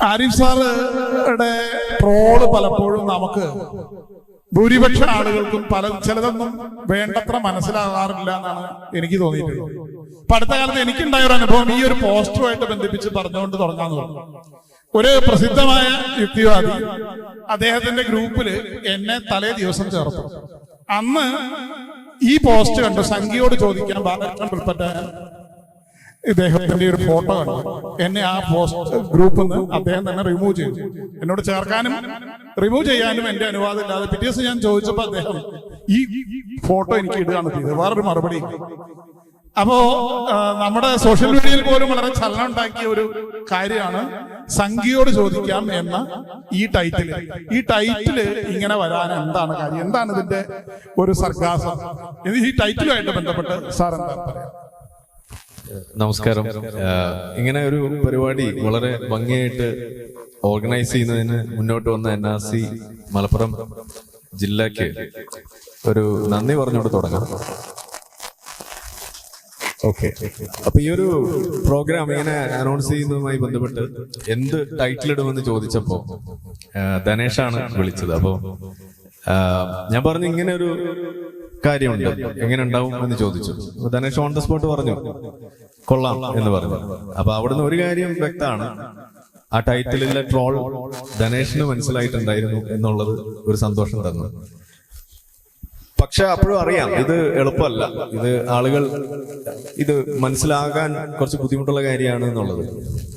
Arif സാറുടെ troll പലപ്പോഴും നമുക്ക് ഭൂരിപക്ഷ ആളുകൾക്കും ചിലതൊന്നും വേണ്ടത്ര മനസ്സിലാകാറില്ല എന്നാണ് എനിക്ക് തോന്നിയിട്ടുള്ളത്. അപ്പൊ അടുത്ത കാലത്ത് എനിക്കുണ്ടായ ഒരു അനുഭവം ഈ ഒരു പോസ്റ്ററുമായിട്ട് ബന്ധിപ്പിച്ച് പറഞ്ഞുകൊണ്ട് തുടങ്ങാന്ന് പറഞ്ഞു. ഒരു പ്രസിദ്ധമായ യുക്തിവാദി അദ്ദേഹത്തിന്റെ ഗ്രൂപ്പിൽ എന്നെ തലേ ദിവസം ചേർത്തു. അന്ന് ഈ പോസ്റ്റ് കണ്ടു, സംഖ്യയോട് ചോദിക്കാൻ ബാലകൃഷ്ണൻ ഉൾപ്പെട്ട ഇദ്ദേഹത്തിന്റെ ഒരു ഫോട്ടോ കണ്ടു. എന്നെ ആ പോസ്റ്റ് ഗ്രൂപ്പിൽ നിന്ന് അദ്ദേഹം തന്നെ റിമൂവ് ചെയ്തു. എന്നോട് ചേർക്കാനും റിമൂവ് ചെയ്യാനും എന്റെ അനുവാദം ഇല്ലാതെ പിറ്റേ ദിവസം ഞാൻ ചോദിച്ചപ്പോൾ അദ്ദേഹം ഈ ഫോട്ടോ എനിക്ക് ഇടുകയാണ് ചെയ്തത്. വേറൊരു മറുപടി. അപ്പോ നമ്മുടെ സോഷ്യൽ മീഡിയയിൽ പോലും വളരെ ചലനം ഉണ്ടാക്കിയ ഒരു കാര്യമാണ് സംഖ്യയോട് ചോദിക്കാം എന്ന ഈ ടൈറ്റില്. ഈ ടൈറ്റില് ഇങ്ങനെ വരാൻ എന്താണ് കാര്യം? എന്താണ് ഇതിന്റെ ഒരു സർഗാസം? ഈ ടൈറ്റിലുമായിട്ട് ബന്ധപ്പെട്ട് സാർ എന്താ പറയാ? നമസ്കാരം. ഇങ്ങനെ ഒരു പരിപാടി വളരെ ഭംഗിയായിട്ട് ഓർഗനൈസ് ചെയ്യുന്നതിന് മുന്നോട്ട് വന്ന NRC മലപ്പുറം ജില്ലക്ക് ഒരു നന്ദി പറഞ്ഞുകൊണ്ട് തുടങ്ങാം. ഓക്കെ, അപ്പൊ ഈ ഒരു പ്രോഗ്രാം ഇങ്ങനെ അനൗൺസ് ചെയ്യുന്നതുമായി ബന്ധപ്പെട്ട് എന്ത് ടൈറ്റിൽ ഇടുമെന്ന് ചോദിച്ചപ്പോ ധനേഷാണ് വിളിച്ചത്. അപ്പോ ഞാൻ പറഞ്ഞു ഇങ്ങനെ ഒരു കാര്യമുണ്ട്, എങ്ങനെ ഉണ്ടാവും എന്ന് ചോദിച്ചു. ധനേഷ് ഓൺ ദ സ്പോട്ട് പറഞ്ഞു കൊള്ളാം എന്ന് പറഞ്ഞു. അപ്പൊ അവിടുന്ന് ഒരു കാര്യം വ്യക്തമാണ്, ആ ടൈറ്റിലിലെ ട്രോൾ ധനേഷിന് മനസ്സിലായിട്ടുണ്ടായിരുന്നു എന്നുള്ളത് ഒരു സന്തോഷം തന്നു. പക്ഷെ അപ്പോഴും അറിയാം ഇത് എളുപ്പമല്ല, ഇത് ആളുകൾ ഇത് മനസ്സിലാകാൻ കുറച്ച് ബുദ്ധിമുട്ടുള്ള കാര്യമാണ് എന്നുള്ളത്.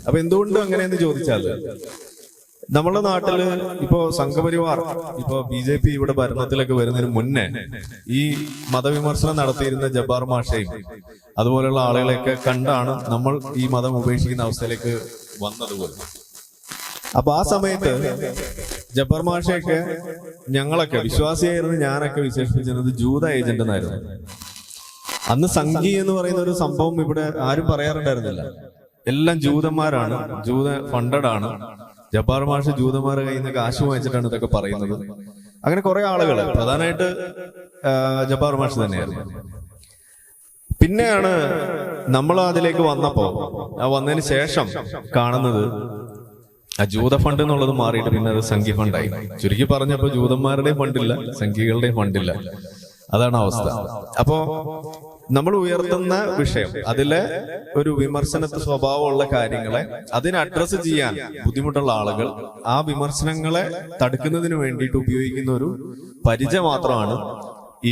അപ്പൊ എന്തുകൊണ്ട് അങ്ങനെയെന്ന് ചോദിച്ചാൽ, നമ്മുടെ നാട്ടില് ഇപ്പോ സംഘപരിവാർ, ഇപ്പോ BJP ഇവിടെ ഭരണത്തിലൊക്കെ വരുന്നതിന് മുന്നേ ഈ മതവിമർശനം നടത്തിയിരുന്ന ജബ്ബാർ മാഷയും അതുപോലെയുള്ള ആളുകളെയൊക്കെ കണ്ടാണ് നമ്മൾ ഈ മതം ഉപേക്ഷിക്കുന്ന അവസ്ഥയിലേക്ക് വന്നതുപോലെ. അപ്പൊ ആ സമയത്ത് ജബ്ബാർ മാഷയൊക്കെ ഞങ്ങളൊക്കെ വിശ്വാസിയായിരുന്നു, ഞാനൊക്കെ വിശേഷിപ്പിച്ചിരുന്നത് ജൂത ഏജന്റ് എന്നായിരുന്നു. അന്ന് സംഘി എന്ന് പറയുന്ന ഒരു സംഭവം ഇവിടെ ആരും പറയാറുണ്ടായിരുന്നില്ല. എല്ലാം ജൂതന്മാരാണ്, ജൂത ഫണ്ടഡ് ആണ്. ജബ്ബാർ മാഷ് ജൂതന്മാരുടെ കയ്യിൽ നിന്ന് കാശ് വാങ്ങിച്ചിട്ടാണ് ഇതൊക്കെ പറയുന്നത്. അങ്ങനെ കുറെ ആളുകൾ, പ്രധാനമായിട്ട് ജബ്ബാർ മാഷ് തന്നെയായിരുന്നു. പിന്നെയാണ് നമ്മൾ അതിലേക്ക് വന്നതിന് ശേഷം കാണുന്നത് ആ ജൂത ഫണ്ട് എന്നുള്ളത് മാറിയിട്ട് പിന്നെ അത് സംഘി ഫണ്ടായി. ചുരുക്കി പറഞ്ഞപ്പോ ജൂതന്മാരുടെയും ഫണ്ടില്ല, സംഘികളുടെയും ഫണ്ടില്ല. അതാണ് അവസ്ഥ. അപ്പോ നമ്മൾ ഉയർത്തുന്ന വിഷയം, അതിലെ ഒരു വിമർശന സ്വഭാവമുള്ള കാര്യങ്ങളെ അതിനെ അഡ്രസ് ചെയ്യാൻ ബുദ്ധിമുട്ടുള്ള ആളുകൾ ആ വിമർശനങ്ങളെ തടുക്കുന്നതിന് വേണ്ടിയിട്ട് ഉപയോഗിക്കുന്ന ഒരു പരിച മാത്രമാണ്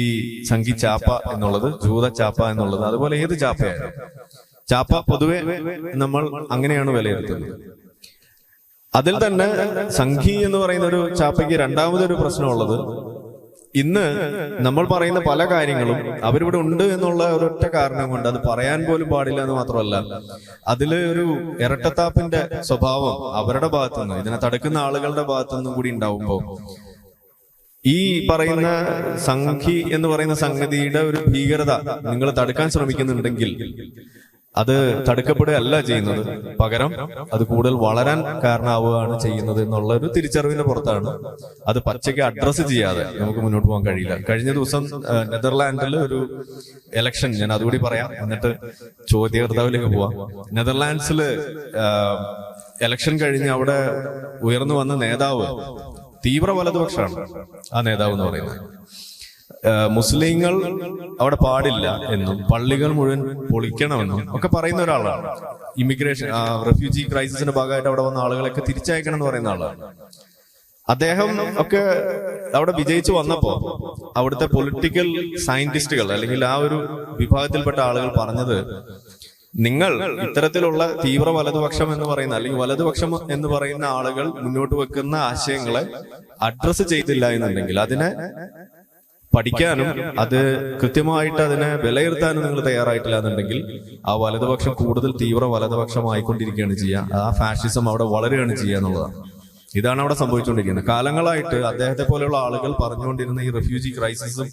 ഈ സംഘി ചാപ്പ എന്നുള്ളത്, ജൂത ചാപ്പ എന്നുള്ളത്. അതുപോലെ ഏത് ചാപ്പയായാലും ചാപ്പ പൊതുവെ നമ്മൾ അങ്ങനെയാണ് വിലയിരുത്തുന്നത്. അതിൽ തന്നെ സംഘി എന്ന് പറയുന്ന ഒരു ചാപ്പയ്ക്ക് രണ്ടാമതൊരു പ്രശ്നമുള്ളത്, ഇന്ന് നമ്മൾ പറയുന്ന പല കാര്യങ്ങളും അവരിവിടെ ഉണ്ട് എന്നുള്ള ഒരൊറ്റ കാരണം കൊണ്ട് അത് പറയാൻ പോലും പാടില്ല എന്ന് മാത്രമല്ല, അതില് ഒരു ഇരട്ടത്താപ്പിന്റെ സ്വഭാവം അവരുടെ ഭാഗത്തുനിന്ന്, ഇതിനെ തടുക്കുന്ന ആളുകളുടെ ഭാഗത്തുനിന്നും കൂടി ഉണ്ടാവുമ്പോൾ ഈ പറയുന്ന സംഘി എന്ന് പറയുന്ന സംഗതിയുടെ ഒരു ഭീകരത നിങ്ങൾ തടുക്കാൻ ശ്രമിക്കുന്നുണ്ടെങ്കിൽ അത് തടുക്കപ്പെടുകയല്ല ചെയ്യുന്നത്, പകരം അത് കൂടുതൽ വളരാൻ കാരണമാവുകയാണ് ചെയ്യുന്നത് എന്നുള്ള ഒരു തിരിച്ചറിവിന്റെ പുറത്താണ് അത് പച്ചയ്ക്ക് അഡ്രസ്സ് ചെയ്യാതെ നമുക്ക് മുന്നോട്ട് പോകാൻ കഴിയില്ല. കഴിഞ്ഞ ദിവസം നെതർലാൻഡിൽ ഒരു ഇലക്ഷൻ, ഞാൻ അതുകൂടി പറയാം എന്നിട്ട് ചോദ്യകർത്താവിലേക്ക് പോവാം. നെതർലാൻഡ്സില് ഇലക്ഷൻ കഴിഞ്ഞ് അവിടെ ഉയർന്നു വന്ന നേതാവ് തീവ്ര വലതുപക്ഷമാണ്. ആ നേതാവ് എന്ന് പറയുന്നത് മുസ്ലിങ്ങൾ അവിടെ പാടില്ല എന്നും പള്ളികൾ മുഴുവൻ പൊളിക്കണമെന്നും ഒക്കെ പറയുന്ന ഒരാളാണ്. ഇമിഗ്രേഷൻ റെഫ്യൂജി ക്രൈസിസിന്റെ ഭാഗമായിട്ട് അവിടെ വന്ന ആളുകളൊക്കെ തിരിച്ചയക്കണം എന്ന് പറയുന്ന ആളാണ്. അദ്ദേഹം ഒക്കെ അവിടെ വിജയിച്ചു വന്നപ്പോ അവിടുത്തെ പൊളിറ്റിക്കൽ സയന്റിസ്റ്റുകൾ അല്ലെങ്കിൽ ആ ഒരു വിഭാഗത്തിൽപ്പെട്ട ആളുകൾ പറഞ്ഞത്, നിങ്ങൾ ഇത്തരത്തിലുള്ള തീവ്ര വലതുപക്ഷം എന്ന് പറയുന്ന അല്ലെങ്കിൽ വലതുപക്ഷം എന്ന് പറയുന്ന ആളുകൾ മുന്നോട്ട് വെക്കുന്ന ആശയങ്ങളെ അഡ്രസ്സ് ചെയ്തില്ല എന്നുണ്ടെങ്കിൽ, അതിനെ പഠിക്കാനും അത് കൃത്യമായിട്ട് അതിനെ വിലയിരുത്താനും നിങ്ങൾ തയ്യാറായിട്ടില്ല എന്നുണ്ടെങ്കിൽ ആ വലതുപക്ഷം കൂടുതൽ തീവ്ര വലതുപക്ഷമായിക്കൊണ്ടിരിക്കുകയാണ് ചെയ്യുക. ആ ഫാഷിസം അവിടെ വളരുകയാണ് ചെയ്യുക എന്നുള്ളതാണ്. ഇതാണ് അവിടെ സംഭവിച്ചുകൊണ്ടിരിക്കുന്നത്. കാലങ്ങളായിട്ട് അദ്ദേഹത്തെ പോലെയുള്ള ആളുകൾ പറഞ്ഞുകൊണ്ടിരുന്ന ഈ റെഫ്യൂജി ക്രൈസിസും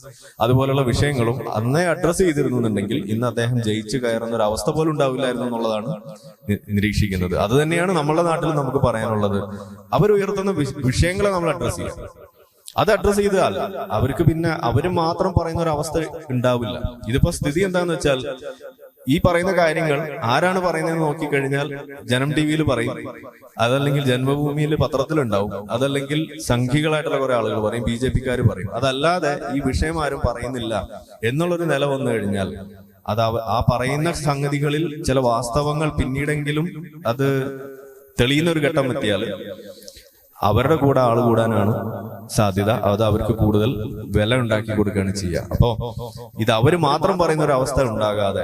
അതുപോലെയുള്ള വിഷയങ്ങളും അന്നേ അഡ്രസ് ചെയ്തിരുന്നുണ്ടെങ്കിൽ ഇന്ന് അദ്ദേഹം ജയിച്ചു കയറുന്ന ഒരു അവസ്ഥ പോലും ഉണ്ടാവില്ലായിരുന്നു എന്നുള്ളതാണ് നിരീക്ഷിക്കുന്നത്. അത് തന്നെയാണ് നമ്മുടെ നാട്ടിൽ നമുക്ക് പറയാനുള്ളത്. അവരുയർത്തുന്ന വിഷയങ്ങളെ നമ്മൾ അഡ്രസ് ചെയ്യാം. അത് അഡ്രസ് ചെയ്താൽ അവർക്ക് പിന്നെ അവര് മാത്രം പറയുന്ന ഒരു അവസ്ഥ ഉണ്ടാവില്ല. ഇതിപ്പോ സ്ഥിതി എന്താന്ന് വെച്ചാൽ ഈ പറയുന്ന കാര്യങ്ങൾ ആരാണ് പറയുന്നതെന്ന് നോക്കിക്കഴിഞ്ഞാൽ ജനം ടിവിയിൽ പറയും, അതല്ലെങ്കിൽ ജന്മഭൂമിയിൽ പത്രത്തിലുണ്ടാവും, അതല്ലെങ്കിൽ സംഘികളായിട്ടുള്ള കുറെ ആളുകൾ പറയും, BJP-ക്കാർ പറയും. അതല്ലാതെ ഈ വിഷയം ആരും പറയുന്നില്ല എന്നുള്ളൊരു നില വന്നു കഴിഞ്ഞാൽ അത് ആ പറയുന്ന സംഗതികളിൽ ചില വാസ്തവങ്ങൾ പിന്നീടെങ്കിലും അത് തെളിയുന്ന ഒരു ഘട്ടം എത്തിയാൽ അവരുടെ കൂടെ ആള് കൂടാനാണ് സാധ്യത. അത് അവർക്ക് കൂടുതൽ വില ഉണ്ടാക്കി കൊടുക്കുകയാണ് ചെയ്യുക. അപ്പോ ഇത് അവര് മാത്രം പറയുന്ന ഒരു അവസ്ഥ ഉണ്ടാകാതെ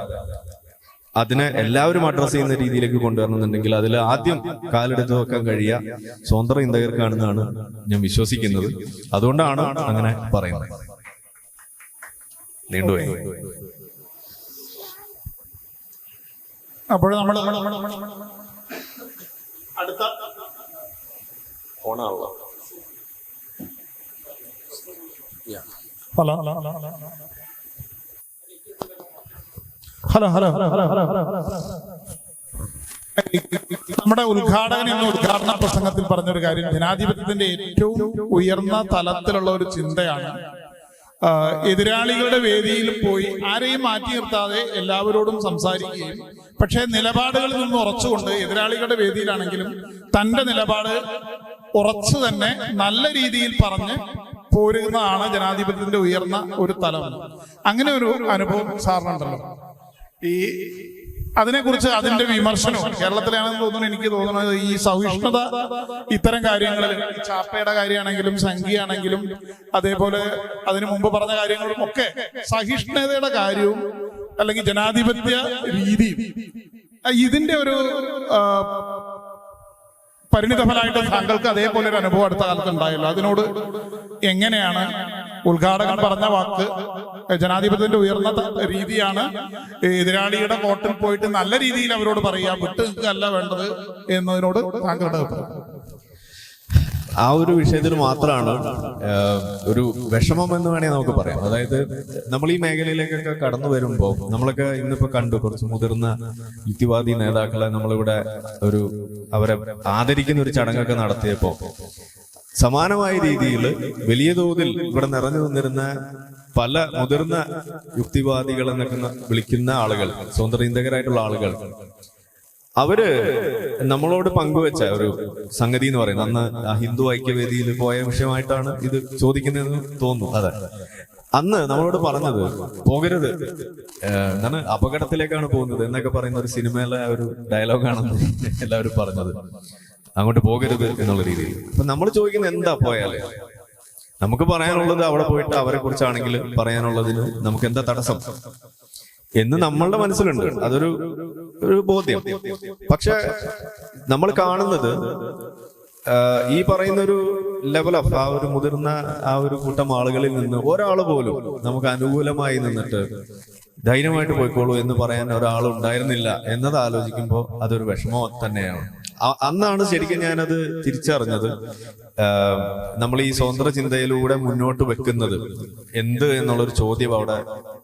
അതിനെ എല്ലാവരും അഡ്രസ് ചെയ്യുന്ന രീതിയിലേക്ക് കൊണ്ടുവരണമെന്നുണ്ടെങ്കിൽ അതിൽ ആദ്യം കാലെടുത്ത് വെക്കാൻ കഴിയുക സ്വതന്ത്ര ചിന്തകർക്കാണെന്നാണ് ഞാൻ വിശ്വസിക്കുന്നത്. അതുകൊണ്ടാണ് അങ്ങനെ പറയുന്നത്. നീണ്ടുപോയി. അപ്പോൾ നമ്മൾ അടുത്ത ഓണാണല്ലോ. ഹലോ ഹലോ നമ്മുടെ ഉദ്ഘാടകൻ ഇന്ന് ഉദ്ഘാടന പ്രസംഗത്തിൽ പറഞ്ഞൊരു കാര്യം ജനാധിപത്യത്തിന്റെ ഏറ്റവും ഉയർന്ന തലത്തിലുള്ള ഒരു ചിന്തയാണ്. എതിരാളികളുടെ വേദിയിൽ പോയി ആരെയും മാറ്റി നിർത്താതെ എല്ലാവരോടും സംസാരിക്കുകയും പക്ഷേ നിലപാടുകളിൽ നിന്ന് ഉറച്ചുകൊണ്ട് എതിരാളികളുടെ വേദിയിലാണെങ്കിലും തന്റെ നിലപാട് ഉറച്ചു തന്നെ നല്ല രീതിയിൽ പറഞ്ഞ് പോരുന്നതാണ് ജനാധിപത്യത്തിന്റെ ഉയർന്ന ഒരു തലം. അങ്ങനെ ഒരു അനുഭവം സാറിനുണ്ടല്ലോ. ഈ അതിനെക്കുറിച്ച് അതിന്റെ വിമർശനവും കേരളത്തിലാണെന്ന് തോന്നുന്നു. എനിക്ക് തോന്നുന്നത് ഈ സഹിഷ്ണുത ഇത്തരം കാര്യങ്ങളിൽ ചാപ്പയുടെ കാര്യമാണെങ്കിലും സംഖ്യയാണെങ്കിലും അതേപോലെ അതിനു മുമ്പ് പറഞ്ഞ കാര്യങ്ങളും ഒക്കെ സഹിഷ്ണുതയുടെ കാര്യവും അല്ലെങ്കിൽ ജനാധിപത്യ രീതിയും ഇതിന്റെ ഒരു പരിണിതഫലമായിട്ട് താങ്കൾക്ക് അതേപോലെ ഒരു അനുഭവം അടുത്ത കാലത്ത് ഉണ്ടായല്ലോ. അതിനോട് എങ്ങനെയാണ് ഉദ്ഘാടകൻ പറഞ്ഞ വാക്ക് ജനാധിപത്യത്തിന്റെ ഉയർന്ന രീതിയാണ്, എതിരാളിയുടെ കോർട്ടിൽ പോയിട്ട് നല്ല രീതിയിൽ അവരോട് പറയാ, വിട്ടു നിൽക്കുകയല്ല വേണ്ടത് എന്നതിനോട് താങ്കളുടെ അഭിപ്രായം? ആ ഒരു വിഷയത്തിൽ മാത്രമാണ് ഒരു വിഷമം എന്ന് വേണമെങ്കിൽ നമുക്ക് പറയാം. അതായത് നമ്മൾ ഈ മേഖലയിലേക്കൊക്കെ കടന്നു വരുമ്പോൾ നമ്മളൊക്കെ ഇന്നിപ്പോ കണ്ടു കുറച്ച് മുതിർന്ന യുക്തിവാദി നേതാക്കളെ നമ്മളിവിടെ അവരെ ആദരിക്കുന്ന ഒരു ചടങ്ങൊക്കെ നടത്തിയപ്പോ സമാനമായ രീതിയിൽ വലിയ തോതിൽ ഇവിടെ നിറഞ്ഞു നിന്നിരുന്ന പല മുതിർന്ന യുക്തിവാദികൾ എന്നൊക്കെ വിളിക്കുന്ന ആളുകൾ, സ്വതന്ത്ര ചിന്തകരായിട്ടുള്ള ആളുകൾ, അവര് നമ്മളോട് പങ്കുവെച്ച ഒരു സംഗതി എന്ന് പറയുന്നത്, അന്ന് ആ ഹിന്ദു ഐക്യവേദിയിൽ പോയ വിഷയമായിട്ടാണ് ഇത് ചോദിക്കുന്നതെന്ന് തോന്നുന്നു. അതെ, അന്ന് നമ്മളോട് പറഞ്ഞത് പോകരുത്, എന്താണ് അപകടത്തിലേക്കാണ് പോകുന്നത് എന്നൊക്കെ പറയുന്ന ഒരു സിനിമയിലെ ഒരു ഡയലോഗാണെന്ന് എല്ലാവരും പറഞ്ഞത്. അങ്ങോട്ട് പോകരുത് എന്നുള്ള രീതിയിൽ. അപ്പൊ നമ്മൾ ചോദിക്കുന്നത് എന്താ പോയാല് നമുക്ക് പറയാനുള്ളത് അവിടെ പോയിട്ട് അവരെ കുറിച്ചാണെങ്കിൽ പറയാനുള്ളതിന് നമുക്ക് എന്താ തടസ്സം എന്ന് നമ്മളുടെ മനസ്സിലുണ്ട്. അതൊരു ബോധ്യം. പക്ഷെ നമ്മൾ കാണുന്നത് ഈ പറയുന്ന ഒരു ലെവൽ ഓഫ് ആ ഒരു മുതിർന്ന ആ ഒരു കൂട്ടം ആളുകളിൽ നിന്ന് ഒരാൾ പോലും നമുക്ക് അനുകൂലമായി നിന്നിട്ട് ധൈര്യമായിട്ട് പോയിക്കോളൂ എന്ന് പറയാൻ ഒരാൾ ഉണ്ടായിരുന്നില്ല എന്നത് ആലോചിക്കുമ്പോൾ അതൊരു വിഷമം തന്നെയാണ്. അന്നാണ് ശരിക്കും ഞാനത് തിരിച്ചറിഞ്ഞത്. നമ്മൾ ഈ സ്വതന്ത്ര ചിന്തയിലൂടെ മുന്നോട്ട് വെക്കുന്നത് എന്ത് എന്നുള്ളൊരു ചോദ്യം അവിടെ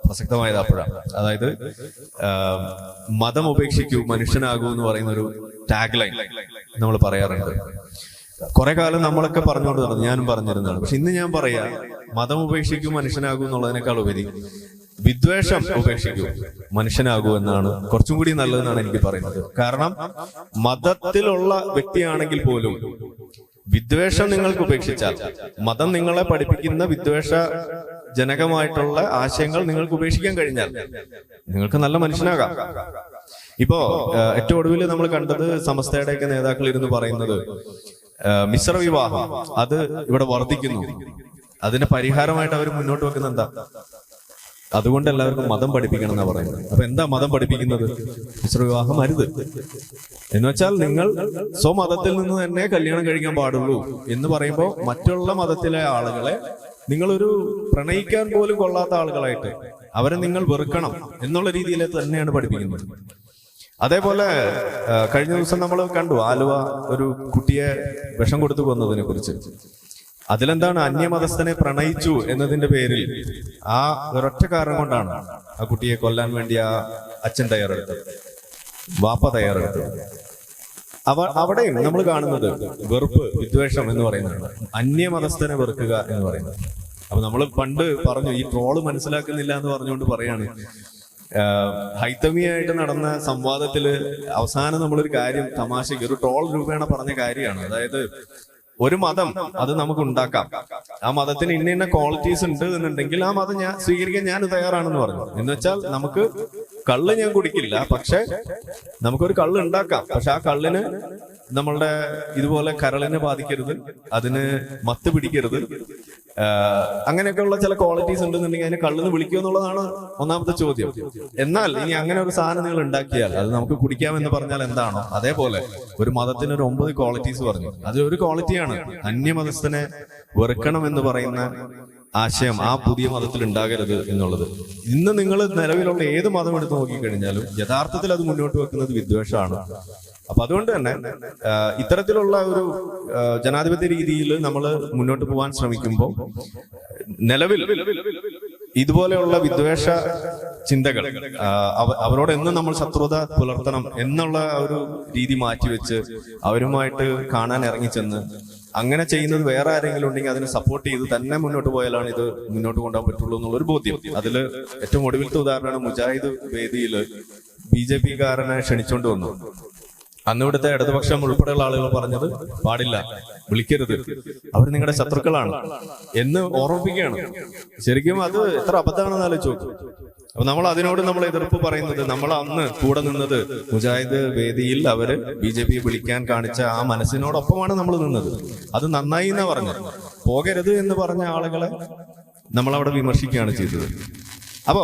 പ്രസക്തമായത് അപ്പോഴാണ്. അതായത് മതം ഉപേക്ഷിക്കൂ മനുഷ്യനാകൂ എന്ന് പറയുന്ന ഒരു ടാഗ് ലൈൻ നമ്മൾ പറയാറുണ്ട്. കുറെ കാലം നമ്മളൊക്കെ പറഞ്ഞുകൊണ്ട് നടന്നു, ഞാനും പറഞ്ഞിരുന്നതാണ്. പക്ഷെ ഇന്ന് ഞാൻ പറയാ, മതം ഉപേക്ഷിക്കൂ മനുഷ്യനാകൂ എന്നുള്ളതിനേക്കാൾ ഉപരി വിദ്വേഷം ഉപേക്ഷിക്കൂ മനുഷ്യനാകൂ എന്നാണ് കുറച്ചും കൂടി നല്ലതെന്നാണ് എനിക്ക് പറയുന്നത്. കാരണം മതത്തിലുള്ള വ്യക്തിയാണെങ്കിൽ പോലും വിദ്വേഷം നിങ്ങൾക്ക് ഉപേക്ഷിച്ചാൽ, മതം നിങ്ങളെ പഠിപ്പിക്കുന്ന വിദ്വേഷ ജനകമായിട്ടുള്ള ആശയങ്ങൾ നിങ്ങൾക്ക് ഉപേക്ഷിക്കാൻ കഴിഞ്ഞാൽ നിങ്ങൾക്ക് നല്ല മനുഷ്യനാകാം. ഇപ്പോ ഏറ്റവും ഒടുവിൽ നമ്മൾ കണ്ടത് സമസ്തയുടെയൊക്കെ നേതാക്കൾ ഇരുന്ന് പറയുന്നത് മിശ്ര വിവാഹം അത് ഇവിടെ വർദ്ധിക്കുന്നു, അതിന്റെ പരിഹാരമായിട്ട് അവർ മുന്നോട്ട് വെക്കുന്ന എന്താ, അതുകൊണ്ട് എല്ലാവർക്കും മതം പഠിപ്പിക്കണം എന്നാ പറയുന്നത്. അപ്പൊ എന്താ മതം പഠിപ്പിക്കുന്നത്? മിശ്ര വിവാഹം അരുത് എന്ന് വെച്ചാൽ നിങ്ങൾ സ്വമതത്തിൽ നിന്ന് തന്നെ കല്യാണം കഴിക്കാൻ പാടുള്ളൂ എന്ന് പറയുമ്പോൾ മറ്റുള്ള മതത്തിലെ ആളുകളെ നിങ്ങളൊരു പ്രണയിക്കാൻ പോലും കൊള്ളാത്ത ആളുകളായിട്ട് അവരെ നിങ്ങൾ വെറുക്കണം എന്നുള്ള രീതിയിൽ തന്നെയാണ് പഠിപ്പിക്കുന്നത്. അതേപോലെ കഴിഞ്ഞ ദിവസം നമ്മൾ കണ്ടു ആലുവ ഒരു കുട്ടിയെ വിഷം കൊടുത്തു കൊന്നതിനെ കുറിച്ച്. അതിലെന്താണ്, അന്യമതസ്ഥനെ പ്രണയിച്ചു എന്നതിന്റെ പേരിൽ ആ ഒരൊറ്റ കാരണം കൊണ്ടാണ് ആ കുട്ടിയെ കൊല്ലാൻ വേണ്ടി ആ അച്ഛൻ തയ്യാറെടുത്തത്, വാപ്പ തയ്യാറെടുത്തത്. അവിടെയും നമ്മൾ കാണുന്നത് വെറുപ്പ്, വിദ്വേഷം എന്ന് പറയുന്നത്, അന്യമതസ്ഥനെ വെറുക്കുക എന്ന് പറയുന്നത്. അപ്പൊ നമ്മൾ പണ്ട് പറഞ്ഞു, ഈ ട്രോള് മനസ്സിലാക്കുന്നില്ല എന്ന് പറഞ്ഞുകൊണ്ട് പറയാണ്, ഹൈതമിയായിട്ട് നടന്ന സംവാദത്തില് അവസാനം നമ്മളൊരു കാര്യം തമാശക്ക് ഒരു ട്രോൾ രൂപേണ പറഞ്ഞ കാര്യമാണ്. അതായത് ഒരു മതം അത് നമുക്ക് ഉണ്ടാക്കാം, ആ മതത്തിന് ഇന്ന ഇന്ന ക്വാളിറ്റീസ് ഉണ്ട് എന്നുണ്ടെങ്കിൽ ആ മതം സ്വീകരിക്കാൻ ഞാൻ തയ്യാറാണെന്ന് പറഞ്ഞു. എന്ന് വെച്ചാൽ നമുക്ക് കള്ള് ഞാൻ കുടിക്കില്ല, പക്ഷെ നമുക്കൊരു കള്ള് ഉണ്ടാക്കാം, പക്ഷെ ആ കള്ളിന് നമ്മളുടെ ഇതുപോലെ കരളിനെ ബാധിക്കരുത്, അതിന് മത്ത് പിടിക്കരുത്, അങ്ങനെയൊക്കെയുള്ള ചില ക്വാളിറ്റീസ് ഉണ്ടെന്നുണ്ടെങ്കിൽ അതിനെ കള്ളെന്ന് വിളിക്കുക എന്നുള്ളതാണ് ഒന്നാമത്തെ ചോദ്യം. എന്നാൽ ഇനി അങ്ങനെ ഒരു സാധനം നിങ്ങൾ ഉണ്ടാക്കിയാൽ അത് നമുക്ക് കുടിക്കാമെന്ന് പറഞ്ഞാൽ എന്താണോ അതേപോലെ ഒരു മതത്തിന് ഒരു 9 ക്വാളിറ്റീസ് പറഞ്ഞു. അതിലൊരു ക്വാളിറ്റിയാണ് അന്യമതസ്ഥനെ വെറുക്കണം എന്ന് പറയുന്ന ആശയം ആ പുതിയ മതത്തിൽ ഉണ്ടാകരുത് എന്നുള്ളത്. ഇന്ന് നിങ്ങൾ നിലവിലുള്ള ഏത് മതം എടുത്ത് നോക്കിക്കഴിഞ്ഞാലും യഥാർത്ഥത്തിൽ അത് മുന്നോട്ട് വെക്കുന്നത് വിദ്വേഷമാണ്. അപ്പൊ അതുകൊണ്ട് തന്നെ ഇത്തരത്തിലുള്ള ഒരു ജനാധിപത്യ രീതിയിൽ നമ്മൾ മുന്നോട്ട് പോകാൻ ശ്രമിക്കുമ്പോൾ നിലവിൽ ഇതുപോലെയുള്ള വിദ്വേഷ ചിന്തകൾ അവരോട് എന്നും നമ്മൾ ശത്രുത പുലർത്തണം എന്നുള്ള ഒരു രീതി മാറ്റിവെച്ച് അവരുമായിട്ട് കാണാൻ ഇറങ്ങിച്ചെന്ന് അങ്ങനെ ചെയ്യുന്നത് വേറെ ആരെങ്കിലും ഉണ്ടെങ്കിൽ അതിനെ സപ്പോർട്ട് ചെയ്ത് തന്നെ മുന്നോട്ട് പോയാലാണ് ഇത് മുന്നോട്ട് കൊണ്ടുപോകാൻ പറ്റുള്ളൂ എന്നുള്ളൊരു ബോധ്യം. അതിൽ ഏറ്റവും ഒടുവിലത്തെ ഉദാഹരണമാണ് മുജാഹിദ് വേദിയിൽ BJP കാരനെ ക്ഷണിച്ചുകൊണ്ട് വന്നു. അന്ന് ഇവിടുത്തെ ഇടതുപക്ഷം ഉൾപ്പെടെയുള്ള ആളുകൾ പറഞ്ഞത് പാടില്ല, വിളിക്കരുത്, അവർ നിങ്ങളുടെ ശത്രുക്കളാണ് എന്ന് ഓർമ്മിപ്പിക്കുകയാണ്. ശരിക്കും അത് എത്ര അബദ്ധമാണെന്ന് ആലോചിച്ച് നോക്കും. അപ്പൊ നമ്മൾ അതിനോട് നമ്മൾ എതിർപ്പ് പറയുന്നത്, നമ്മൾ അന്ന് കൂടെ നിന്നത് മുജാഹിദ് വേദിയിൽ അവര് BJP വിളിക്കാൻ കാണിച്ച ആ മനസ്സിനോടൊപ്പമാണ് നമ്മൾ നിന്നത്. അത് നന്നായി എന്നാ പറഞ്ഞത്. പോകരുത് എന്ന് പറഞ്ഞ ആളുകളെ നമ്മളവിടെ വിമർശിക്കുകയാണ് ചെയ്തത്. അപ്പോ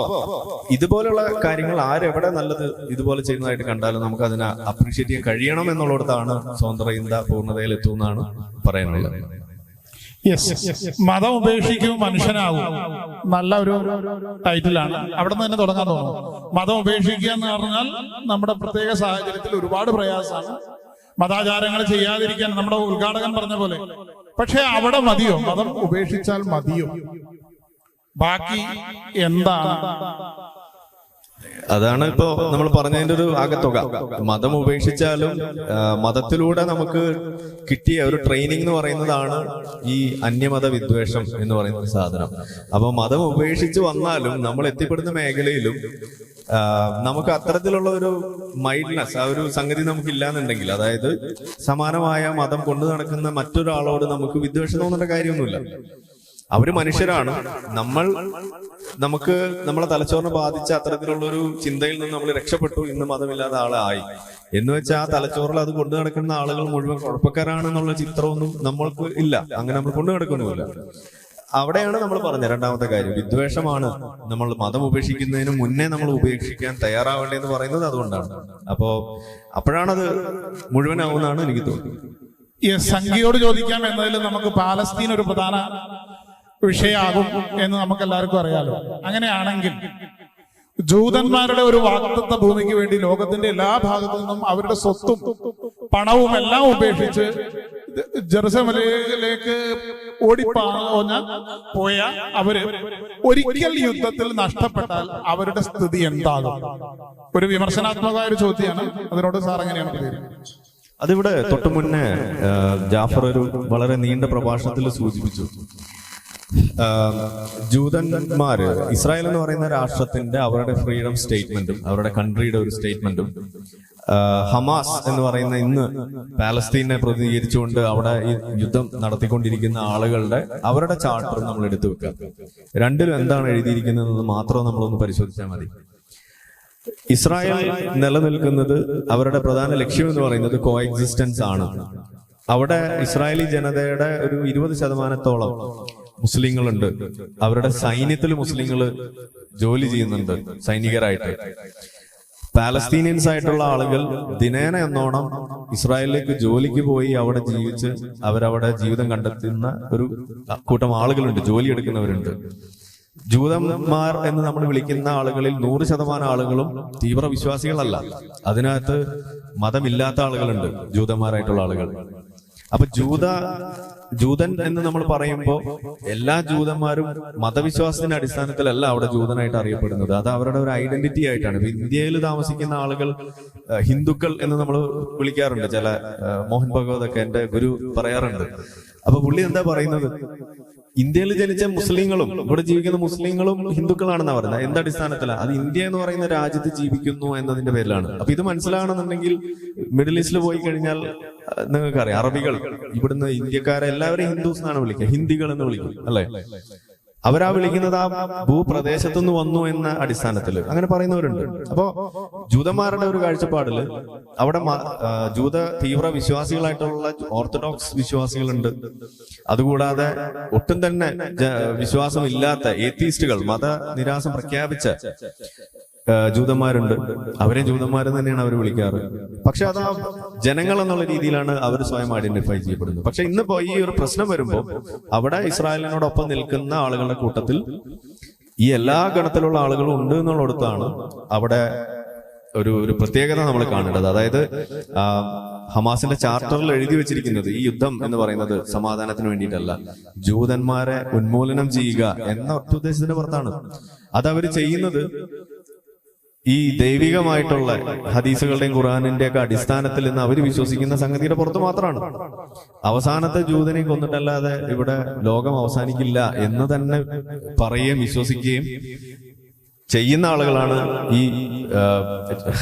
ഇതുപോലുള്ള കാര്യങ്ങൾ ആരെവിടെ നല്ലത് ഇതുപോലെ ചെയ്യുന്നതായിട്ട് കണ്ടാലും നമുക്ക് അതിനെ അപ്രീഷിയേറ്റ് ചെയ്യാൻ കഴിയണം എന്നുള്ളിടത്താണ് സ്വതന്ത്ര ചിന്ത പൂർണ്ണതയിൽ എത്തുമെന്നാണ് പറയാനുള്ളത്. മതം ഉപേക്ഷിക്കും മനുഷ്യനാകും, നല്ല ഒരു ടൈറ്റിലാണ്. അവിടെ നിന്ന് തന്നെ തുടങ്ങാൻ തോന്നുന്നു. മതം ഉപേക്ഷിക്കുക എന്ന് പറഞ്ഞാൽ നമ്മുടെ പ്രത്യേക സാഹചര്യത്തിൽ ഒരുപാട് പ്രയാസമാണ്. മതാചാരങ്ങൾ ചെയ്യാതിരിക്കാൻ നമ്മുടെ ഉദ്ഘാടകൻ പറഞ്ഞ പോലെ. പക്ഷെ അവിടെ മതിയോ? മതം ഉപേക്ഷിച്ചാൽ മതിയോ? ബാക്കി എന്താണ്? അതാണ് ഇപ്പോ നമ്മൾ പറഞ്ഞതിന്റെ ഒരു ആകത്തുക. മതം ഉപേക്ഷിച്ചാലും മതത്തിലൂടെ നമുക്ക് കിട്ടിയ ഒരു ട്രെയിനിങ് എന്ന് പറയുന്നതാണ് ഈ അന്യമത വിദ്വേഷം എന്ന് പറയുന്ന സാധനം. അപ്പൊ മതം ഉപേക്ഷിച്ച് വന്നാലും നമ്മൾ എത്തിപ്പെടുന്ന മേഖലയിലും നമുക്ക് അത്തരത്തിലുള്ള ഒരു മൈൽഡ്നെസ്, ആ ഒരു സംഗതി നമുക്ക് ഇല്ലാന്നുണ്ടെങ്കിൽ, അതായത് സമാനമായ മതം കൊണ്ടു നടക്കുന്ന മറ്റൊരാളോട് നമുക്ക് വിദ്വേഷം തോന്നേണ്ട കാര്യമൊന്നുമില്ല. അവര് മനുഷ്യരാണ്. നമുക്ക് നമ്മളെ തലച്ചോറിനെ ബാധിച്ച അത്തരത്തിലുള്ള ഒരു ചിന്തയിൽ നിന്ന് നമ്മൾ രക്ഷപ്പെട്ടു. ഇന്ന് മതമില്ലാത്ത ആളായി എന്ന് വെച്ചാൽ ആ തലച്ചോറിൽ അത് കൊണ്ടു നടക്കുന്ന ആളുകൾ മുഴുവൻ കുഴപ്പക്കാരാണെന്നുള്ള ചിത്രമൊന്നും നമ്മൾക്ക് ഇല്ല. അങ്ങനെ നമ്മൾ കൊണ്ടു നടക്കുന്നുമില്ല. അവിടെയാണ് നമ്മൾ പറഞ്ഞ രണ്ടാമത്തെ കാര്യം, വിദ്വേഷമാണ്. നമ്മൾ മതം ഉപേക്ഷിക്കുന്നതിന് മുന്നേ നമ്മൾ ഉപേക്ഷിക്കാൻ തയ്യാറാവേണ്ടതെന്ന് പറയുന്നത് അതുകൊണ്ടാണ്. അപ്പോഴാണത് മുഴുവനാവുമെന്നാണ് എനിക്ക് തോന്നുന്നത്. സംഖ്യയോട് ചോദിക്കാം എന്നതിൽ നമുക്ക് പാലസ്തീൻ ഒരു പ്രധാന വിഷയമാകും എന്ന് നമുക്ക് എല്ലാവർക്കും അറിയാലോ. അങ്ങനെയാണെങ്കിൽ ജൂതന്മാരുടെ ഒരു വാഗ്ദത്ത ഭൂമിക്ക് വേണ്ടി ലോകത്തിന്റെ എല്ലാ ഭാഗത്തു നിന്നും അവരുടെ സ്വത്തും പണവും എല്ലാം ഉപേക്ഷിച്ച് ജെറുസലേമിലേക്ക് പോയ അവര് ഒരിക്കൽ യുദ്ധത്തിൽ നഷ്ടപ്പെട്ടാൽ അവരുടെ സ്ഥിതി എന്താകും? ഒരു വിമർശനാത്മകമായ ഒരു ചോദ്യമാണ്. അതിനോട് സാർ എങ്ങനെയാണ് പ്രതികരിക്കുന്നത്? അതിവിടെ തൊട്ടു മുന്നേ ജാഫർ ഒരു വളരെ നീണ്ട പ്രഭാഷണത്തിൽ സൂചിപ്പിച്ചു. ജൂതന്മാര് ഇസ്രായേൽ എന്ന് പറയുന്ന രാഷ്ട്രത്തിന്റെ അവരുടെ ഫ്രീഡം സ്റ്റേറ്റ്മെന്റും അവരുടെ കൺട്രിയുടെ ഒരു സ്റ്റേറ്റ്മെന്റും ഹമാസ് എന്ന് പറയുന്ന ഇന്ന് പാലസ്തീനെ പ്രതിനിധീകരിച്ചുകൊണ്ട് അവിടെ ഈ യുദ്ധം നടത്തിക്കൊണ്ടിരിക്കുന്ന ആളുകളുടെ അവരുടെ ചാർട്ടറും നമ്മൾ എടുത്തു വെക്കാം. രണ്ടിലും എന്താണ് എഴുതിയിരിക്കുന്നത് മാത്രം നമ്മളൊന്ന് പരിശോധിച്ചാൽ മതി. ഇസ്രായേൽ നിലനിൽക്കുന്നത് അവരുടെ പ്രധാന ലക്ഷ്യം എന്ന് പറയുന്നത് കോ എക്സിസ്റ്റൻസ് ആണ്. അവിടെ ഇസ്രായേലി ജനതയുടെ ഒരു 20% മുസ്ലിങ്ങളുണ്ട്. അവരുടെ സൈന്യത്തിൽ മുസ്ലിങ്ങൾ ജോലി ചെയ്യുന്നുണ്ട് സൈനികരായിട്ട്. പാലസ്തീനിയൻസ് ആയിട്ടുള്ള ആളുകൾ ദിനേന എന്നോണം ഇസ്രായേലിലേക്ക് ജോലിക്ക് പോയി അവിടെ ജീവിച്ച് അവരവിടെ ജീവിതം കണ്ടെത്തുന്ന ഒരു കൂട്ടം ആളുകളുണ്ട്, ജോലി എടുക്കുന്നവരുണ്ട്. ജൂതന്മാർ എന്ന് നമ്മൾ വിളിക്കുന്ന ആളുകളിൽ 100% ആളുകളും തീവ്ര വിശ്വാസികളല്ല. അതിനകത്ത് മതമില്ലാത്ത ആളുകളുണ്ട്, ജൂതന്മാരായിട്ടുള്ള ആളുകൾ. അപ്പൊ ജൂതൻ എന്ന് നമ്മൾ പറയുമ്പോൾ എല്ലാ ജൂതന്മാരും മതവിശ്വാസത്തിന്റെ അടിസ്ഥാനത്തിലല്ല അവിടെ ജൂതനായിട്ട് അറിയപ്പെടുന്നത്. അത് അവരുടെ ഒരു ഐഡന്റിറ്റി ആയിട്ടാണ്. ഇന്ത്യയിൽ താമസിക്കുന്ന ആളുകൾ ഹിന്ദുക്കൾ എന്ന് നമ്മൾ വിളിക്കാറുണ്ട്. ചില മോഹൻ ഭഗവത് ഒക്കെ എന്റെ ഗുരു പറയാറുണ്ട്. അപ്പൊ പുള്ളി എന്താ പറയുന്നത്? ഇന്ത്യയിൽ ജനിച്ച മുസ്ലിങ്ങളും ഇവിടെ ജീവിക്കുന്ന മുസ്ലിങ്ങളും ഹിന്ദുക്കളാണെന്നാണ് പറയുന്നത്. എന്ത് അടിസ്ഥാനത്തിലാണ്? അത് ഇന്ത്യ എന്ന് പറയുന്ന രാജ്യത്ത് ജീവിക്കുന്നു എന്നതിന്റെ പേരിലാണ്. അപ്പൊ ഇത് മനസ്സിലാകണമെന്നുണ്ടെങ്കിൽ മിഡിൽ ഈസ്റ്റിൽ പോയി കഴിഞ്ഞാൽ നിങ്ങൾക്കറിയാം, അറബികൾ ഇവിടുന്ന് ഇന്ത്യക്കാരെ എല്ലാവരെയും ഹിന്ദുസ് എന്നാണ് വിളിക്കുക, ഹിന്ദികൾ എന്ന് വിളിക്കും അല്ലെ. അവരാ വിളിക്കുന്നത് ആ ഭൂപ്രദേശത്തുനിന്ന് വന്നു എന്ന അടിസ്ഥാനത്തിൽ അങ്ങനെ പറയുന്നവരുണ്ട്. അപ്പോ ജൂതന്മാരുടെ ഒരു കാഴ്ചപ്പാടില് അവിടെ ജൂത തീവ്ര വിശ്വാസികളായിട്ടുള്ള ഓർത്തഡോക്സ് വിശ്വാസികളുണ്ട്. അതുകൂടാതെ ഒട്ടും തന്നെ വിശ്വാസമില്ലാത്ത ഏത്തീസ്റ്റുകൾ, മത നിരാസം പ്രഖ്യാപിച്ച ജൂതന്മാരുണ്ട്. അവരെ ജൂതന്മാരെന്ന് തന്നെയാണ് അവർ വിളിക്കാറ്. പക്ഷെ അത് ആ ജനങ്ങൾ എന്നുള്ള രീതിയിലാണ് അവർ സ്വയം ഐഡന്റിഫൈ ചെയ്യപ്പെടുന്നത്. പക്ഷെ ഇന്നിപ്പോ ഈ ഒരു പ്രശ്നം വരുമ്പോൾ അവിടെ ഇസ്രായേലിനോടൊപ്പം നിൽക്കുന്ന ആളുകളുടെ കൂട്ടത്തിൽ ഈ എല്ലാ ഗണത്തിലുള്ള ആളുകളും ഉണ്ട് എന്നുള്ളിടത്താണ് അവിടെ ഒരു പ്രത്യേകത നമ്മൾ കാണേണ്ടത്. അതായത് ഹമാസിന്റെ ചാർട്ടറിൽ എഴുതി വെച്ചിരിക്കുന്നത് ഈ യുദ്ധം എന്ന് പറയുന്നത് സമാധാനത്തിന് വേണ്ടിയിട്ടല്ല, ജൂതന്മാരെ ഉന്മൂലനം ചെയ്യുക എന്ന ഒറ്റ ഉദ്ദേശത്തിന്റെ പുറത്താണ്. അതവർ ചെയ്യുന്നത് ഈ ദൈവികമായിട്ടുള്ള ഹദീസുകളുടെയും ഖുർആനിന്റെ ഒക്കെ അടിസ്ഥാനത്തിൽ നിന്ന് അവർ വിശ്വസിക്കുന്ന സംഗതിയുടെ പുറത്ത് മാത്രമാണ്. അവസാനത്തെ ജൂതനെ കൊന്നിട്ടല്ലാതെ ഇവിടെ ലോകം അവസാനിക്കില്ല എന്ന് തന്നെ പറയുകയും വിശ്വസിക്കുകയും ചെയ്യുന്ന ആളുകളാണ് ഈ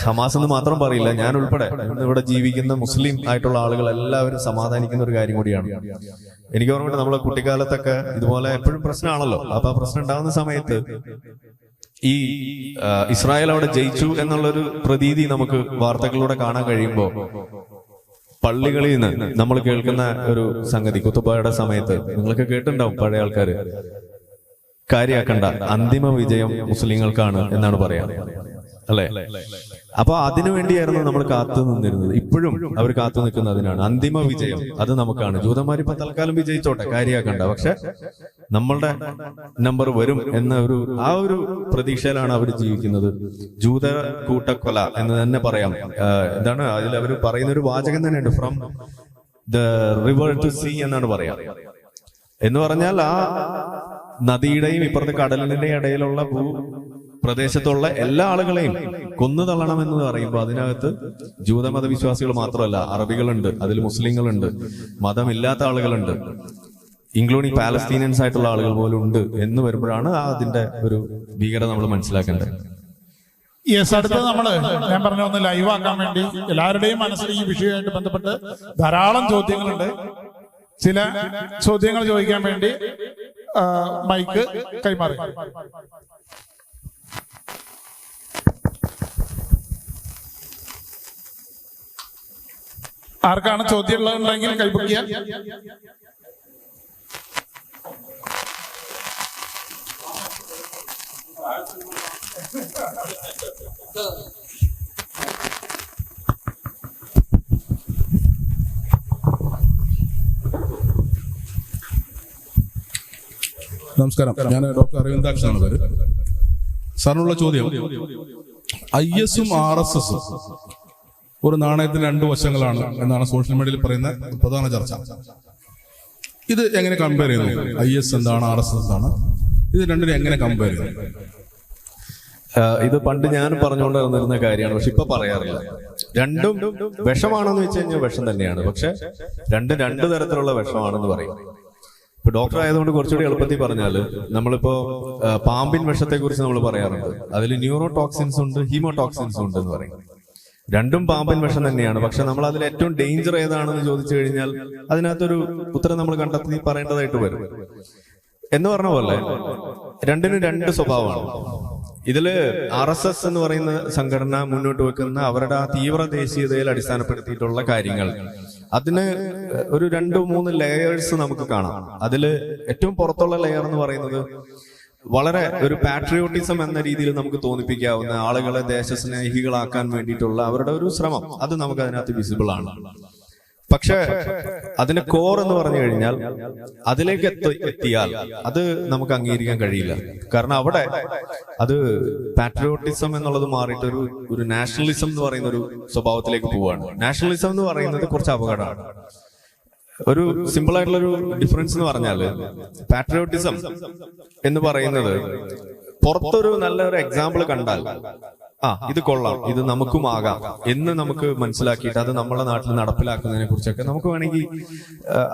ഹമാസ് എന്ന് മാത്രം പറയില്ല, ഞാൻ ഉൾപ്പെടെ ഇവിടെ ജീവിക്കുന്ന മുസ്ലിം ആയിട്ടുള്ള ആളുകൾ എല്ലാവരും സമാധാനിക്കുന്ന ഒരു കാര്യം കൂടിയാണ്. എനിക്ക് ഓർമ്മയുണ്ട്, നമ്മളെ കുട്ടിക്കാലത്തൊക്കെ ഇതുപോലെ എപ്പോഴും പ്രശ്നമാണല്ലോ. അപ്പൊ ആ പ്രശ്നം ഉണ്ടാകുന്ന സമയത്ത് ഈ ഇസ്രായേൽ അവിടെ ജയിച്ചു എന്നുള്ളൊരു പ്രതീതി നമുക്ക് വാർത്തകളിലൂടെ കാണാൻ കഴിയുമ്പോൾ പള്ളികളിൽ നിന്ന് നമ്മൾ കേൾക്കുന്ന ഒരു സംഗതി, കുത്തുബയുടെ സമയത്ത് നിങ്ങളൊക്കെ കേട്ടിട്ടുണ്ടാവും, പഴയ ആൾക്കാര്, കാര്യാക്കണ്ട, അന്തിമ വിജയം മുസ്ലിങ്ങൾക്കാണ് എന്നാണ് പറയാ, അല്ലെ? അപ്പൊ അതിനു വേണ്ടിയായിരുന്നു നമ്മൾ കാത്തു നിന്നിരുന്നത്. ഇപ്പോഴും അവർ കാത്തു നിൽക്കുന്നതിനാണ്. അന്തിമ വിജയം അത് നമുക്കാണ്. ജൂതന്മാർ ഇപ്പൊ തൽക്കാലം വിജയിച്ചോട്ടെ, കാര്യാക്കണ്ട, പക്ഷെ നമ്മളുടെ നമ്പർ വരും എന്ന ആ ഒരു പ്രതീക്ഷയിലാണ് അവർ ജീവിക്കുന്നത്. ജൂത കൂട്ടക്കൊല എന്ന് തന്നെ പറയാം. എന്താണ് അതിൽ അവർ പറയുന്ന ഒരു വാചകം തന്നെയുണ്ട്, from the river to sea എന്നാണ് പറയാ. എന്ന് പറഞ്ഞാൽ ആ നദിയുടെയും ഇപ്പുറത്തെ കടലിന്റെയും ഇടയിലുള്ള പ്രദേശത്തുള്ള എല്ലാ ആളുകളെയും കൊന്നു തള്ളണമെന്ന് പറയുമ്പോൾ അതിനകത്ത് ജൂതമത വിശ്വാസികൾ മാത്രമല്ല, അറബികളുണ്ട്, അതിൽ മുസ്ലിങ്ങളുണ്ട്, മതമില്ലാത്ത ആളുകളുണ്ട്, ഇൻക്ലൂഡിങ് പാലസ്തീനിയൻസ് ആയിട്ടുള്ള ആളുകൾ പോലും ഉണ്ട് എന്ന് വരുമ്പോഴാണ് അതിന്റെ ഒരു ഭീകരത നമ്മൾ മനസ്സിലാക്കേണ്ടത്. യെസ്, അടുത്തത് ഞാൻ പറഞ്ഞ ഒന്ന് ലൈവ് ആക്കാൻ വേണ്ടി എല്ലാവരുടെയും മനസ്സിൽ ഈ വിഷയവുമായിട്ട് ബന്ധപ്പെട്ട് ധാരാളം ചോദ്യങ്ങളുണ്ട്. ചില ചോദ്യങ്ങൾ ചോദിക്കാൻ വേണ്ടി മൈക്ക് കൈമാറി. ആർക്കാണ് ചോദ്യം ഉള്ളതുണ്ടെങ്കിൽ കൈപ്പൊക്കിയാൽ. നമസ്കാരം, ഞാൻ ഡോക്ടർ അരവിന്ദാക്ഷനാണ് പേര്. സാറിനുള്ള ചോദ്യം, IS-ഉം RSS-ഉം ഒരു നാണയത്തിന് രണ്ട് വശങ്ങളാണ് എന്നാണ് സോഷ്യൽ മീഡിയയിൽ പറയുന്ന പ്രധാന ചർച്ച. ഇത് എങ്ങനെ കമ്പയർ ചെയ്യുന്നു? IS എന്താണ്, RSS എന്താണ്? ഇത് രണ്ടിനെ എങ്ങനെ കമ്പയർ ചെയ്യുന്നു? ഇത് പണ്ട് ഞാൻ പറഞ്ഞുകൊണ്ട് വന്നിരുന്ന കാര്യമാണ്, പക്ഷെ ഇപ്പൊ പറയാറില്ല. രണ്ടും വിഷമാണെന്ന് വെച്ച് കഴിഞ്ഞാൽ വിഷം തന്നെയാണ്, പക്ഷെ രണ്ട് തരത്തിലുള്ള വിഷമാണെന്ന് പറയും. ഇപ്പൊ ഡോക്ടർ ആയതുകൊണ്ട് കുറച്ചുകൂടി എളുപ്പത്തിൽ പറഞ്ഞാല്, നമ്മളിപ്പോ പാമ്പിൻ വിഷത്തെ കുറിച്ച് നമ്മൾ പറയാറുണ്ട്. അതിൽ ന്യൂറോടോക്സിൻസ് ഉണ്ട്, ഹീമോടോക്സിൻസ് ഉണ്ട് എന്ന് പറയും. രണ്ടും പാമ്പിൻ വിഷം തന്നെയാണ്. പക്ഷെ നമ്മൾ അതിൽ ഏറ്റവും ഡേഞ്ചർ ഏതാണെന്ന് ചോദിച്ചു കഴിഞ്ഞാൽ അതിനകത്തൊരു ഉത്തരം നമ്മൾ കണ്ടെത്തി പറയേണ്ടതായിട്ട് വരും. എന്ന് പറഞ്ഞ പോലെ രണ്ടിനും രണ്ട് സ്വഭാവമാണ്. ഇതില് RSS എന്ന് പറയുന്ന സംഘടന മുന്നോട്ട് വെക്കുന്ന അവരുടെ ആ തീവ്ര ദേശീയതയിൽ അടിസ്ഥാനപ്പെടുത്തിയിട്ടുള്ള കാര്യങ്ങൾ, അതിന് ഒരു 2-3 ലെയേഴ്സ് നമുക്ക് കാണാം. അതില് ഏറ്റവും പുറത്തുള്ള ലെയർ എന്ന് പറയുന്നത് വളരെ ഒരു പാട്രിയോട്ടിസം എന്ന രീതിയിൽ നമുക്ക് തോന്നിപ്പിക്കാവുന്ന, ആളുകളെ ദേശസ്നേഹികളാക്കാൻ വേണ്ടിയിട്ടുള്ള അവരുടെ ഒരു ശ്രമം, അത് നമുക്ക് അതിനകത്ത് വിസിബിൾ ആണ്. പക്ഷെ അതിന്റെ കോർ എന്ന് പറഞ്ഞു കഴിഞ്ഞാൽ അതിലേക്ക് എത്തിയാൽ അത് നമുക്ക് അംഗീകരിക്കാൻ കഴിയില്ല. കാരണം അവിടെ അത് പാട്രിയോട്ടിസം എന്നുള്ളത് മാറിയിട്ട് ഒരു നാഷണലിസം എന്ന് പറയുന്ന ഒരു സ്വഭാവത്തിലേക്ക് പോവുകയാണ്. നാഷണലിസം എന്ന് പറയുന്നത് കുറച്ച് അപകടമാണ്. ഒരു സിമ്പിൾ ആയിട്ടുള്ള ഒരു ഡിഫറൻസ് എന്ന് പറഞ്ഞാൽ, പാട്രിയോട്ടിസം എന്ന് പറയുന്നത് പുറത്തൊരു നല്ലൊരു എക്സാമ്പിൾ കണ്ടാൽ ഇത് കൊള്ളാം, ഇത് നമുക്കും ആകാം എന്ന് നമുക്ക് മനസ്സിലാക്കിയിട്ട് അത് നമ്മളെ നാട്ടിൽ നടപ്പിലാക്കുന്നതിനെ കുറിച്ചൊക്കെ നമുക്ക് വേണമെങ്കിൽ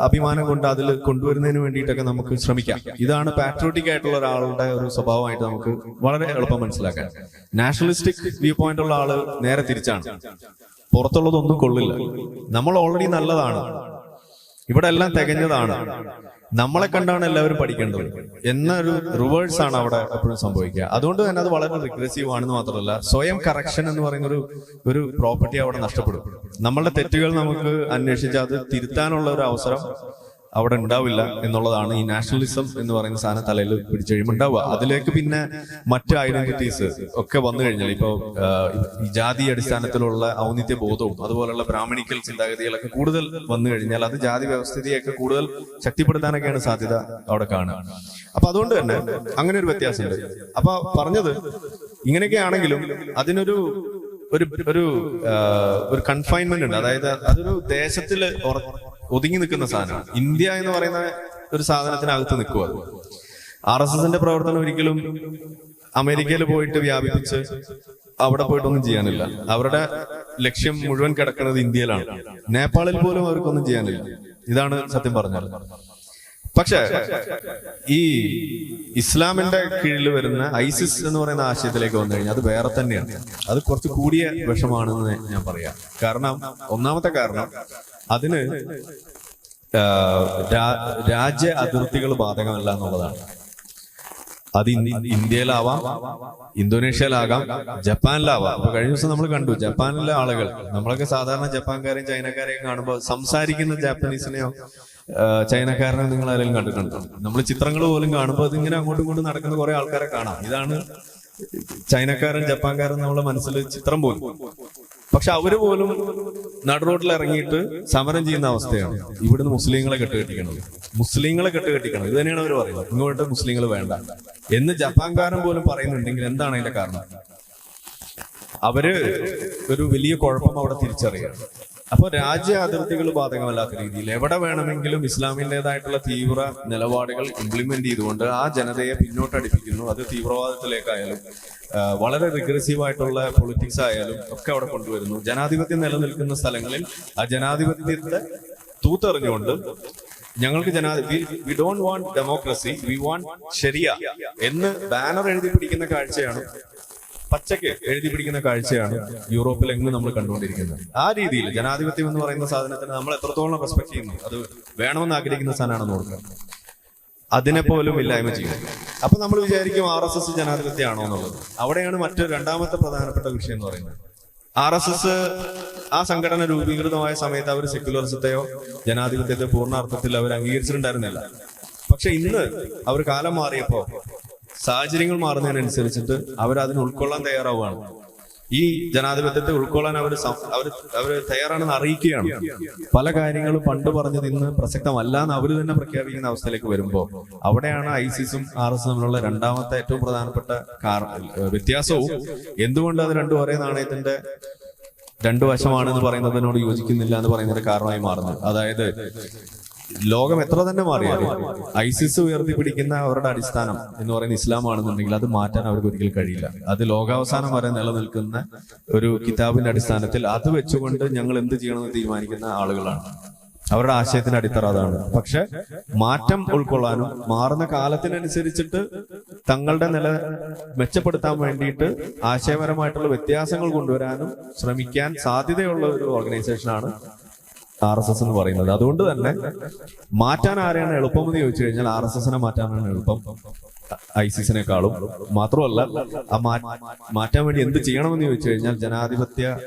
അഭിമാനം കൊണ്ട് അതിൽ കൊണ്ടുവരുന്നതിന് വേണ്ടിയിട്ടൊക്കെ നമുക്ക് ശ്രമിക്കാം. ഇതാണ് പാട്രിയോട്ടിക് ആയിട്ടുള്ള ഒരാളുടെ ഒരു സ്വഭാവമായിട്ട് നമുക്ക് വളരെ എളുപ്പം മനസ്സിലാക്കാൻ. നാഷണലിസ്റ്റിക് വ്യൂ പോയിന്റ് ഉള്ള ആള് നേരെ തിരിച്ചാണ്. പുറത്തുള്ളതൊന്നും കൊള്ളില്ല, നമ്മൾ ഓൾറെഡി നല്ലതാണ്, ഇവിടെ എല്ലാം തികഞ്ഞതാണ്, നമ്മളെ കണ്ടാണ് എല്ലാവരും പഠിക്കേണ്ടത് എന്നൊരു റിവേഴ്സ് ആണ് അവിടെ എപ്പോഴും സംഭവിക്കുക. അതുകൊണ്ട് തന്നെ അത് വളരെ റിഗ്രസീവ് ആണെന്ന് മാത്രമല്ല, സ്വയം കറക്ഷൻ എന്ന് പറയുന്ന ഒരു പ്രോപ്പർട്ടി അവിടെ നഷ്ടപ്പെടും. നമ്മളുടെ തെറ്റുകൾ നമുക്ക് അന്വേഷിച്ച് അത് തിരുത്താനുള്ള ഒരു അവസരം അവിടെ ഉണ്ടാവില്ല എന്നുള്ളതാണ് ഈ നാഷണലിസം എന്ന് പറയുന്ന സാധനം തലയിൽ പിടിച്ചഴിയുമ്പോൾ ഉണ്ടാവുക. അതിലേക്ക് പിന്നെ മറ്റ് ഐഡന്റിറ്റീസ് ഒക്കെ വന്നു കഴിഞ്ഞാൽ ഇപ്പോ ഈ ജാതി അടിസ്ഥാനത്തിലുള്ള ഔന്നിത്യ ബോധവും അതുപോലുള്ള ബ്രാഹ്മണിക്കൽ ചിന്താഗതികളൊക്കെ കൂടുതൽ വന്നു കഴിഞ്ഞാൽ അത് ജാതി വ്യവസ്ഥിതിയൊക്കെ കൂടുതൽ ശക്തിപ്പെടുത്താനൊക്കെയാണ് സാധ്യത അവിടെ കാണുക. അപ്പൊ അതുകൊണ്ട് തന്നെ അങ്ങനെ ഒരു വ്യത്യാസമുണ്ട്. അപ്പൊ പറഞ്ഞത് ഇങ്ങനെയൊക്കെ ആണെങ്കിലും അതിനൊരു ഒരു കൺഫൈൻമെന്റ് ഉണ്ട്. അതായത് അതൊരു ദേശത്തില് ഒതുങ്ങി നിൽക്കുന്ന സാധനം. ഇന്ത്യ എന്ന് പറയുന്ന ഒരു സാധനത്തിനകത്ത് നിൽക്കുക. RSSന്റെ പ്രവർത്തനം ഒരിക്കലും അമേരിക്കയിൽ പോയിട്ട് വ്യാപിപ്പിച്ച് അവിടെ പോയിട്ടൊന്നും ചെയ്യാനില്ല. അവരുടെ ലക്ഷ്യം മുഴുവൻ കിടക്കുന്നത് ഇന്ത്യയിലാണ്. നേപ്പാളിൽ പോലും അവർക്കൊന്നും ചെയ്യാനില്ല. ഇതാണ് സത്യം പറഞ്ഞാൽ. പക്ഷെ ഈ ഇസ്ലാമിന്റെ കീഴിൽ വരുന്ന ഐസിസ് എന്ന് പറയുന്ന ആശയത്തിലേക്ക് വന്നു കഴിഞ്ഞാൽ അത് വേറെ തന്നെയാണ്. അത് കുറച്ച് കൂടിയ വിഷമാണെന്ന് ഞാൻ പറയാം. കാരണം ഒന്നാമത്തെ കാരണം അതിന് രാജ്യ അതിർത്തികൾ ബാധകമല്ല എന്നുള്ളതാണ്. അത് ഇന്ത്യയിലാവാം, ഇന്തോനേഷ്യയിലാകാം, ജപ്പാനിലാവാം. അപ്പൊ കഴിഞ്ഞ ദിവസം നമ്മൾ കണ്ടു ജപ്പാനിലെ ആളുകൾ, നമ്മളൊക്കെ സാധാരണ ജപ്പാൻകാരെയും ചൈനക്കാരെയും കാണുമ്പോൾ സംസാരിക്കുന്ന ജാപ്പനീസിനെയോ ചൈനക്കാരനെ നിങ്ങൾ ആരെങ്കിലും കണ്ടിട്ടുണ്ടോ? നമ്മൾ ചിത്രങ്ങൾ പോലും കാണുമ്പോൾ അതിങ്ങനെ അങ്ങോട്ടും ഇങ്ങോട്ടും നടക്കുന്ന കുറെ ആൾക്കാരെ കാണാം. ഇതാണ് ചൈനക്കാരൻ ജപ്പാൻകാരൻ നമ്മളെ മനസ്സിൽ ചിത്രം പോലും. പക്ഷെ അവര് പോലും നടുറോട്ടിൽ ഇറങ്ങിയിട്ട് സമരം ചെയ്യുന്ന അവസ്ഥയാണ്. ഇവിടുന്ന് മുസ്ലിങ്ങളെ കെട്ടുകെട്ടിക്കണം. ഇത് തന്നെയാണ് അവർ പറയുന്നത്. ഇങ്ങോട്ട് മുസ്ലിങ്ങൾ വേണ്ട എന്ന് ജപ്പാൻകാരൻ പോലും പറയുന്നുണ്ടെങ്കിൽ എന്താണ് അതിന്റെ കാരണം? അവര് ഒരു വലിയ കുഴപ്പം അവിടെ തിരിച്ചറിയുകയാണ്. അപ്പൊ രാജ്യ അതിർത്തികൾ ബാധകമല്ലാത്ത രീതിയിൽ എവിടെ വേണമെങ്കിലും ഇസ്ലാമിൻ്റെതായിട്ടുള്ള തീവ്ര നിലപാടുകൾ ഇംപ്ലിമെന്റ് ചെയ്തുകൊണ്ട് ആ ജനതയെ പിന്നോട്ടടിപ്പിക്കുന്നു. അത് തീവ്രവാദത്തിലേക്കായാലും വളരെ റിഗ്രസീവ് ആയിട്ടുള്ള പൊളിറ്റിക്സ് ആയാലും ഒക്കെ അവിടെ കൊണ്ടുവരുന്നു. ജനാധിപത്യം നിലനിൽക്കുന്ന സ്ഥലങ്ങളിൽ ആ ജനാധിപത്യത്തെ തൂത്തെറിഞ്ഞുകൊണ്ട് ഞങ്ങൾക്ക് we don't want democracy, we want ശരിയ എന്ന് ബാനർ എഴുതി പിടിക്കുന്ന കാഴ്ചയാണ്, പച്ചക്ക് എഴുതി പിടിക്കുന്ന കാഴ്ചയാണ് യൂറോപ്പിലെങ്ങും നമ്മൾ കണ്ടുകൊണ്ടിരിക്കുന്നത്. ആ രീതിയിൽ ജനാധിപത്യം എന്ന് പറയുന്ന സാധനത്തിന് നമ്മൾ എത്രത്തോളം റെസ്പെക്ട് ചെയ്യുന്നു, അത് വേണമെന്ന് ആഗ്രഹിക്കുന്ന സാധനമാണെന്ന് ഓർക്കുക. അതിനെ പോലും ഇല്ലായ്മ ചെയ്യുന്നത്. അപ്പൊ നമ്മൾ വിചാരിക്കും RSS ജനാധിപത്യമാണോ എന്നുള്ളത്. അവിടെയാണ് മറ്റൊരു രണ്ടാമത്തെ പ്രധാനപ്പെട്ട വിഷയം എന്ന് പറയുന്നത്. RSS ആ സംഘടന രൂപീകൃതമായ സമയത്ത് അവർ സെക്യുലറിസത്തെയോ ജനാധിപത്യത്തെ പൂർണ്ണാർത്ഥത്തിൽ അവർ അംഗീകരിച്ചിട്ടുണ്ടായിരുന്നില്ല. പക്ഷെ ഇന്ന് അവർ കാലം മാറിയപ്പോ സാഹചര്യങ്ങൾ മാറുന്നതിനനുസരിച്ചിട്ട് അവർ അതിന് ഉൾക്കൊള്ളാൻ തയ്യാറാവുകയാണ്. ഈ ജനാധിപത്യത്തെ ഉൾക്കൊള്ളാൻ അവർ തയ്യാറാണെന്ന് അറിയിക്കുകയാണ്. പല കാര്യങ്ങളും പണ്ട് പറഞ്ഞത് ഇന്ന് പ്രസക്തമല്ല എന്ന് അവർ തന്നെ പ്രഖ്യാപിക്കുന്ന അവസ്ഥയിലേക്ക് വരുമ്പോൾ അവിടെയാണ് ഐസിസും RSS തമ്മിലുള്ള രണ്ടാമത്തെ ഏറ്റവും പ്രധാനപ്പെട്ട വ്യത്യാസവും. എന്തുകൊണ്ട് അത് രണ്ടും ഒരേ നാണയത്തിന്റെ രണ്ടു വശമാണെന്ന് പറയുന്നതിനോട് യോജിക്കുന്നില്ല എന്ന് പറയുന്നതിന്റെ കാരണമായി മാറുന്നത്. അതായത് ലോകം എത്ര തന്നെ മാറിയാലും ഐസിസ് ഉയർത്തിപ്പിടിക്കുന്ന അവരുടെ അടിസ്ഥാനം എന്ന് പറയുന്ന ഇസ്ലാമാണെന്നുണ്ടെങ്കിൽ അത് മാറ്റാൻ അവർക്ക് ഒരിക്കലും കഴിയില്ല. അത് ലോകാവസാനം വരെ നിലനിൽക്കുന്ന ഒരു കിതാബിന്റെ അടിസ്ഥാനത്തിൽ അത് വെച്ചുകൊണ്ട് ഞങ്ങൾ എന്ത് ചെയ്യണമെന്ന് തീരുമാനിക്കുന്ന ആളുകളാണ്. അവരുടെ ആശയത്തിന്റെ അടിത്തറ അതാണ്. പക്ഷെ മാറ്റം ഉൾക്കൊള്ളാനും മാറുന്ന കാലത്തിനനുസരിച്ചിട്ട് തങ്ങളുടെ നില മെച്ചപ്പെടുത്താൻ വേണ്ടിയിട്ട് ആശയപരമായിട്ടുള്ള വ്യത്യാസങ്ങൾ കൊണ്ടുവരാനും ശ്രമിക്കാൻ സാധ്യതയുള്ള ഒരു ഓർഗനൈസേഷനാണ് RSS എന്ന് പറയുന്നത്. അതുകൊണ്ട് തന്നെ മാറ്റാൻ ആരെയാണ് എളുപ്പം എന്ന് ചോദിച്ചു കഴിഞ്ഞാൽ RSSനെ മാറ്റാനാണ് എളുപ്പം ഐസിസിനേക്കാളും. മാത്രമല്ല ആ മാറ്റാൻ വേണ്ടി എന്ത് ചെയ്യണമെന്ന് ചോദിച്ചു കഴിഞ്ഞാൽ ജനാധിപത്യ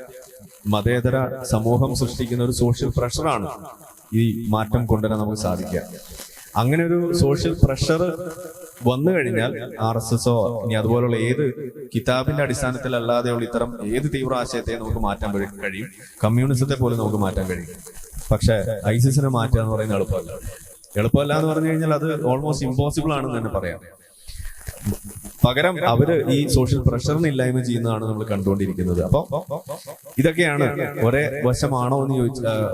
മതേതര സമൂഹം സൃഷ്ടിക്കുന്ന ഒരു സോഷ്യൽ പ്രഷറാണ് ഈ മാറ്റം കൊണ്ടുവരാൻ നമുക്ക് സാധിക്കുക. അങ്ങനെ ഒരു സോഷ്യൽ പ്രഷർ വന്നു കഴിഞ്ഞാൽ RSSോ ഇനി അതുപോലുള്ള ഏത് കിതാബിന്റെ അടിസ്ഥാനത്തിലല്ലാതെയുള്ള ഇത്തരം ഏത് തീവ്ര ആശയത്തെ നമുക്ക് മാറ്റാൻ കഴിയും. കമ്മ്യൂണിസത്തെ പോലും നമുക്ക് മാറ്റാൻ കഴിയും. പക്ഷെ ഐസിസിനെ മാറ്റുക എന്ന് പറയുന്നത് എളുപ്പമല്ല എന്ന് പറഞ്ഞു കഴിഞ്ഞാൽ അത് ഓൾമോസ്റ്റ് ഇമ്പോസിബിൾ ആണെന്ന് തന്നെ പറയാം. പകരം അവര് ഈ സോഷ്യൽ പ്രഷറിന് ഇല്ലായ്മ ചെയ്യുന്നതാണ് നമ്മൾ കണ്ടുകൊണ്ടിരിക്കുന്നത്. അപ്പൊ ഇതൊക്കെയാണ് ഒരേ വശമാണോ എന്ന്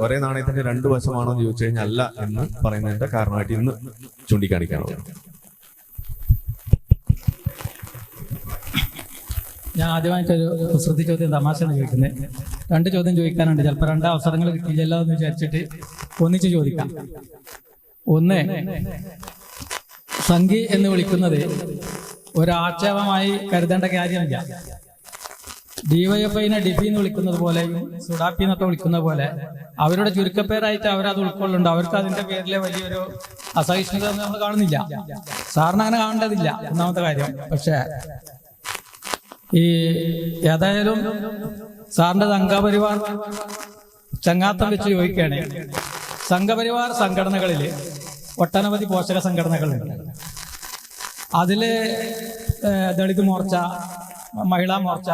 ഒരേ നാണയത്തിന്റെ രണ്ടു വശമാണോ എന്ന് ചോദിച്ചു കഴിഞ്ഞാൽ അല്ല എന്ന് പറയുന്നതിന്റെ കാരണമായിട്ട് ഇന്ന് ചൂണ്ടിക്കാണിക്കാനുള്ളത്. ഞാൻ ആദ്യമായിട്ടൊരു കുസൃതി ചോദ്യം തമാശയാണ് ചോദിക്കുന്നത്. 2 ചോദ്യം ചോദിക്കാനുണ്ട്. ചിലപ്പോൾ 2 അവസരങ്ങൾ കിട്ടിയില്ലല്ലോ എന്ന് വിചാരിച്ചിട്ട് ഒന്നിച്ച് ചോദിക്കാം. ഒന്ന്, സംഘി എന്ന് വിളിക്കുന്നത് ഒരാക്ഷേപമായി കരുതേണ്ട കാര്യമില്ല. ഡിവൈഎഫ്ഐനെ ഡിഫി എന്ന് വിളിക്കുന്നത് പോലെയും സുഡാപ്പി എന്നൊക്കെ വിളിക്കുന്ന പോലെ അവരുടെ ചുരുക്കപ്പേരായിട്ട് അവരത് ഉൾക്കൊള്ളുന്നുണ്ട്. അവർക്ക് അതിന്റെ പേരിലെ വലിയൊരു അസഹിഷ്ണുത നമ്മൾ കാണുന്നില്ല. സാറിന് അങ്ങനെ കാണേണ്ടതില്ല, ഒന്നാമത്തെ കാര്യം. പക്ഷേ ഏതായാലും സാറിന്റെ സംഘപരിവാർ ചങ്ങാത്തം വെച്ച് ചോദിക്കുകയാണ്. സംഘപരിവാർ സംഘടനകളിൽ ഒട്ടനവധി പോഷക സംഘടനകളുണ്ട്. അതില് ദളിത് മോർച്ച, മഹിളാ മോർച്ച,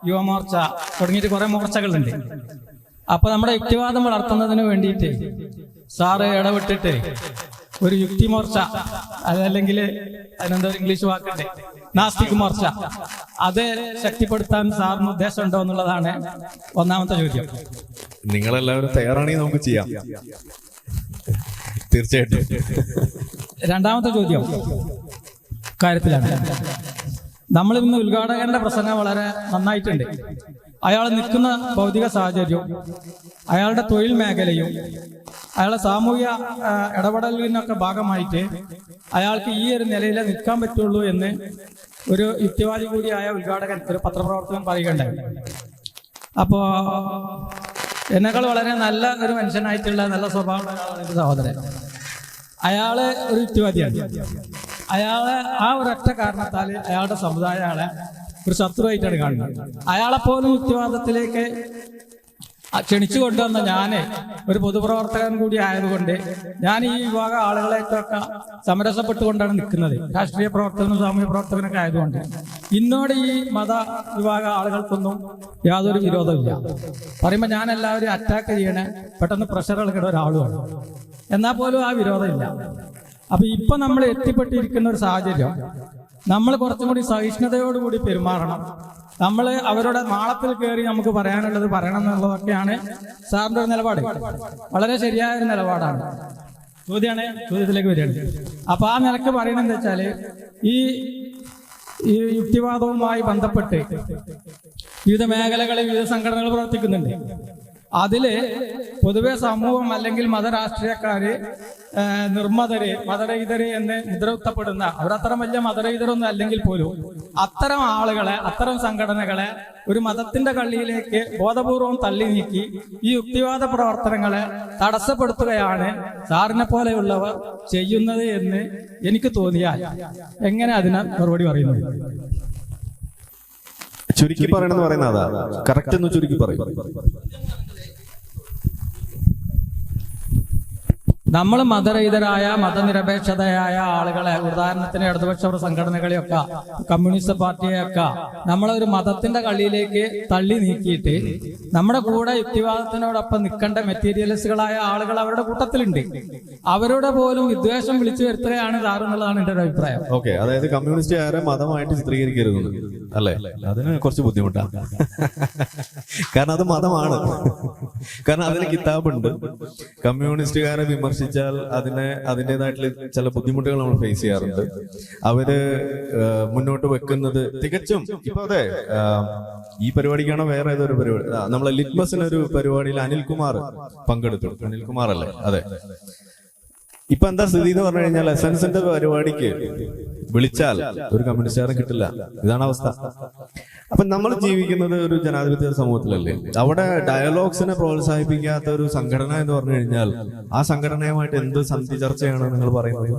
യുവമോർച്ച തുടങ്ങിയിട്ട് കുറെ മോർച്ചകളുണ്ട്. അപ്പൊ നമ്മുടെ യുക്തിവാദം വളർത്തുന്നതിന് വേണ്ടിയിട്ട് സാറ് ഇടപെട്ടിട്ട് ഒരു യുക്തി മോർച്ച, അതല്ലെങ്കിൽ അതിനെന്തോ ഇംഗ്ലീഷ് വാക്കുണ്ട്, നാസ്തിക് മോർച്ച, അത് ശക്തിപ്പെടുത്താൻ സാറിന് ഉദ്ദേശമുണ്ടോ എന്നുള്ളതാണ് ഒന്നാമത്തെ ചോദ്യം. നിങ്ങളെല്ലാവരും തയ്യാറാണെങ്കിൽ നമുക്ക് ചെയ്യാം, തീർച്ചയായിട്ടും. രണ്ടാമത്തെ ചോദ്യം കാര്യത്തിലാണ്. നമ്മൾ ഇന്ന് ഉദ്ഘാടകന്റെ പ്രസംഗം വളരെ നന്നായിട്ടുണ്ട്. അയാൾ നിൽക്കുന്ന ഭൗതിക സാഹചര്യവും അയാളുടെ തൊഴിൽ മേഖലയും അയാളുടെ സാമൂഹ്യ ഇടപെടലിനൊക്കെ ഭാഗമായിട്ട് അയാൾക്ക് ഈ ഒരു നിലയിൽ നിൽക്കാൻ പറ്റുള്ളൂ എന്ന് ഒരു യുക്തിവാദി കൂടിയായ ഉദ്ഘാടകൻ, ഒരു പത്രപ്രവർത്തകൻ പറയുകയുണ്ടായി. അപ്പോ എന്നെക്കാൾ വളരെ നല്ല ഒരു മനുഷ്യനായിട്ടുള്ള നല്ല സ്വഭാവമുള്ള ഒരാളാണ് സഹോദരൻ. അയാള് ഒരു യുക്തിവാദിയാണ്. അയാളെ ആ ഒരൊറ്റ കാരണത്താൽ അയാളുടെ സമുദായം അയാളെ ഒരു ശത്രുവായിട്ടാണ് കാണുന്നത്. അയാളെപ്പോലും യുക്തിവാദത്തിലേക്ക് ക്ഷണിച്ചു കൊണ്ടുവന്ന ഞാന് ഒരു പൊതുപ്രവർത്തകൻ കൂടി ആയതുകൊണ്ട് ഞാൻ ഈ വിഭാഗം ആളുകളായിട്ടൊക്കെ സമരസപ്പെട്ടുകൊണ്ടാണ് നിൽക്കുന്നത്. രാഷ്ട്രീയ പ്രവർത്തകനും സാമൂഹ്യ പ്രവർത്തകനൊക്കെ ആയതുകൊണ്ട് ഇന്നോട് ഈ മത വിഭാഗ ആളുകൾക്കൊന്നും യാതൊരു വിരോധമില്ല. പറയുമ്പോൾ ഞാൻ എല്ലാവരും അറ്റാക്ക് ചെയ്യണേ, പെട്ടെന്ന് പ്രഷർ കളിക്കുന്ന ഒരാളുമാണ്. എന്നാൽ പോലും ആ വിരോധമില്ല. അപ്പൊ ഇപ്പൊ നമ്മൾ എത്തിപ്പെട്ടിരിക്കുന്ന ഒരു സാഹചര്യം, നമ്മൾ കുറച്ചും കൂടി സഹിഷ്ണുതയോടുകൂടി പെരുമാറണം. നമ്മൾ അവരുടെ മാളത്തിൽ കയറി നമുക്ക് പറയാനുള്ളത് പറയണം എന്നുള്ളതൊക്കെയാണ് സാറിന്റെ ഒരു നിലപാട്. വളരെ ശരിയായ ഒരു നിലപാടാണ്. ചോദ്യത്തിലേക്ക് വരികയാണ്. അപ്പൊ ആ നിലക്ക് പറയുന്നത് എന്താ വെച്ചാല്, ഈ യുക്തിവാദവുമായി ബന്ധപ്പെട്ട് വിവിധ മേഖലകളിൽ വിവിധ സംഘടനകൾ പ്രവർത്തിക്കുന്നുണ്ട്. അതില് പൊതുവെ സമൂഹം അല്ലെങ്കിൽ മതരാഷ്ട്രീയക്കാര്, നിർമ്മതര്, മതരഹിതര് എന്ന് മുദ്രകുത്തപ്പെടുന്ന, അവരത്ര വലിയ മതരഹിതരൊന്നും അല്ലെങ്കിൽ പോലും അത്തരം ആളുകളെ, അത്തരം സംഘടനകളെ ഒരു മതത്തിന്റെ കള്ളിയിലേക്ക് ബോധപൂർവം തള്ളി നീക്കി ഈ യുക്തിവാദ പ്രവർത്തനങ്ങളെ തടസ്സപ്പെടുത്തുകയാണ് സാറിനെ പോലെയുള്ളവർ ചെയ്യുന്നത് എന്ന് എനിക്ക് തോന്നിയാൽ എങ്ങനെ അതിന് മറുപടി പറയുന്നത്? ചുരുക്കി പറയണമെന്ന് പറയുന്നത് അതാ കറക്റ്റ് എന്ന് ചുരുക്കി പറയും. നമ്മൾ മതരഹിതരായ മതനിരപേക്ഷതയായ ആളുകളെ, ഉദാഹരണത്തിന് ഇടതുപക്ഷ സംഘടനകളെയൊക്കെ കമ്മ്യൂണിസ്റ്റ് പാർട്ടിയെയൊക്കെ നമ്മളൊരു മതത്തിന്റെ കളിയിലേക്ക് തള്ളി നീക്കിയിട്ട് നമ്മുടെ കൂടെ യുക്തിവാദത്തിനോടൊപ്പം നിൽക്കേണ്ട മെറ്റീരിയലിസ്റ്റുകളായ ആളുകൾ അവരുടെ കൂട്ടത്തിലുണ്ട്. അവരുടെ പോലും വിദ്വേഷം വിളിച്ചു വരുത്തുകയാണ് സാറെന്നുള്ളതാണ് എന്റെ ഒരു അഭിപ്രായം. ഓക്കെ, അതായത് കമ്മ്യൂണിസ്റ്റുകാരെ മതമായിട്ട് ചിത്രീകരിക്കരുത് അല്ലേ? അതിന് കുറച്ച് ബുദ്ധിമുട്ടാണ്. കാരണം അത് മതമാണ്. കാരണം അതിന് കിതാബുണ്ട്. കമ്മ്യൂണിസ്റ്റുകാരെ വിമർശിച്ചാൽ അതിൻ്റെതായിട്ടുള്ള ചില ബുദ്ധിമുട്ടുകൾ നമ്മൾ ഫേസ് ചെയ്യാറുണ്ട്. അവര് മുന്നോട്ട് വെക്കുന്നത് തികച്ചും ഇപ്പൊ അതെ, ഈ പരിപാടിക്കാണോ വേറെ ഏതൊരു പരിപാടി, നമ്മളെ ലിറ്റ്മസിനൊരു പരിപാടിയിൽ അനിൽകുമാർ പങ്കെടുത്തു. അനിൽകുമാർ അല്ലേ? അതെ. ഇപ്പൊ എന്താ സ്ഥിതി എന്ന് പറഞ്ഞു കഴിഞ്ഞാൽ, എസൻസിന്റെ പരിപാടിക്ക് വിളിച്ചാൽ ഒരു കമ്മ്യൂണിസ്റ്റുകാരൻ കിട്ടില്ല. ഇതാണ് അവസ്ഥ. അപ്പൊ നമ്മൾ ജീവിക്കുന്നത് ഒരു ജനാധിപത്യ സമൂഹത്തിലല്ലേ? അവിടെ ഡയലോഗ്സിനെ പ്രോത്സാഹിപ്പിക്കാത്ത ഒരു സംഘടന എന്ന് പറഞ്ഞു കഴിഞ്ഞാൽ ആ സംഘടനയുമായിട്ട് എന്ത് സന്ധി ചർച്ചയാണ് നിങ്ങൾ പറയുന്നത്?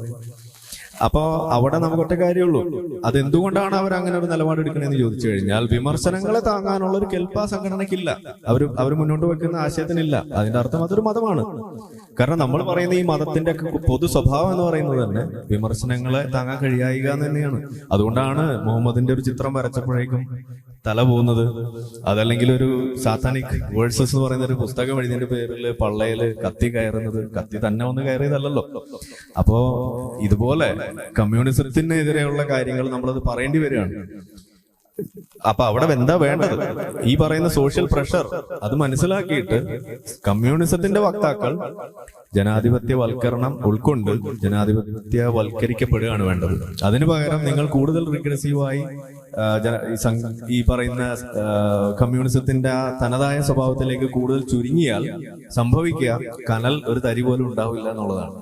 അപ്പോ അവിടെ നമുക്ക് ഒറ്റ കാര്യമുള്ളൂ, അതെന്തുകൊണ്ടാണ് അവർ അങ്ങനെ ഒരു നിലപാടെടുക്കണമെന്ന് ചോദിച്ചു കഴിഞ്ഞാൽ, വിമർശനങ്ങളെ താങ്ങാനുള്ള ഒരു കെൽപ്പ സംഘടനയ്ക്കില്ല. അവർ മുന്നോട്ട് വെക്കുന്ന ആശയത്തിനില്ല. അതിന്റെ അർത്ഥം അതൊരു മതമാണ്. കാരണം നമ്മൾ പറയുന്ന ഈ മതത്തിന്റെ പൊതു സ്വഭാവം എന്ന് പറയുന്നത് തന്നെ വിമർശനങ്ങളെ താങ്ങാൻ കഴിയായിക എന്ന് തന്നെയാണ്. അതുകൊണ്ടാണ് മുഹമ്മദിന്റെ ഒരു ചിത്രം വരച്ചപ്പോഴേക്കും തല പോകുന്നത്. അതല്ലെങ്കിൽ ഒരു സാത്താനിക് വേഴ്സസ് എന്ന് പറയുന്ന ഒരു പുസ്തകം എഴുതിയതിന്റെ പേരിൽ പള്ളയില് കത്തി കയറുന്നത്. കത്തി തന്നെ ഒന്ന് കയറിയതല്ലോ. അപ്പോ ഇതുപോലെ കമ്മ്യൂണിസത്തിനെതിരെയുള്ള കാര്യങ്ങൾ നമ്മളത് പറയേണ്ടി വരികയാണ്. അപ്പൊ അവിടെ എന്താ വേണ്ടത്? ഈ പറയുന്ന സോഷ്യൽ പ്രഷർ അത് മനസ്സിലാക്കിയിട്ട് കമ്മ്യൂണിസത്തിന്റെ വക്താക്കൾ ജനാധിപത്യവൽക്കരണം ഉൾക്കൊണ്ട് ജനാധിപത്യവൽക്കരിക്കപ്പെടുകയാണ് വേണ്ടത്. അതിനു പകരം നിങ്ങൾ കൂടുതൽ റിഗ്രസീവായി ഈ പറയുന്ന കമ്മ്യൂണിസത്തിന്റെ ആ തനതായ സ്വഭാവത്തിലേക്ക് കൂടുതൽ ചുരുങ്ങിയാൽ സംഭവിക്കുക കനൽ ഒരു തരി പോലും ഉണ്ടാവില്ല എന്നുള്ളതാണ്.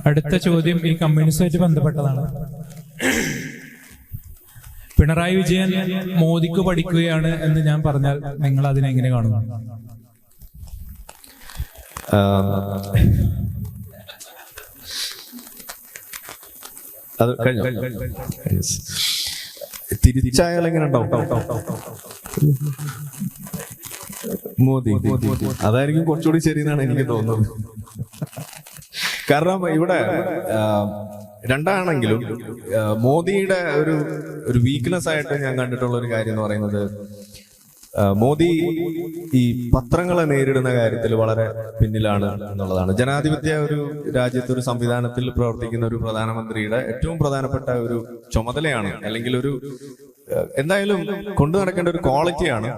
അടുത്ത ചോദ്യം ഈ കമ്മ്യൂണിസമായിട്ട് ബന്ധപ്പെട്ടതാണ്. പിണറായി വിജയൻ മോദിക്ക് പഠിക്കുകയാണ് എന്ന് ഞാൻ പറഞ്ഞാൽ നിങ്ങൾ അതിനെങ്ങനെ കാണുന്നു? അത് കഴിഞ്ഞോ? തിരിച്ചായാൽ എങ്ങനെ ഉണ്ടാവും? മോദി അതായിരിക്കും കുറച്ചുകൂടി ശരിയെന്നാണ് എനിക്ക് തോന്നുന്നത്. കാരണം ഇവിടെ രണ്ടാണെങ്കിലും മോദിയുടെ ഒരു വീക്ക്നെസ് ആയിട്ട് ഞാൻ കണ്ടിട്ടുള്ള ഒരു കാര്യം എന്ന് പറയുന്നത്, മോദി ഈ പത്രങ്ങളെ നേരിടുന്ന കാര്യത്തിൽ വളരെ പിന്നിലാണ് എന്നുള്ളതാണ്. ജനാധിപത്യ ഒരു രാജ്യത്ത് ഒരു സംവിധാനത്തിൽ പ്രവർത്തിക്കുന്ന ഒരു പ്രധാനമന്ത്രിയുടെ ഏറ്റവും പ്രധാനപ്പെട്ട ഒരു ചുമതലയാണ്, അല്ലെങ്കിൽ ഒരു എന്തായാലും കൊണ്ടു നടക്കേണ്ട ഒരു ക്വാളിറ്റിയാണ്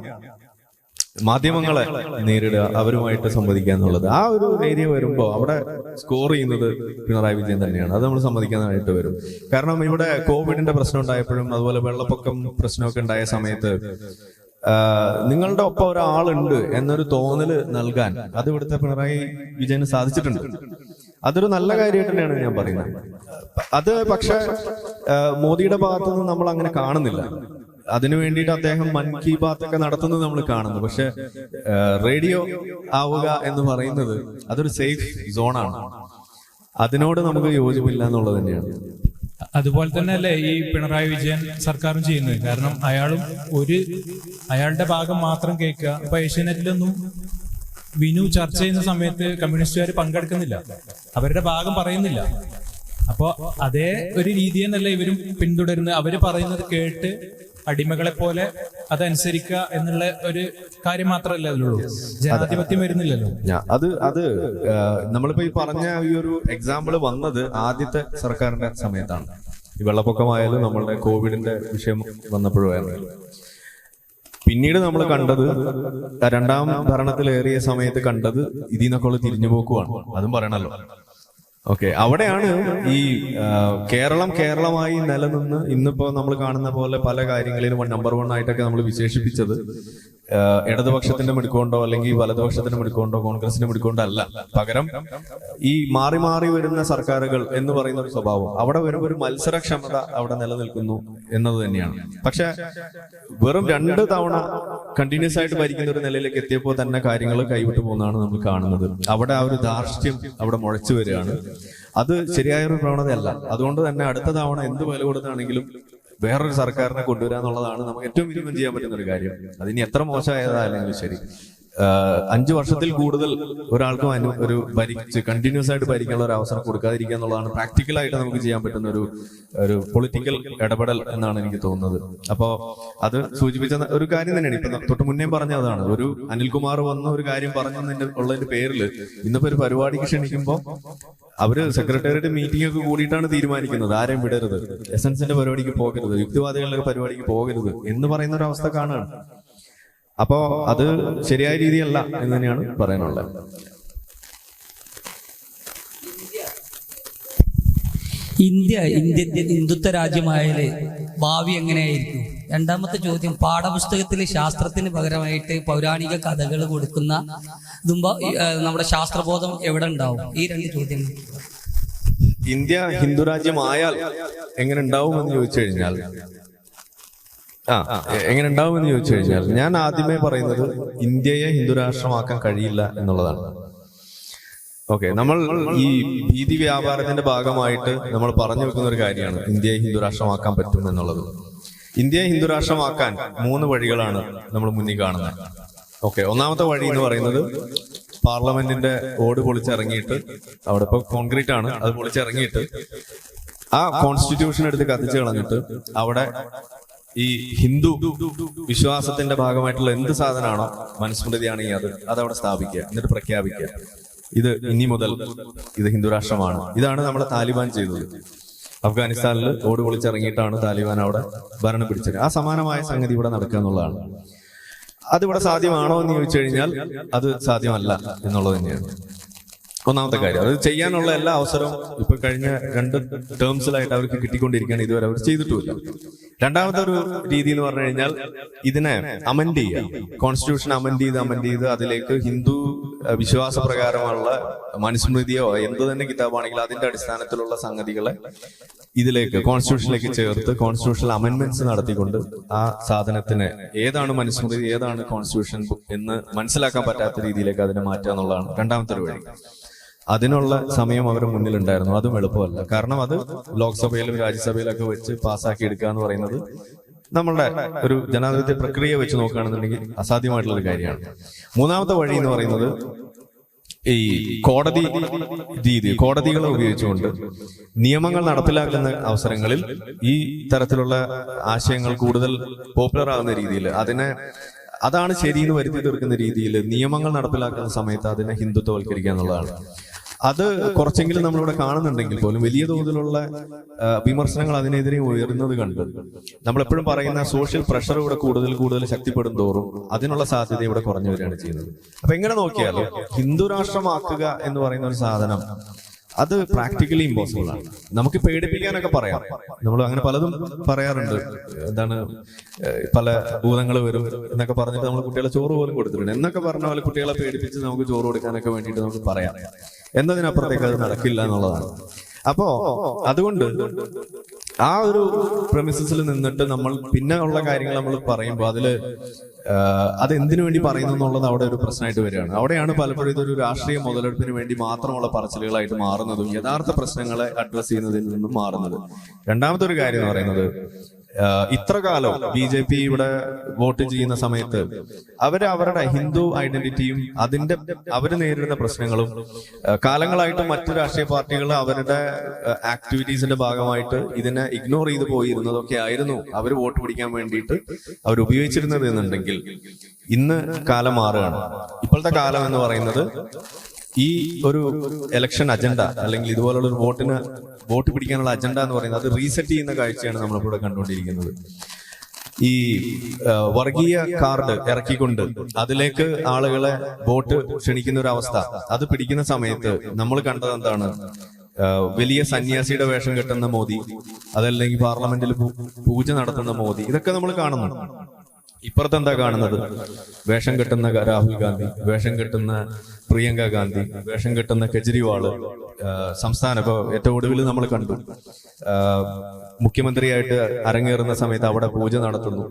മാധ്യമങ്ങളെ നേരിടുക, അവരുമായിട്ട് സംവദിക്കുക എന്നുള്ളത്. ആ ഒരു ഏരിയ വരുമ്പോൾ അവിടെ സ്കോർ ചെയ്യുന്നത് പിണറായി വിജയൻ തന്നെയാണ്. അത് നമ്മൾ സമ്മതിക്കാനായിട്ട് വരും. കാരണം ഇവിടെ കോവിഡിന്റെ പ്രശ്നം ഉണ്ടായപ്പോഴും അതുപോലെ വെള്ളപ്പൊക്കം പ്രശ്നമൊക്കെ ഉണ്ടായ സമയത്ത് നിങ്ങളുടെ ഒപ്പം ഒരാളുണ്ട് എന്നൊരു തോന്നല് നൽകാൻ അത് ഇവിടുത്തെ പിണറായി വിജയന് സാധിച്ചിട്ടുണ്ട്. അതൊരു നല്ല കാര്യമായിട്ട് തന്നെയാണ് ഞാൻ പറയുന്നത്. അത് പക്ഷെ മോദിയുടെ ഭാഗത്തുനിന്ന് നമ്മൾ അങ്ങനെ കാണുന്നില്ല. അതിനു വേണ്ടിയിട്ട് അദ്ദേഹം മൻ കി ബാത്ത് ഒക്കെ നടത്തുന്നത് നമ്മൾ കാണുന്നു. പക്ഷെ റേഡിയോ ആവുക എന്ന് പറയുന്നത് അതൊരു സേഫ് സോണാണ്. അതിനോട് നമുക്ക് യോജിപ്പില്ല എന്നുള്ളത് തന്നെയാണ്. അതുപോലെ തന്നെ അല്ലേ ഈ പിണറായി വിജയൻ സർക്കാരും ചെയ്യുന്നത്. കാരണം അയാളുടെ ഭാഗം മാത്രം കേൾക്കുക. ഇപ്പൊ ഏഷ്യാനെറ്റിലൊന്നും വിനു ചർച്ച ചെയ്യുന്ന സമയത്ത് കമ്മ്യൂണിസ്റ്റുകാർ പങ്കെടുക്കുന്നില്ല, അവരുടെ ഭാഗം പറയുന്നില്ല. അപ്പോ അതേ ഒരു രീതി തന്നെയല്ലേ ഇവരും പിന്തുടരുന്നത്. അവര് പറയുന്നത് കേട്ട് അടിമകളെ പോലെ അതനുസരിക്കുക എന്നുള്ള ഒരു കാര്യം മാത്രമല്ല അതിലുള്ളൂ. ജനാധിപത്യം വരുന്നില്ലല്ലോ. അത് നമ്മളിപ്പോ ഈ പറഞ്ഞ ഈ ഒരു എക്സാമ്പിൾ വന്നത് ആദ്യത്തെ സർക്കാരിന്റെ സമയത്താണ്. ഈ വെള്ളപ്പൊക്കമായാലും നമ്മളുടെ കോവിഡിന്റെ വിഷയം വന്നപ്പോഴായിരുന്നു. പിന്നീട് നമ്മൾ കണ്ടത് രണ്ടാം ഭരണത്തിലേറിയ സമയത്ത് കണ്ടത് ഇതിൽ നിന്നൊക്കെ തിരിഞ്ഞുപോക്കുവാണ്. അതും പറയണല്ലോ. ഓക്കെ, അവിടെയാണ് ഈ കേരളമായി നിലനിന്ന് ഇന്നിപ്പോ നമ്മൾ കാണുന്ന പോലെ പല കാര്യങ്ങളിലും നമ്പർ 1 ആയിട്ടൊക്കെ നമ്മൾ വിശേഷിപ്പിച്ചത് ഇടതുപക്ഷത്തിന്റെ മിടുക്കൊണ്ടോ അല്ലെങ്കിൽ വലതുപക്ഷത്തിന്റെ മിടുക്കൊണ്ടോ കോൺഗ്രസിന്റെ മിടുക്കൊണ്ടോ അല്ല. പകരം ഈ മാറി മാറി വരുന്ന സർക്കാരുകൾ എന്ന് പറയുന്ന ഒരു സ്വഭാവം അവിടെ വരുമ്പോൾ ഒരു മത്സരക്ഷമത അവിടെ നിലനിൽക്കുന്നു എന്നത് തന്നെയാണ്. പക്ഷെ വെറും 2 തവണ കണ്ടിന്യൂസ് ആയിട്ട് ഭരിക്കുന്ന ഒരു നിലയിലേക്ക് എത്തിയപ്പോൾ തന്നെ കാര്യങ്ങൾ കൈവിട്ടു പോകുന്നതാണ് നമ്മൾ കാണുന്നത്. അവിടെ ആ ഒരു ധാർഷ്ട്യം അവിടെ മുഴച്ചു വരികയാണ്. അത് ശരിയായൊരു പ്രവണതയല്ല. അതുകൊണ്ട് തന്നെ അടുത്ത തവണ എന്ത് വില കൊടുത്താണെങ്കിലും വേറൊരു സർക്കാരിനെ കൊണ്ടുവരിക എന്നുള്ളതാണ് നമുക്ക് ഏറ്റവും മിനിമം ചെയ്യാൻ പറ്റുന്ന ഒരു കാര്യം. അതിനി എത്ര മോശമായതായാലും ശരി. 5 വർഷത്തിൽ കൂടുതൽ ഒരാൾക്കും ഒരു ഭരിച്ച് കണ്ടിന്യൂസ് ആയിട്ട് ഭരിക്കാനുള്ള ഒരു അവസരം കൊടുക്കാതിരിക്കുക എന്നുള്ളതാണ് പ്രാക്ടിക്കലായിട്ട് നമുക്ക് ചെയ്യാൻ പറ്റുന്ന ഒരു പൊളിറ്റിക്കൽ ഇടപെടൽ എന്നാണ് എനിക്ക് തോന്നുന്നത്. അപ്പോ അത് സൂചിപ്പിച്ച ഒരു കാര്യം തന്നെയാണ്. ഇപ്പൊ തൊട്ട് മുന്നേ പറഞ്ഞതാണ്, ഒരു അനിൽകുമാർ വന്ന ഒരു കാര്യം പറഞ്ഞു ഉള്ളതിന്റെ പേരിൽ ഇന്നിപ്പോ ഒരു പരിപാടിക്ക് ക്ഷണിക്കുമ്പോൾ അവര് സെക്രട്ടേറിയറ്റ് മീറ്റിംഗ് ഒക്കെ കൂടിയിട്ടാണ് തീരുമാനിക്കുന്നത് ആരെയും വിടരുത്, എസൻസിന്റെ പരിപാടിക്ക് പോകരുത്, യുക്തിവാദികളുടെ പരിപാടിക്ക് പോകരുത് എന്ന് പറയുന്ന ഒരു അവസ്ഥ കാണുകയാണ്. അപ്പോ അത് ശരിയായ രീതിയല്ല എന്ന് തന്നെയാണ് പറയാനുള്ളത്. ഇന്ത്യ ഹിന്ദുത്വ രാജ്യമായാല് ഭാവി എങ്ങനെയായിരിക്കും? രണ്ടാമത്തെ ചോദ്യം, പാഠപുസ്തകത്തിൽ ശാസ്ത്രത്തിന് പകരമായിട്ട് പൗരാണിക കഥകൾ കൊടുക്കുന്ന നമ്മുടെ ശാസ്ത്രബോധം എവിടെ ഉണ്ടാവും? ഈ 2 ചോദ്യങ്ങൾ. ഇന്ത്യ ഹിന്ദു രാജ്യമായാൽ എങ്ങനെ ഉണ്ടാവുമെന്ന് ചോദിച്ചു കഴിഞ്ഞാൽ ഞാൻ ആദ്യമേ പറയുന്നത് ഇന്ത്യയെ ഹിന്ദു രാഷ്ട്രമാക്കാൻ കഴിയില്ല എന്നുള്ളതാണ്. ഓക്കെ, നമ്മൾ ഈ ഭീതി വ്യാപാരത്തിന്റെ ഭാഗമായിട്ട് നമ്മൾ പറഞ്ഞു വെക്കുന്ന ഒരു കാര്യമാണ് ഇന്ത്യയെ ഹിന്ദു രാഷ്ട്രമാക്കാൻ പറ്റും എന്നുള്ളത്. ഇന്ത്യയെ ഹിന്ദു രാഷ്ട്രമാക്കാൻ 3 വഴികളാണ് നമ്മൾ മുന്നിൽ കാണുന്നത്. ഓക്കെ, ഒന്നാമത്തെ വഴി എന്ന് പറയുന്നത് പാർലമെന്റിന്റെ ഓട് പൊളിച്ചിറങ്ങിയിട്ട്, അവിടെ ഇപ്പൊ കോൺക്രീറ്റ് ആണ്, അത് പൊളിച്ചിറങ്ങിയിട്ട് ആ കോൺസ്റ്റിറ്റ്യൂഷൻ എടുത്ത് കത്തിച്ചു കളഞ്ഞിട്ട് അവിടെ ഈ ഹിന്ദു വിശ്വാസത്തിന്റെ ഭാഗമായിട്ടുള്ള എന്ത് സാധനമാണോ, മനുസ്മൃതിയാണെങ്കിൽ അതവിടെ സ്ഥാപിക്കുക, എന്നിട്ട് പ്രഖ്യാപിക്കുക ഇത് ഇനി മുതൽ ഇത് ഹിന്ദു രാഷ്ട്രമാണ്. ഇതാണ് നമ്മുടെ താലിബാൻ ചെയ്തത്. അഫ്ഗാനിസ്ഥാനിൽ ഓട് പൊളിച്ചിറങ്ങിയിട്ടാണ് താലിബാൻ അവിടെ ഭരണം പിടിച്ചത്. ആ സമാനമായ സംഗതി ഇവിടെ നടക്കുക എന്നുള്ളതാണ്. അതിവിടെ സാധ്യമാണോ എന്ന് ചോദിച്ചു കഴിഞ്ഞാൽ അത് സാധ്യമല്ല എന്നുള്ളത് തന്നെയാണ്. ഒന്നാമത്തെ കാര്യം. അത് ചെയ്യാനുള്ള എല്ലാ അവസരവും ഇപ്പൊ കഴിഞ്ഞ 2 ടേംസിലായിട്ട് അവർക്ക് കിട്ടിക്കൊണ്ടിരിക്കുകയാണ്. ഇതുവരെ അവർ ചെയ്തിട്ടുമില്ല. രണ്ടാമത്തെ ഒരു രീതി എന്ന് പറഞ്ഞു കഴിഞ്ഞാൽ ഇതിനെ അമെൻഡ് ചെയ്യുക. കോൺസ്റ്റിറ്റ്യൂഷൻ അമെൻഡ് ചെയ്ത് അതിലേക്ക് ഹിന്ദു വിശ്വാസ പ്രകാരമുള്ള മനുസ്മൃതിയോ എന്ത് തന്നെ കിതാബാണെങ്കിലും അതിന്റെ അടിസ്ഥാനത്തിലുള്ള സംഗതികളെ ഇതിലേക്ക് കോൺസ്റ്റിറ്റ്യൂഷനിലേക്ക് ചേർത്ത് കോൺസ്റ്റിറ്റ്യൂഷണൽ അമെൻഡ്മെന്റ്സ് നടത്തിക്കൊണ്ട് ആ സാധനത്തിന് ഏതാണ് മനുസ്മൃതി ഏതാണ് കോൺസ്റ്റിറ്റ്യൂഷൻ എന്ന് മനസ്സിലാക്കാൻ പറ്റാത്ത രീതിയിലേക്ക് അതിനെ മാറ്റുക എന്നുള്ളതാണ് രണ്ടാമത്തെ ഒരു വഴി. അതിനുള്ള സമയം അവരുടെ മുന്നിലുണ്ടായിരുന്നു. അതും എളുപ്പമല്ല. കാരണം അത് ലോക്സഭയിലും രാജ്യസഭയിലൊക്കെ വെച്ച് പാസ്സാക്കി എടുക്കുക എന്ന് പറയുന്നത് നമ്മളുടെ ഒരു ജനാധിപത്യ പ്രക്രിയ വെച്ച് നോക്കുകയാണെന്നുണ്ടെങ്കിൽ അസാധ്യമായിട്ടുള്ള ഒരു കാര്യമാണ്. മൂന്നാമത്തെ വഴി എന്ന് പറയുന്നത് ഈ കോടതി രീതി, കോടതികളെ ഉപയോഗിച്ചുകൊണ്ട് നിയമങ്ങൾ നടപ്പിലാക്കുന്ന അവസരങ്ങളിൽ ഈ തരത്തിലുള്ള ആശയങ്ങൾ കൂടുതൽ പോപ്പുലർ ആകുന്ന രീതിയിൽ അതാണ് ശരിയെന്ന് വരുത്തി തീർക്കുന്ന രീതിയിൽ നിയമങ്ങൾ നടപ്പിലാക്കുന്ന സമയത്ത് അതിനെ ഹിന്ദുത്വവൽക്കരിക്കുക എന്നുള്ളതാണ്. അത് കുറച്ചെങ്കിലും നമ്മളിവിടെ കാണുന്നുണ്ടെങ്കിൽ പോലും വലിയ തോതിലുള്ള വിമർശനങ്ങൾ അതിനെതിരെ ഉയരുന്നത് കണ്ട് നമ്മളെപ്പോഴും പറയുന്ന സോഷ്യൽ പ്രഷർ ഇവിടെ കൂടുതൽ ശക്തിപ്പെടും തോറും അതിനുള്ള സാധ്യത ഇവിടെ കുറഞ്ഞു വരികയാണ് ചെയ്യുന്നത്. അപ്പൊ എങ്ങനെ നോക്കിയാലും ഹിന്ദു രാഷ്ട്രമാക്കുക എന്ന് പറയുന്ന ഒരു സാധനം അത് പ്രാക്ടിക്കലി ഇമ്പോസിബിൾ ആണ്. നമുക്ക് പേടിപ്പിക്കാനൊക്കെ പറയാം. നമ്മൾ അങ്ങനെ പലതും പറയാറുണ്ട്. എന്താണ് പല ഭൂതങ്ങൾ വരും എന്നൊക്കെ പറഞ്ഞിട്ട് നമ്മൾ കുട്ടികളെ ചോറ് പോലും കൊടുത്തിട്ടുണ്ട് എന്നൊക്കെ പറഞ്ഞ പോലെ കുട്ടികളെ പേടിപ്പിച്ച് നമുക്ക് ചോറ് കൊടുക്കാനൊക്കെ വേണ്ടിയിട്ട് നമുക്ക് പറയാം. എന്നതിനപ്പുറത്തേക്ക് അത് നടക്കില്ല എന്നുള്ളതാണ്. അപ്പോ അതുകൊണ്ട് ആ ഒരു പ്രമിസസിൽ നിന്നിട്ട് നമ്മൾ പിന്നെ ഉള്ള കാര്യങ്ങൾ നമ്മൾ പറയുമ്പോൾ അത് എന്തിനു വേണ്ടി പറയുന്നു എന്നുള്ളത് അവിടെ ഒരു പ്രശ്നമായിട്ട് വരികയാണ്. അവിടെയാണ് പലപ്പോഴും ഇതൊരു രാഷ്ട്രീയ മുതലെടുപ്പിന് വേണ്ടി മാത്രമുള്ള പറച്ചിലുകളായിട്ട് മാറുന്നതും യഥാർത്ഥ പ്രശ്നങ്ങളെ അഡ്രസ് ചെയ്യുന്നതിൽ നിന്നും മാറുന്നത്. രണ്ടാമത്തെ ഒരു കാര്യം എന്ന് പറയുന്നത് ഇത്ര കാലം BJP ഇവിടെ വോട്ട് ചെയ്യുന്ന സമയത്ത് അവരുടെ ഹിന്ദു ഐഡന്റിറ്റിയും അവര് നേരിടുന്ന പ്രശ്നങ്ങളും കാലങ്ങളായിട്ട് മറ്റു രാഷ്ട്രീയ പാർട്ടികൾ അവരുടെ ആക്ടിവിറ്റീസിന്റെ ഭാഗമായിട്ട് ഇതിനെ ഇഗ്നോർ ചെയ്ത് പോയിരുന്നതൊക്കെ ആയിരുന്നു അവർ വോട്ട് പിടിക്കാൻ വേണ്ടിയിട്ട് അവർ ഉപയോഗിച്ചിരുന്നത് എന്നുണ്ടെങ്കിൽ ഇന്ന് കാലം മാറുകയാണ്. ഇപ്പോഴത്തെ കാലം എന്ന് പറയുന്നത് ഈ ഒരു ഇലക്ഷൻ അജണ്ട അല്ലെങ്കിൽ ഇതുപോലുള്ള ഒരു വോട്ട് പിടിക്കാനുള്ള അജണ്ട എന്ന് പറയുന്നത് അത് റീസെറ്റ് ചെയ്യുന്ന കാഴ്ചയാണ് നമ്മളിവിടെ കണ്ടുകൊണ്ടിരിക്കുന്നത്. ഈ വർഗീയ കാർഡ് ഇറക്കിക്കൊണ്ട് അതിലേക്ക് ആളുകളെ വോട്ട് ക്ഷണിക്കുന്ന ഒരു അവസ്ഥ അത് പിടിക്കുന്ന സമയത്ത് നമ്മൾ കണ്ടത് എന്താണ്? വലിയ സന്യാസിയുടെ വേഷം കെട്ടുന്ന മോദി, അതല്ലെങ്കിൽ പാർലമെന്റിൽ പൂജ നടത്തുന്ന മോദി, ഇതൊക്കെ നമ്മൾ കാണുന്നു. ഇപ്പുറത്ത് എന്താ കാണുന്നത്? വേഷം കെട്ടുന്ന രാഹുൽ ഗാന്ധി, വേഷം കെട്ടുന്ന പ്രിയങ്ക ഗാന്ധി, വേഷം കെട്ടുന്ന കെജ്രിവാള്, സംസ്ഥാന ഇപ്പൊ ഏറ്റവും ഒടുവിൽ നമ്മൾ കണ്ടു മുഖ്യമന്ത്രിയായിട്ട് അരങ്ങേറുന്ന സമയത്ത് അവിടെ പൂജ നടത്തുന്നു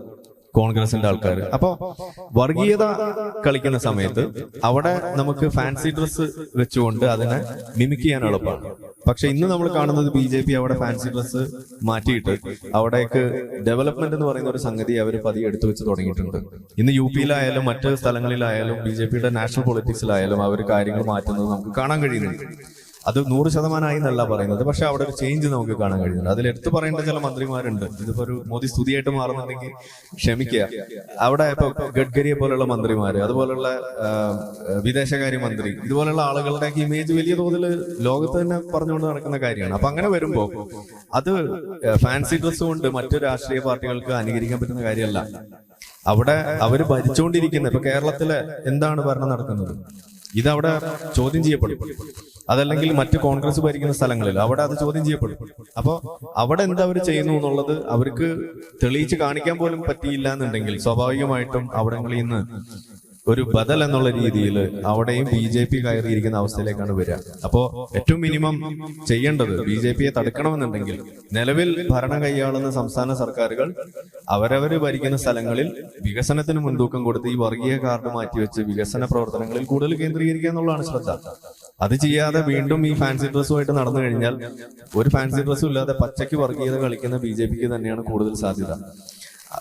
കോൺഗ്രസിന്റെ ആൾക്കാർ. അപ്പോ വർഗീയത കളിക്കുന്ന സമയത്ത് അവിടെ നമുക്ക് ഫാൻസി ഡ്രസ്സ് വെച്ചുകൊണ്ട് അതിനെ മിമിക് ചെയ്യാൻ എളുപ്പമാണ്. പക്ഷെ ഇന്ന് നമ്മൾ കാണുന്നത് BJP അവിടെ ഫാൻസി ഡ്രസ്സ് മാറ്റിയിട്ട് അവിടേക്ക് ഡെവലപ്മെന്റ് എന്ന് പറയുന്ന ഒരു സംഗതി അവർ പതിയെ എടുത്തു വെച്ച് തുടങ്ങിയിട്ടുണ്ട്. ഇന്ന് UP-യിലായാലും മറ്റ് സ്ഥലങ്ങളിലായാലും BJP-യുടെ നാഷണൽ പൊളിറ്റിക്സിലായാലും അവർ കാര്യങ്ങൾ മാറ്റുന്നത് നമുക്ക് കാണാൻ കഴിയുന്നുണ്ട്. അത് 100% എന്നല്ല പറയുന്നത്, പക്ഷെ അവിടെ ഒരു ചേഞ്ച് നമുക്ക് കാണാൻ കഴിയുന്നുണ്ട്. അതിൽ എടുത്തു പറയേണ്ട ചില മന്ത്രിമാരുണ്ട്. ഇതിപ്പോ ഒരു മോദി സ്തുതിയായിട്ട് മാറുന്നുണ്ടെങ്കിൽ ക്ഷമിക്കുക. അവിടെ ഇപ്പൊ ഗഡ്കരിയെ പോലുള്ള മന്ത്രിമാര്, അതുപോലുള്ള വിദേശകാര്യ മന്ത്രി, ഇതുപോലുള്ള ആളുകളുടെ ഇമേജ് വലിയ തോതിൽ ലോകത്ത് തന്നെ പറഞ്ഞുകൊണ്ട് നടക്കുന്ന കാര്യമാണ്. അപ്പൊ അങ്ങനെ വരുമ്പോ അത് ഫാൻസി ഡ്രസ് കൊണ്ട് മറ്റു രാഷ്ട്രീയ പാർട്ടികൾക്ക് അനുകരിക്കാൻ പറ്റുന്ന കാര്യമല്ല. അവിടെ അവര് ഭരിച്ചുകൊണ്ടിരിക്കുന്ന ഇപ്പൊ കേരളത്തിലെ എന്താണ് ഭരണം നടക്കുന്നത് ഇതവിടെ ചോദ്യം ചെയ്യപ്പെടും. അതല്ലെങ്കിൽ മറ്റ് കോൺഗ്രസ് ഭരിക്കുന്ന സ്ഥലങ്ങളിൽ അവിടെ അത് ചോദ്യം ചെയ്യപ്പെടും. അപ്പൊ അവിടെ എന്താ അവർ ചെയ്യുന്നു എന്നുള്ളത് അവർക്ക് തെളിയിച്ച് കാണിക്കാൻ പോലും പറ്റിയില്ല എന്നുണ്ടെങ്കിൽ സ്വാഭാവികമായിട്ടും അവിടങ്ങളിൽ നിന്ന് ഒരു ബദൽ എന്നുള്ള രീതിയിൽ അവിടെയും BJP കയറിയിരിക്കുന്ന അവസ്ഥയിലേക്കാണ് വരിക. അപ്പോ ഏറ്റവും മിനിമം ചെയ്യേണ്ടത് BJP-യെ തടുക്കണമെന്നുണ്ടെങ്കിൽ നിലവിൽ ഭരണം കൈയാളുന്ന സംസ്ഥാന സർക്കാരുകൾ അവരവര് ഭരിക്കുന്ന സ്ഥലങ്ങളിൽ വികസനത്തിന് മുൻതൂക്കം കൊടുത്ത് ഈ വർഗീയ കാർഡ് മാറ്റിവെച്ച് വികസന പ്രവർത്തനങ്ങളിൽ കൂടുതൽ കേന്ദ്രീകരിക്കുക എന്നുള്ളതാണ് ശ്രദ്ധ. അത് ചെയ്യാതെ വീണ്ടും ഈ ഫാൻസി ഡ്രസ്സുമായിട്ട് നടന്നു കഴിഞ്ഞാൽ ഒരു ഫാൻസി ഡ്രസ്സും ഇല്ലാതെ പച്ചയ്ക്ക് വർഗീയത കളിക്കുന്ന BJP-ക്ക് തന്നെയാണ് കൂടുതൽ സാധ്യത.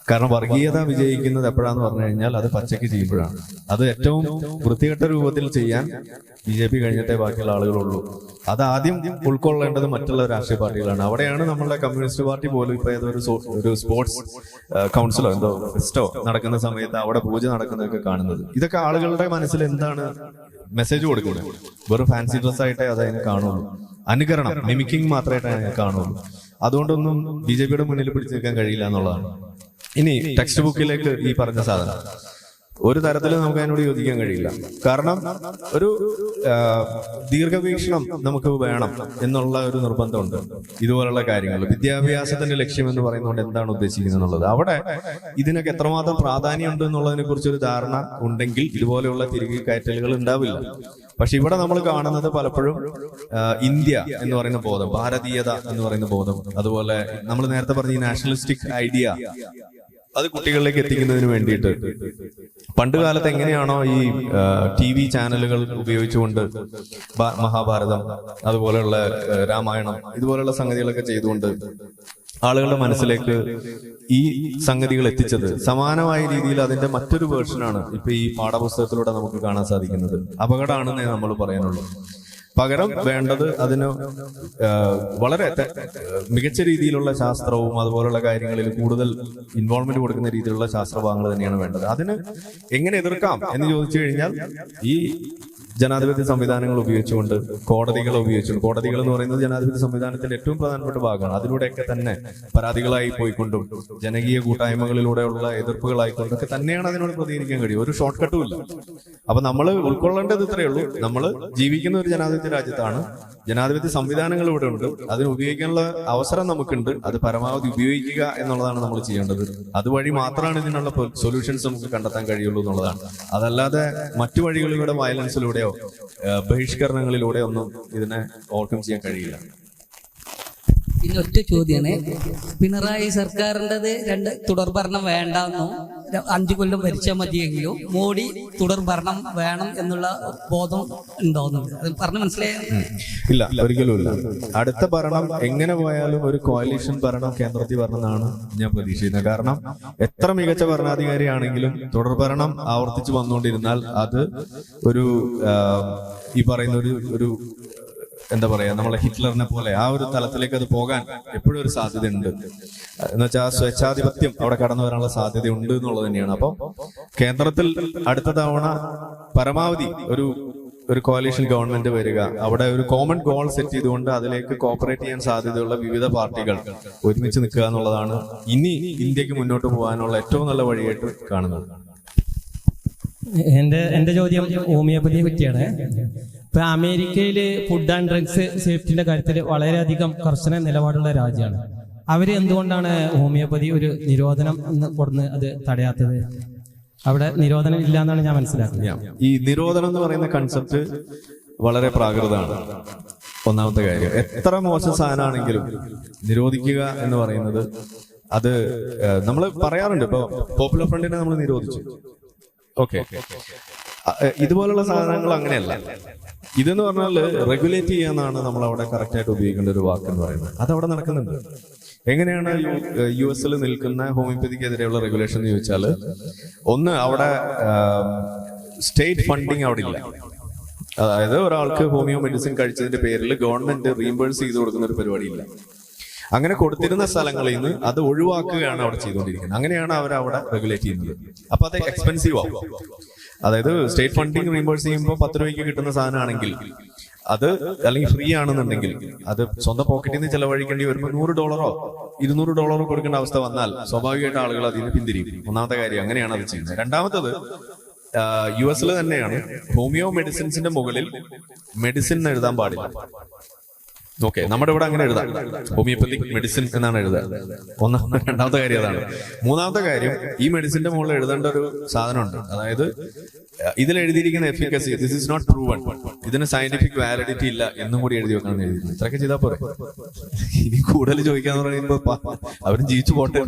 കാരണം വർഗീയത വിജയിക്കുന്നത് എപ്പോഴാന്ന് പറഞ്ഞു കഴിഞ്ഞാൽ അത് പച്ചയ്ക്ക് ചെയ്യുമ്പോഴാണ്. അത് ഏറ്റവും വൃത്തികെട്ട രൂപത്തിൽ ചെയ്യാൻ BJP കഴിഞ്ഞിട്ടേ ബാക്കിയുള്ള ആളുകളുള്ളൂ. അത് ആദ്യം ഉൾക്കൊള്ളേണ്ടത് മറ്റുള്ള രാഷ്ട്രീയ പാർട്ടികളാണ്. അവിടെയാണ് നമ്മളുടെ കമ്മ്യൂണിസ്റ്റ് പാർട്ടി പോലും ഇപ്പൊ ഒരു സ്പോർട്സ് കൗൺസിലോ ഫെസ്റ്റോ നടക്കുന്ന സമയത്ത് അവിടെ പൂജ നടക്കുന്നതൊക്കെ കാണുന്നത്. ഇതൊക്കെ ആളുകളുടെ മനസ്സിൽ എന്താണ് മെസ്സേജ് കൊടുക്കുന്നത്? വെറും ഫാൻസി ഡ്രസ് ആയിട്ടേ അതിനെ കാണുള്ളൂ. അനുകരണം, മിമിക്കിംഗ് മാത്രമായിട്ടേ അതിനെ കാണുള്ളൂ. അതുകൊണ്ടൊന്നും BJP-യുടെ മുന്നിൽ പിടിച്ചു നിൽക്കാൻ കഴിയില്ല എന്നുള്ളതാണ്. ഇനി ടെക്സ്റ്റ് ബുക്കിലേക്ക് ഈ പറഞ്ഞ സാധനം ഒരു തരത്തിലും നമുക്ക് അതിനോട് യോജിക്കാൻ കഴിയില്ല. കാരണം ഒരു ദീർഘവീക്ഷണം നമുക്ക് വേണം എന്നുള്ള ഒരു നിർബന്ധമുണ്ട്. ഇതുപോലുള്ള കാര്യങ്ങൾ വിദ്യാഭ്യാസത്തിന്റെ ലക്ഷ്യം എന്ന് പറയുന്നതുകൊണ്ട് എന്താണ് ഉദ്ദേശിക്കുന്നത് എന്നുള്ളത്, അവിടെ ഇതിനൊക്കെ എത്രമാത്രം പ്രാധാന്യം ഉണ്ട് എന്നുള്ളതിനെ കുറിച്ചൊരു ധാരണ ഉണ്ടെങ്കിൽ ഇതുപോലെയുള്ള തിരികെ കയറ്റലുകൾ ഉണ്ടാവില്ല. പക്ഷെ ഇവിടെ നമ്മൾ കാണുന്നത് പലപ്പോഴും ഇന്ത്യ എന്ന് പറയുന്ന ബോധം, ഭാരതീയത എന്ന് പറയുന്ന ബോധം, അതുപോലെ നമ്മൾ നേരത്തെ പറഞ്ഞ ഈ നാഷണലിസ്റ്റിക് ഐഡിയ, അത് കുട്ടികളിലേക്ക് എത്തിക്കുന്നതിന് വേണ്ടിയിട്ട് പണ്ട് കാലത്ത് എങ്ങനെയാണോ ഈ TV ചാനലുകൾ ഉപയോഗിച്ചുകൊണ്ട് മഹാഭാരതം, അതുപോലെയുള്ള രാമായണം, ഇതുപോലെയുള്ള സംഗതികളൊക്കെ ചെയ്തുകൊണ്ട് ആളുകളുടെ മനസ്സിലേക്ക് ഈ സംഗതികൾ എത്തിച്ചത്, സമാനമായ രീതിയിൽ അതിന്റെ മറ്റൊരു വേർഷനാണ് ഇപ്പൊ ഈ പാഠപുസ്തകത്തിലൂടെ നമുക്ക് കാണാൻ സാധിക്കുന്നത്. അപകടമാണെന്നേ നമ്മൾ പറയാനുള്ളൂ. പകരം വേണ്ടത് അതിന് വളരെ മികച്ച രീതിയിലുള്ള ശാസ്ത്രവും അതുപോലുള്ള കാര്യങ്ങളിൽ കൂടുതൽ ഇൻവോൾവ്മെന്റ് കൊടുക്കുന്ന രീതിയിലുള്ള ശാസ്ത്രഭാഗങ്ങൾ തന്നെയാണ് വേണ്ടത്. അതിന് എങ്ങനെ എതിർക്കാം എന്ന് ചോദിച്ചു കഴിഞ്ഞാൽ ഈ ജനാധിപത്യ സംവിധാനങ്ങൾ ഉപയോഗിച്ചുകൊണ്ട്, കോടതികൾ ഉപയോഗിച്ചുകൊണ്ട്, കോടതികൾ എന്ന് പറയുന്നത് ജനാധിപത്യ സംവിധാനത്തിന്റെ ഏറ്റവും പ്രധാനപ്പെട്ട ഭാഗമാണ്. അതിലൂടെയൊക്കെ തന്നെ പരാതികളായി പോയിക്കൊണ്ടും ജനകീയ കൂട്ടായ്മകളിലൂടെയുള്ള എതിർപ്പുകളായിക്കൊണ്ടൊക്കെ തന്നെയാണ് അതിനോട് പ്രതികരിക്കാൻ കഴിയും. ഒരു ഷോർട്ട് കട്ടും ഇല്ല. അപ്പൊ നമ്മൾ ഉൾക്കൊള്ളേണ്ടത് ഇത്രയേ ഉള്ളൂ. നമ്മൾ ജീവിക്കുന്ന ഒരു ജനാധിപത്യ രാജ്യത്താണ്. ജനാധിപത്യ സംവിധാനങ്ങൾ ഇവിടെ ഉണ്ട്. അതിന് ഉപയോഗിക്കാനുള്ള അവസരം നമുക്കുണ്ട്. അത് പരമാവധി ഉപയോഗിക്കുക എന്നുള്ളതാണ് നമ്മൾ ചെയ്യേണ്ടത്. അതുവഴി മാത്രമാണ് ഇതിനുള്ള സൊല്യൂഷൻസ് നമുക്ക് കണ്ടെത്താൻ കഴിയുള്ളൂ എന്നുള്ളതാണ്. അതല്ലാതെ മറ്റു വഴികളിലൂടെ, വയലൻസിലൂടെയോ ബഹിഷ്കരണങ്ങളിലൂടെയോ ഒന്നും ഇതിനെ ഓവർകം ചെയ്യാൻ കഴിയില്ല. പിന്നെ ഒറ്റ ചോദ്യമാണ്, പിണറായി സർക്കാരിൻ്റെത് 2 തുടർഭരണം വേണ്ടെന്നും 5 കൊല്ലം ഭരിച്ചാൽ മതിയെങ്കിലും മോഡി തുടർഭരണം വേണം എന്നുള്ള ബോധം ഉണ്ടോന്നുണ്ട്. അത് പറഞ്ഞ് മനസ്സിലായ? ഇല്ല, ഒരിക്കലും ഇല്ല. അടുത്ത ഭരണം എങ്ങനെ പോയാലും ഒരു കോalition ഭരണം കേന്ദ്രത്തിൽ വരണമെന്നാണ് ഞാൻ പ്രതീക്ഷിക്കുന്നത്. കാരണം എത്ര മികച്ച ഭരണാധികാരിയാണെങ്കിലും തുടർഭരണം ആവർത്തിച്ചു വന്നുകൊണ്ടിരുന്നാൽ അത് ഒരു ഈ പറയുന്ന ഒരു എന്താ പറയാ, നമ്മളെ ഹിറ്റ്ലറിനെ പോലെ ആ ഒരു തലത്തിലേക്ക് അത് പോകാൻ എപ്പോഴും ഒരു സാധ്യത ഉണ്ട്. എന്ന് വെച്ചാൽ സ്വേച്ഛാധിപത്യം അവിടെ കടന്നു വരാനുള്ള സാധ്യത ഉണ്ട് എന്നുള്ളത് തന്നെയാണ്. അപ്പം കേന്ദ്രത്തിൽ അടുത്ത തവണ പരമാവധി ഒരു കോalition ഗവൺമെന്റ് വരിക, അവിടെ ഒരു കോമൺ ഗോൾ സെറ്റ് ചെയ്തുകൊണ്ട് അതിലേക്ക് കോപ്പറേറ്റ് ചെയ്യാൻ സാധ്യതയുള്ള വിവിധ പാർട്ടികൾ ഒരുമിച്ച് നിൽക്കുക എന്നുള്ളതാണ് ഇനി ഇന്ത്യക്ക് മുന്നോട്ട് പോകാനുള്ള ഏറ്റവും നല്ല വഴിയായിട്ട് കാണുന്നത്. എന്റെ ചോദ്യം ഹോമിയോപ്പതിയെ പറ്റിയാണ്. ഇപ്പൊ അമേരിക്കയിൽ ഫുഡ് ആൻഡ് ഡ്രഗ്സ് സേഫ്റ്റിന്റെ കാര്യത്തിൽ വളരെയധികം കർശന നിലപാടുള്ള രാജ്യമാണ്. അവര് എന്തുകൊണ്ടാണ് ഹോമിയോപ്പതി ഒരു നിരോധനം കൊടുന്ന് അത് തടയാത്തത്? അവിടെ നിരോധനം ഇല്ല എന്നാണ് ഞാൻ മനസ്സിലാക്കുന്നത്. ഈ നിരോധനം എന്ന് പറയുന്ന കൺസെപ്റ്റ് വളരെ പ്രാകൃതമാണ്. ഒന്നാമത്തെ കാര്യം, എത്ര മോശം സാധനമാണെങ്കിലും നിരോധിക്കുക എന്ന് പറയുന്നത് അത് നമ്മൾ പറയാറുണ്ട്. ഇപ്പൊ പോപ്പുലർ ഫ്രണ്ടിനെ നമ്മൾ നിരോധിച്ചു, ഓക്കെ. ഇതുപോലുള്ള സാധനങ്ങൾ അങ്ങനെയല്ല. ഇതെന്ന് പറഞ്ഞാൽ റെഗുലേറ്റ് ചെയ്യാന്നാണ് നമ്മൾ അവിടെ കറക്റ്റ് ആയിട്ട് ഉപയോഗിക്കേണ്ട ഒരു വാക്ക് എന്ന് പറയുന്നത്. അതവിടെ നടക്കുന്നുണ്ട്. എങ്ങനെയാണ് US നിൽക്കുന്ന ഹോമിയോപ്പതിക്കെതിരെയുള്ള റെഗുലേഷൻ എന്ന് ചോദിച്ചാൽ, ഒന്ന്, അവിടെ സ്റ്റേറ്റ് ഫണ്ടിങ് അവിടെ ഇല്ല. അതായത് ഒരാൾക്ക് ഹോമിയോ മെഡിസിൻ കഴിച്ചതിന്റെ പേരിൽ ഗവൺമെന്റ് റീംബേഴ്സ് ചെയ്ത് കൊടുക്കുന്ന ഒരു പരിപാടിയില്ല. അങ്ങനെ കൊടുത്തിരുന്ന സ്ഥലങ്ങളിൽ നിന്ന് അത് ഒഴിവാക്കുകയാണ് അവിടെ ചെയ്തുകൊണ്ടിരിക്കുന്നത്. അങ്ങനെയാണ് അവരവിടെ റെഗുലേറ്റ് ചെയ്യുന്നത്. അപ്പൊ അത് എക്സ്പെൻസീവ് ആവും. അതായത് സ്റ്റേറ്റ് ഫണ്ടിങ് റീംബേഴ്സ് ചെയ്യുമ്പോൾ 10 രൂപയ്ക്ക് കിട്ടുന്ന സാധനമാണെങ്കിൽ അത്, അല്ലെങ്കിൽ ഫ്രീ ആണെന്നുണ്ടെങ്കിൽ അത് സ്വന്തം പോക്കറ്റിൽ നിന്ന് ചെലവഴിക്കേണ്ടി വരുമ്പോൾ $100 $200 കൊടുക്കേണ്ട അവസ്ഥ വന്നാൽ സ്വാഭാവികമായിട്ട് ആളുകൾ അതിന് പിന്തിരിയും. ഒന്നാമത്തെ കാര്യം, അങ്ങനെയാണ് അത് ചെയ്യുന്നത്. രണ്ടാമത്തത്, US തന്നെയാണ് ഹോമിയോ മെഡിസിൻസിന്റെ മുകളിൽ മെഡിസിൻ എഴുതാൻ പാടില്ല. ഓക്കെ, നമ്മുടെ ഇവിടെ അങ്ങനെ എഴുതാം, ഹോമിയോപ്പതിക് മെഡിസിൻ എന്നാണ് എഴുതുക. രണ്ടാമത്തെ കാര്യം അതാണ്. മൂന്നാമത്തെ കാര്യം, ഈ മെഡിസിന്റെ മുകളിൽ എഴുതേണ്ട ഒരു സാധനമുണ്ട്. അതായത് ഇതിൽ എഴുതിയിരിക്കുന്ന efficacy, this is not proven, ഇതിന് സയന്റിഫിക് വാലിഡിറ്റി ഇല്ല എന്നും കൂടി എഴുതി വെക്കണം എന്ന് എഴുതിയിരുന്നു. ഇത്രയൊക്കെ ചെയ്താൽ പോരെ. ഇനി കൂടുതൽ ചോദിക്കാന്ന് പറയുമ്പോ അവരും ജീവിച്ചു പോട്ടെ.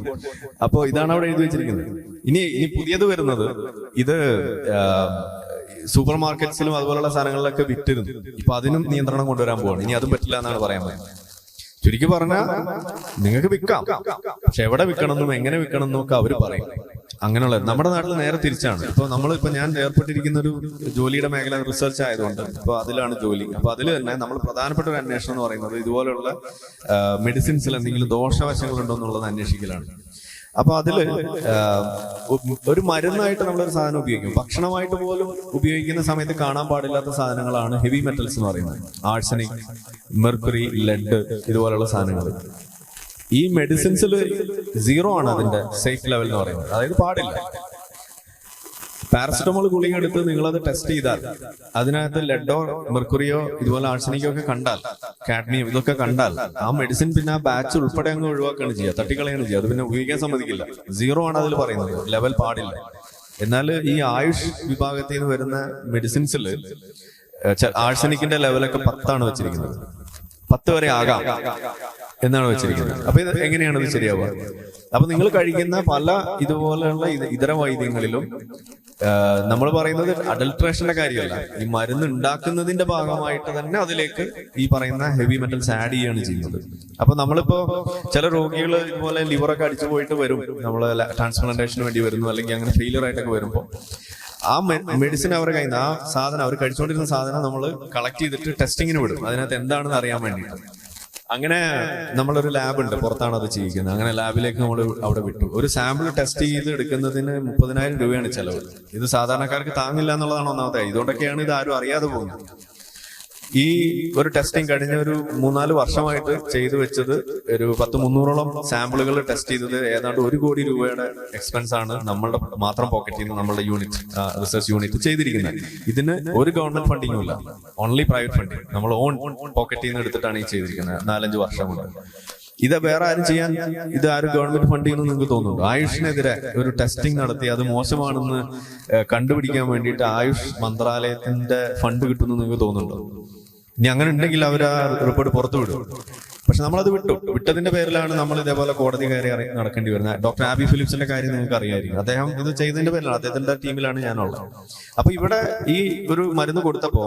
അപ്പോ ഇതാണ് അവിടെ എഴുതി വെച്ചിരിക്കുന്നത്. ഇനി പുതിയത് വരുന്നത്, ഇത് സൂപ്പർ മാർക്കറ്റ്സിലും അതുപോലുള്ള സാധനങ്ങളിലൊക്കെ വിറ്റിരുന്നു. ഇപ്പൊ അതിനും നിയന്ത്രണം കൊണ്ടുവരാൻ പോവാണ്. ഇനി അതും പറ്റില്ല എന്നാണ് പറയാൻ പറ്റുന്നത്. ചുരുക്കി പറഞ്ഞാൽ നിങ്ങൾക്ക് വിൽക്കാം, പക്ഷെ എവിടെ വിൽക്കണമെന്നും എങ്ങനെ വിൽക്കണമെന്നും ഒക്കെ അവർ പറയും. അങ്ങനെയുള്ള നമ്മുടെ നാട്ടിൽ നേരെ തിരിച്ചാണ്. ഇപ്പൊ ഞാൻ ഏർപ്പെട്ടിരിക്കുന്ന ഒരു ജോലിയുടെ മേഖല റിസർച്ച് ആയതുകൊണ്ട് ഇപ്പൊ അതിലാണ് ജോലി. അപ്പൊ അതിൽ തന്നെ നമ്മൾ പ്രധാനപ്പെട്ട ഒരു അന്വേഷണം എന്ന് പറയുന്നത് ഇതുപോലുള്ള മെഡിസിൻസിൽ എന്തെങ്കിലും ദോഷവശങ്ങളുണ്ടോ എന്നുള്ളത് അന്വേഷിക്കലാണ്. അപ്പൊ അതില് ഒരു മരുന്നായിട്ട് നമ്മളൊരു സാധനം ഉപയോഗിക്കും, ഭക്ഷണമായിട്ട് പോലും ഉപയോഗിക്കുന്ന സമയത്ത് കാണാൻ പാടില്ലാത്ത സാധനങ്ങളാണ് ഹെവി മെറ്റൽസ് എന്ന് പറയുന്നത്. ആഴ്സനിക്, മെർക്കുറി, ലെഡ്, ഇതുപോലുള്ള സാധനങ്ങൾ. ഈ മെഡിസിൻസിൽ 0 ആണ് അതിന്റെ സേഫ് ലെവൽ എന്ന് പറയുന്നത്. അതായത് പാടില്ല. പാരസെറ്റമോൾ ഗുളിക എടുത്ത് നിങ്ങളത് ടെസ്റ്റ് ചെയ്താൽ അതിനകത്ത് ലെഡോ മെർക്കുറിയോ ഇതുപോലെ ആഴ്സനിക്കോ ഒക്കെ കണ്ടാൽ, കാഡ്മിയം ഇതൊക്കെ കണ്ടാൽ, ആ മെഡിസിൻ പിന്നെ ആ ബാച്ച് ഉൾപ്പെടെ അങ്ങ് ഒഴിവാക്കുകയാണ് ചെയ്യുക, തട്ടിക്കളയാണ് ചെയ്യുക. അത് പിന്നെ ഉപയോഗിക്കാൻ സമ്മതിക്കില്ല. 0 ആണ് അതിൽ പറയുന്നത്, ലെവൽ പാടില്ല. എന്നാൽ ഈ ആയുഷ് വിഭാഗത്തിൽ നിന്ന് വരുന്ന മെഡിസിൻസിൽ ആഴ്സനിക്കിന്റെ ലെവലൊക്കെ 10 ആണ് വെച്ചിരിക്കുന്നത്. 10 വരെ ആകാം എന്നാണ് വെച്ചിരിക്കുന്നത്. അപ്പൊ ഇത് എങ്ങനെയാണ് ഇത് ശരിയാവുക? അപ്പൊ നിങ്ങൾ കഴിക്കുന്ന പല ഇതുപോലെയുള്ള ഇതര വൈദ്യങ്ങളിലും നമ്മൾ പറയുന്നത് അഡൾട്രേഷന്റെ കാര്യമല്ല, ഈ മരുന്ന് ഉണ്ടാക്കുന്നതിന്റെ ഭാഗമായിട്ട് തന്നെ അതിലേക്ക് ഈ പറയുന്ന ഹെവി മെറ്റൽസ് ആഡ് ചെയ്യുകയാണ് ചെയ്യുന്നത്. അപ്പൊ നമ്മളിപ്പോ ചില രോഗികൾ ഇതുപോലെ ലിവറൊക്കെ അടിച്ചു പോയിട്ട് വരും, നമ്മള് ട്രാൻസ്പ്ലാന്റേഷന് വേണ്ടി വരുന്നു, അല്ലെങ്കിൽ അങ്ങനെ ഫെയിലിയർ ആയിട്ടൊക്കെ വരുമ്പോൾ ആ മെഡിസിൻ അവരുടെ കയ്യിൽ നിന്ന്, ആ സാധനം അവർ കഴിച്ചുകൊണ്ടിരുന്ന സാധനം നമ്മൾ കളക്ട് ചെയ്തിട്ട് ടെസ്റ്റിങ്ങിന് വിടും, അതിനകത്ത് എന്താണെന്ന് അറിയാൻ വേണ്ടിയിട്ട്. അങ്ങനെ നമ്മളൊരു ലാബ് ഉണ്ട്, പുറത്താണ് അത് ചെയ്യിക്കുന്നത്. അങ്ങനെ ലാബിലേക്ക് നമ്മൾ അവിടെ വിട്ടു. ഒരു സാമ്പിൾ ടെസ്റ്റ് ചെയ്ത് എടുക്കുന്നതിന് 30,000 രൂപയാണ് ചെലവ്. ഇത് സാധാരണക്കാർക്ക് താങ്ങില്ല എന്നുള്ളതാണ് ഒന്നാമത്തെ. ഇതുകൊണ്ടൊക്കെയാണ് ഇത് ആരും അറിയാതെ പോകുന്നത്. ഈ ഒരു ടെസ്റ്റിംഗ് കഴിഞ്ഞ ഒരു 3-4 വർഷമായിട്ട് ചെയ്തു വെച്ചത് ഒരു 100-300ഓളം സാമ്പിളുകൾ ടെസ്റ്റ് ചെയ്തത് ഏതാണ്ട് 1 കോടി രൂപയുടെ എക്സ്പെൻസ് ആണ് നമ്മളുടെ മാത്രം പോക്കറ്റിൽ നിന്ന് നമ്മളുടെ യൂണിറ്റ്, റിസർച്ച് യൂണിറ്റ് ചെയ്തിരിക്കുന്നത്. ഇതിന് ഒരു ഗവൺമെന്റ് ഫണ്ടിങ്ങും ഇല്ല, ഓൺലി പ്രൈവറ്റ് ഫണ്ടിങ്. നമ്മൾ ഓൺ പോക്കറ്റിൽ നിന്ന് എടുത്തിട്ടാണ് ഈ ചെയ്തിരിക്കുന്നത് 4-5 വർഷം കൊണ്ട്. ഇത് വേറെ ആരും ചെയ്യാൻ, ഇത് ആരും ഗവൺമെന്റ് ഫണ്ട് ചെയ്യുന്നു നിങ്ങൾക്ക് തോന്നുന്നുണ്ടോ? ആയുഷിനെതിരെ ഒരു ടെസ്റ്റിംഗ് നടത്തി അത് മോശമാണെന്ന് കണ്ടുപിടിക്കാൻ വേണ്ടിയിട്ട് ആയുഷ് മന്ത്രാലയത്തിന്റെ ഫണ്ട് കിട്ടുന്നു നിങ്ങൾക്ക് തോന്നുന്നുണ്ടോ? ഇനി അങ്ങനെ ഉണ്ടെങ്കിൽ അവർ ആ റിപ്പോർട്ട് പുറത്തു വിടും. പക്ഷെ നമ്മളത് വിട്ടതിന്റെ പേരിലാണ് നമ്മൾ ഇതേപോലെ കോടതി കയറി നടക്കേണ്ടി വരുന്നത്. ഡോക്ടർ ആബി ഫിലിപ്സിന്റെ കാര്യം നിങ്ങൾക്ക് അറിയായിരിക്കും. അദ്ദേഹം ഇത് ചെയ്തതിന്റെ പേരിലാണ്, അദ്ദേഹത്തിന്റെ ടീമിലാണ് ഞാനുള്ളത്. അപ്പൊ ഇവിടെ ഈ ഒരു മരുന്ന് കൊടുത്തപ്പോ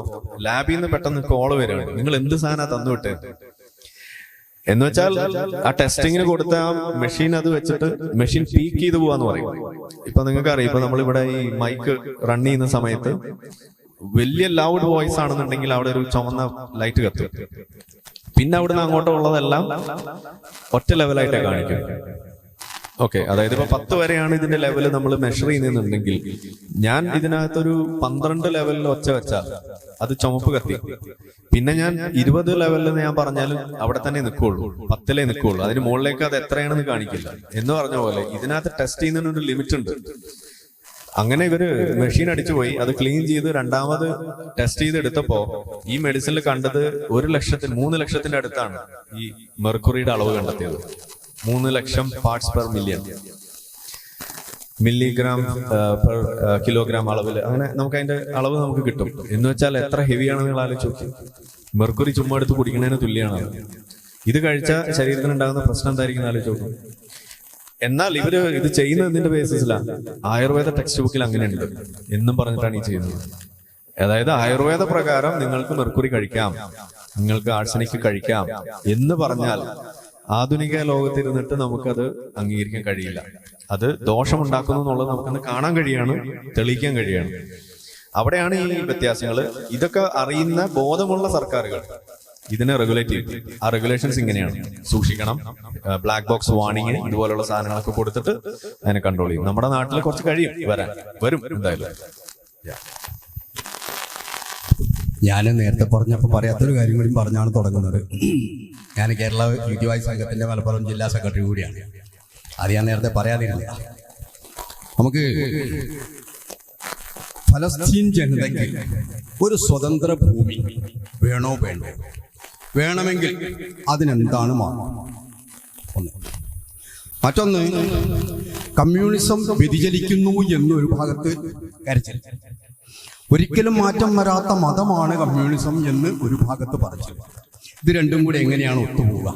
ലാബിൽ നിന്ന് പെട്ടെന്ന് കോള് വരികയാണ്, നിങ്ങൾ എന്ത് സാധനം തന്നുവിട്ടേ എന്ന് വെച്ചാൽ ആ ടെസ്റ്റിങ്ങിന് കൊടുത്ത ആ മെഷീൻ അത് വെച്ചിട്ട് മെഷീൻ പീക്ക് ചെയ്ത് പോവാന്ന് പറയും. ഇപ്പൊ നിങ്ങൾക്ക് അറിയാം, ഇപ്പൊ നമ്മളിവിടെ ഈ മൈക്ക് റൺ ചെയ്യുന്ന സമയത്ത് വലിയ ലൗഡ് വോയിസ് ആണെന്നുണ്ടെങ്കിൽ അവിടെ ഒരു ചുവന്ന ലൈറ്റ് കത്തും. പിന്നെ അവിടുന്ന് അങ്ങോട്ടുള്ളതെല്ലാം ഒറ്റ ലെവലായിട്ടേ കാണിക്കും. ഓക്കെ, അതായത് ഇപ്പൊ 10 വരെയാണ് ഇതിന്റെ ലെവൽ നമ്മൾ മെഷർ ചെയ്യുന്നുണ്ടെങ്കിൽ ഞാൻ ഇതിനകത്തൊരു 12 ലെവലിൽ ഒച്ച വെച്ചാൽ അത് ചുമപ്പ് കത്തി. പിന്നെ ഞാൻ 20 ലെവലിൽ ഞാൻ പറഞ്ഞാലും അവിടെ തന്നെ നിൽക്കുള്ളൂ, 10-ലേ നിൽക്കുള്ളൂ. അതിന് മുകളിലേക്ക് അത് എത്രയാണെന്ന് കാണിക്കില്ല. എന്ന് പറഞ്ഞ പോലെ ഇതിനകത്ത് ടെസ്റ്റ് ചെയ്യുന്നതിനൊരു ലിമിറ്റ് ഉണ്ട്. അങ്ങനെ ഇവര് മെഷീൻ അടിച്ചു പോയി, അത് ക്ലീൻ ചെയ്ത് രണ്ടാമത് ടെസ്റ്റ് ചെയ്ത് എടുത്തപ്പോ ഈ മെഡിസിനിൽ കണ്ടത് 3 ലക്ഷത്തിന്റെ അടുത്താണ് ഈ മെർക്കുറിയുടെ അളവ് കണ്ടെത്തിയത്. 3 ലക്ഷം parts per million, milligram per kilogram അളവിൽ. അങ്ങനെ നമുക്ക് അതിന്റെ അളവ് നമുക്ക് കിട്ടും. എന്ന് വെച്ചാൽ എത്ര ഹെവിയാണെന്ന് നിങ്ങൾ ആലോചിച്ച് നോക്കി. മെർക്കുറി ചുമ്മാ എടുത്ത് കുടിക്കുന്നതിന് തുല്യമാണ്. ഇത് കഴിച്ച ശരീരത്തിന് ഉണ്ടാകുന്ന പ്രശ്നം എന്തായിരിക്കും ആലോചിച്ച് നോക്കും. എന്നാൽ ഇവര് ഇത് ചെയ്യുന്നതിന്റെ ബേസിസിലാണ്. ആയുർവേദ ടെക്സ്റ്റ് ബുക്കിൽ അങ്ങനെയുണ്ട് എന്നും പറഞ്ഞിട്ടാണ് ഈ ചെയ്യുന്നത്. അതായത് ആയുർവേദ പ്രകാരം നിങ്ങൾക്ക് മെർക്കുറി കഴിക്കാം, നിങ്ങൾക്ക് ആഴ്സനിക് കഴിക്കാം എന്ന് പറഞ്ഞാൽ ആധുനിക ലോകത്തിരുന്നിട്ട് നമുക്കത് അംഗീകരിക്കാൻ കഴിയില്ല. അത് ദോഷമുണ്ടാക്കുന്നു എന്നുള്ളത് നമുക്കത് കാണാൻ കഴിയാണ്, തെളിയിക്കാൻ കഴിയാണ്. അവിടെയാണ് ഈ വ്യത്യാസങ്ങൾ. ഇതൊക്കെ അറിയുന്ന ബോധമുള്ള സർക്കാരുകൾ ഇതിനെ റെഗുലേറ്റ് ചെയ്യും. ആ റെഗുലേഷൻസ് ഇങ്ങനെയാണ്: സൂക്ഷിക്കണം, ബ്ലാക്ക് ബോക്സ് വാർണിംഗ്, ഇതുപോലുള്ള സാധനങ്ങളൊക്കെ കൊടുത്തിട്ട് അതിനെ കൺട്രോൾ ചെയ്യും. നമ്മുടെ നാട്ടിൽ കുറച്ച് കഴിയും വരും എന്തായാലും. ഞാൻ നേരത്തെ പറഞ്ഞപ്പോൾ പറയാത്തൊരു കാര്യം കൂടി പറഞ്ഞാണ് തുടങ്ങുന്നത്. ഞാൻ കേരള യുവജന സംഘത്തിന്റെ മലപ്പുറം ജില്ലാ സെക്രട്ടറി കൂടിയാണ്. അത് ഞാൻ നേരത്തെ പറയാതിരുന്നില്ല. നമുക്ക് ഫലസ്തീൻ ജനതയ്ക്ക് ഒരു സ്വതന്ത്ര ഭൂമി വേണോ വേണ്ടോ? വേണമെങ്കിൽ അതിനെന്താണ് മാർഗം? ഒന്ന്. മറ്റൊന്ന്, കമ്മ്യൂണിസം വ്യതിചലിക്കുന്നു എന്നൊരു ഭാഗത്ത് കരച്ചിൽ. ഒരിക്കലും മാറ്റം വരാത്ത മതമാണ് കമ്മ്യൂണിസം എന്ന് ഒരു ഭാഗത്ത് പറഞ്ഞു. ഇത് രണ്ടും കൂടെ എങ്ങനെയാണ് ഒത്തുപോവുക?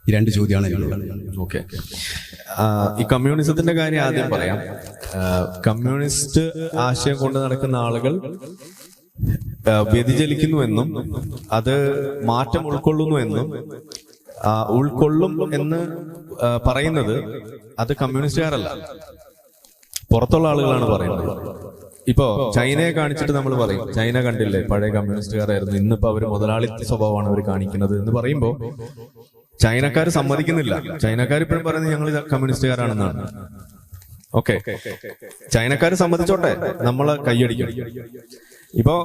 ഈ 2 ചോദ്യമാണ് ഇതിലുള്ളത്. ഓക്കെ, ഈ കമ്മ്യൂണിസത്തിന്റെ കാര്യം ആദ്യം പറയാം. കമ്മ്യൂണിസ്റ്റ് ആശയം കൊണ്ട് നടക്കുന്ന ആളുകൾ വ്യതിചലിക്കുന്നുവെന്നും അത് മാറ്റം ഉൾക്കൊള്ളുന്നുവെന്നും ഉൾക്കൊള്ളും എന്ന് പറയുന്നത് അത് കമ്മ്യൂണിസ്റ്റുകാരല്ല, പുറത്തുള്ള ആളുകളാണ് പറയുന്നത്. ഇപ്പോ ചൈനയെ കാണിച്ചിട്ട് നമ്മൾ പറയും, ചൈന കണ്ടില്ലേ പഴയ കമ്മ്യൂണിസ്റ്റുകാരായിരുന്നു, ഇന്നിപ്പോ അവര് മുതലാളിത്ത സ്വഭാവമാണ് അവർ കാണിക്കുന്നത് എന്ന് പറയുമ്പോ ചൈനക്കാർ സമ്മതിക്കുന്നില്ല. ചൈനക്കാർ ഇപ്പോഴും പറയുന്നത് ഞങ്ങൾ കമ്മ്യൂണിസ്റ്റുകാരാണെന്നാണ്. ഓക്കെ, ചൈനക്കാർ സമ്മതിച്ചോട്ടെ, നമ്മളെ കൈയടിക്കും. ഇപ്പോ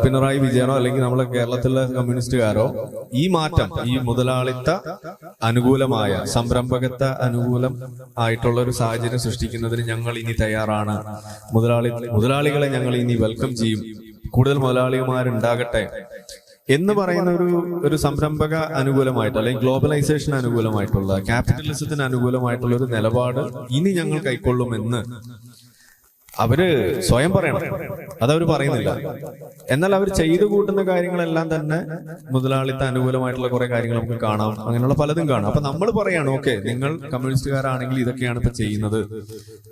പിണറായി വിജയനോ അല്ലെങ്കിൽ നമ്മളെ കേരളത്തിലെ കമ്മ്യൂണിസ്റ്റുകാരോ ഈ മാറ്റം, ഈ മുതലാളിത്ത അനുകൂലമായ, സംരംഭകത്വ അനുകൂലം ആയിട്ടുള്ള ഒരു സാഹചര്യം സൃഷ്ടിക്കുന്നതിന് ഞങ്ങൾ ഇനി തയ്യാറാണ്, മുതലാളികളെ ഞങ്ങൾ ഇനി വെൽക്കം ചെയ്യും, കൂടുതൽ മുതലാളിമാരുണ്ടാകട്ടെ എന്ന് പറയുന്ന ഒരു സംരംഭക അനുകൂലമായിട്ട് അല്ലെങ്കിൽ ഗ്ലോബലൈസേഷൻ അനുകൂലമായിട്ടുള്ള, ക്യാപിറ്റലിസത്തിന് അനുകൂലമായിട്ടുള്ള ഒരു നിലപാട് ഇനി ഞങ്ങൾ കൈക്കൊള്ളുമെന്ന് അവര് സ്വയം പറയണം. അതവർ പറയുന്നില്ല. എന്നാൽ അവർ ചെയ്തു കൂട്ടുന്ന കാര്യങ്ങളെല്ലാം തന്നെ മുതലാളിത്ത അനുകൂലമായിട്ടുള്ള കുറെ കാര്യങ്ങൾ നമുക്ക് കാണാം, അങ്ങനെയുള്ള പലതും കാണാം. അപ്പൊ നമ്മൾ പറയാണ്, ഓക്കെ, നിങ്ങൾ കമ്മ്യൂണിസ്റ്റുകാരാണെങ്കിൽ ഇതൊക്കെയാണ് ഇപ്പൊ ചെയ്യുന്നത്,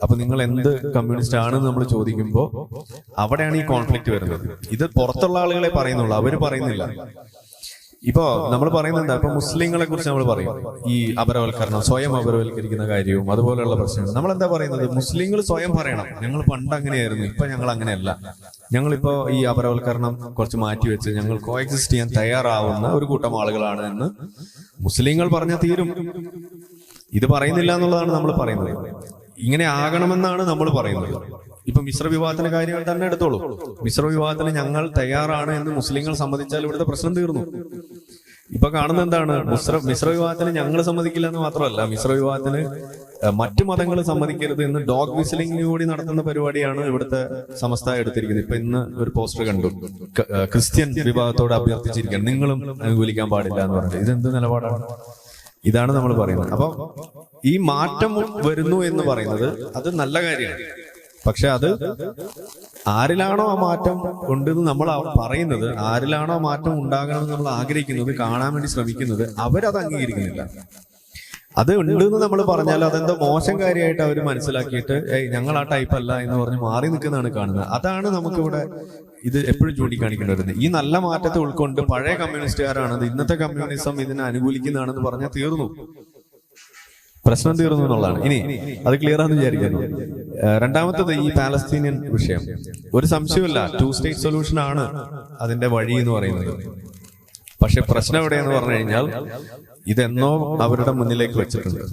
അപ്പൊ നിങ്ങൾ എന്ത് കമ്മ്യൂണിസ്റ്റ് ആണെന്ന് നമ്മൾ ചോദിക്കുമ്പോൾ അവിടെയാണ് ഈ കോൺഫ്ലിക്റ്റ് വരുന്നത്. ഇത് പുറത്തുള്ള ആളുകളെ പറയുന്നുള്ളൂ, അവര് പറയുന്നില്ല. ഇപ്പോ നമ്മൾ പറയുന്നത് എന്താ, ഇപ്പൊ മുസ്ലിങ്ങളെ കുറിച്ച് നമ്മൾ പറയും, ഈ അപരവൽക്കരണം, സ്വയം അപരവൽക്കരിക്കുന്ന കാര്യവും അതുപോലെയുള്ള പ്രശ്നങ്ങൾ. നമ്മൾ എന്താ പറയുന്നത്, മുസ്ലിങ്ങൾ സ്വയം പറയണം, ഞങ്ങൾ പണ്ട് അങ്ങനെയായിരുന്നു, ഇപ്പൊ ഞങ്ങൾ അങ്ങനെയല്ല, ഞങ്ങളിപ്പോ ഈ അപരവൽക്കരണം കുറച്ച് മാറ്റിവെച്ച് ഞങ്ങൾ കോഎക്സിസ്റ്റ് ചെയ്യാൻ തയ്യാറാവുന്ന ഒരു കൂട്ടം ആളുകളാണ് എന്ന് മുസ്ലിങ്ങൾ പറഞ്ഞാൽ തീരും. ഇത് പറയുന്നില്ല എന്നുള്ളതാണ് നമ്മൾ പറയുന്നത്. ഇങ്ങനെ ആകണമെന്നാണ് നമ്മൾ പറയുന്നത്. ഇപ്പൊ മിശ്ര വിവാഹത്തിന്റെ കാര്യങ്ങൾ തന്നെ എടുത്തോളൂ. മിശ്ര വിവാഹത്തിന് ഞങ്ങൾ തയ്യാറാണ് എന്ന് മുസ്ലിങ്ങൾ സമ്മതിച്ചാൽ ഇവിടുത്തെ പ്രശ്നം തീർന്നു. ഇപ്പൊ കാണുന്നത് എന്താണ്, മിശ്ര വിവാഹത്തിന് ഞങ്ങൾ സമ്മതിക്കില്ല എന്ന് മാത്രമല്ല, മിശ്ര വിവാഹത്തിന് മറ്റു മതങ്ങൾ സമ്മതിക്കരുത് എന്ന് ഡോഗ് വിസിലിംഗ് കൂടി നടത്തുന്ന പരിപാടിയാണ് ഇവിടുത്തെ സമസ്ത എടുത്തിരിക്കുന്നത്. ഇപ്പൊ ഇന്ന് ഒരു പോസ്റ്റർ കണ്ടു, ക്രിസ്ത്യൻ വിഭാഗത്തോട് അഭ്യർത്ഥിച്ചിരിക്കുകയാണ്, നിങ്ങളും അനുകൂലിക്കാൻ പാടില്ല എന്ന് പറഞ്ഞിട്ട്. ഇതെന്ത് നിലപാടാണ്? ഇതാണ് നമ്മൾ പറയുന്നത്. അപ്പൊ ഈ മാറ്റം വരുന്നു എന്ന് പറയുന്നത് അത് നല്ല കാര്യമാണ്. പക്ഷെ അത് ആരിലാണോ ആ മാറ്റം ഉണ്ടെന്ന് നമ്മൾ പറയുന്നത്, ആരിലാണോ ആ മാറ്റം ഉണ്ടാകണമെന്ന് നമ്മൾ ആഗ്രഹിക്കുന്നത്, കാണാൻ വേണ്ടി ശ്രമിക്കുന്നത്, അവരത് അംഗീകരിക്കുന്നില്ല. അത് ഉണ്ടെന്ന് നമ്മൾ പറഞ്ഞാൽ അതെന്തോ മോശം കാര്യമായിട്ട് അവർ മനസ്സിലാക്കിയിട്ട് ഞങ്ങൾ ആ ടൈപ്പ് അല്ല എന്ന് പറഞ്ഞ് മാറി നിൽക്കുന്നതാണ് കാണുന്നത്. അതാണ് നമുക്കിവിടെ ഇത് എപ്പോഴും ചൂണ്ടിക്കാണിക്കേണ്ടി വരുന്നത്. ഈ നല്ല മാറ്റത്തെ ഉൾക്കൊണ്ട് പഴയ കമ്മ്യൂണിസ്റ്റുകാരാണത്, ഇന്നത്തെ കമ്മ്യൂണിസം ഇതിനെ അനുകൂലിക്കുന്നതാണെന്ന് പറഞ്ഞാൽ തീർന്നു, പ്രശ്നം തീർന്നു എന്നുള്ളതാണ്. ഇനി അത് ക്ലിയർ ആണെന്ന് വിചാരിക്കുന്നു. രണ്ടാമത്തത് ഈ പാലസ്തീനിയൻ വിഷയം. ഒരു സംശയമില്ല, 2 സ്റ്റേറ്റ് സൊല്യൂഷൻ ആണ് അതിന്റെ വഴി എന്ന് പറയുന്നത്. പക്ഷെ പ്രശ്നം എവിടെയെന്ന് പറഞ്ഞു കഴിഞ്ഞാൽ ഇതെന്നോ അവരുടെ മുന്നിലേക്ക് വെച്ചിട്ടുണ്ട്.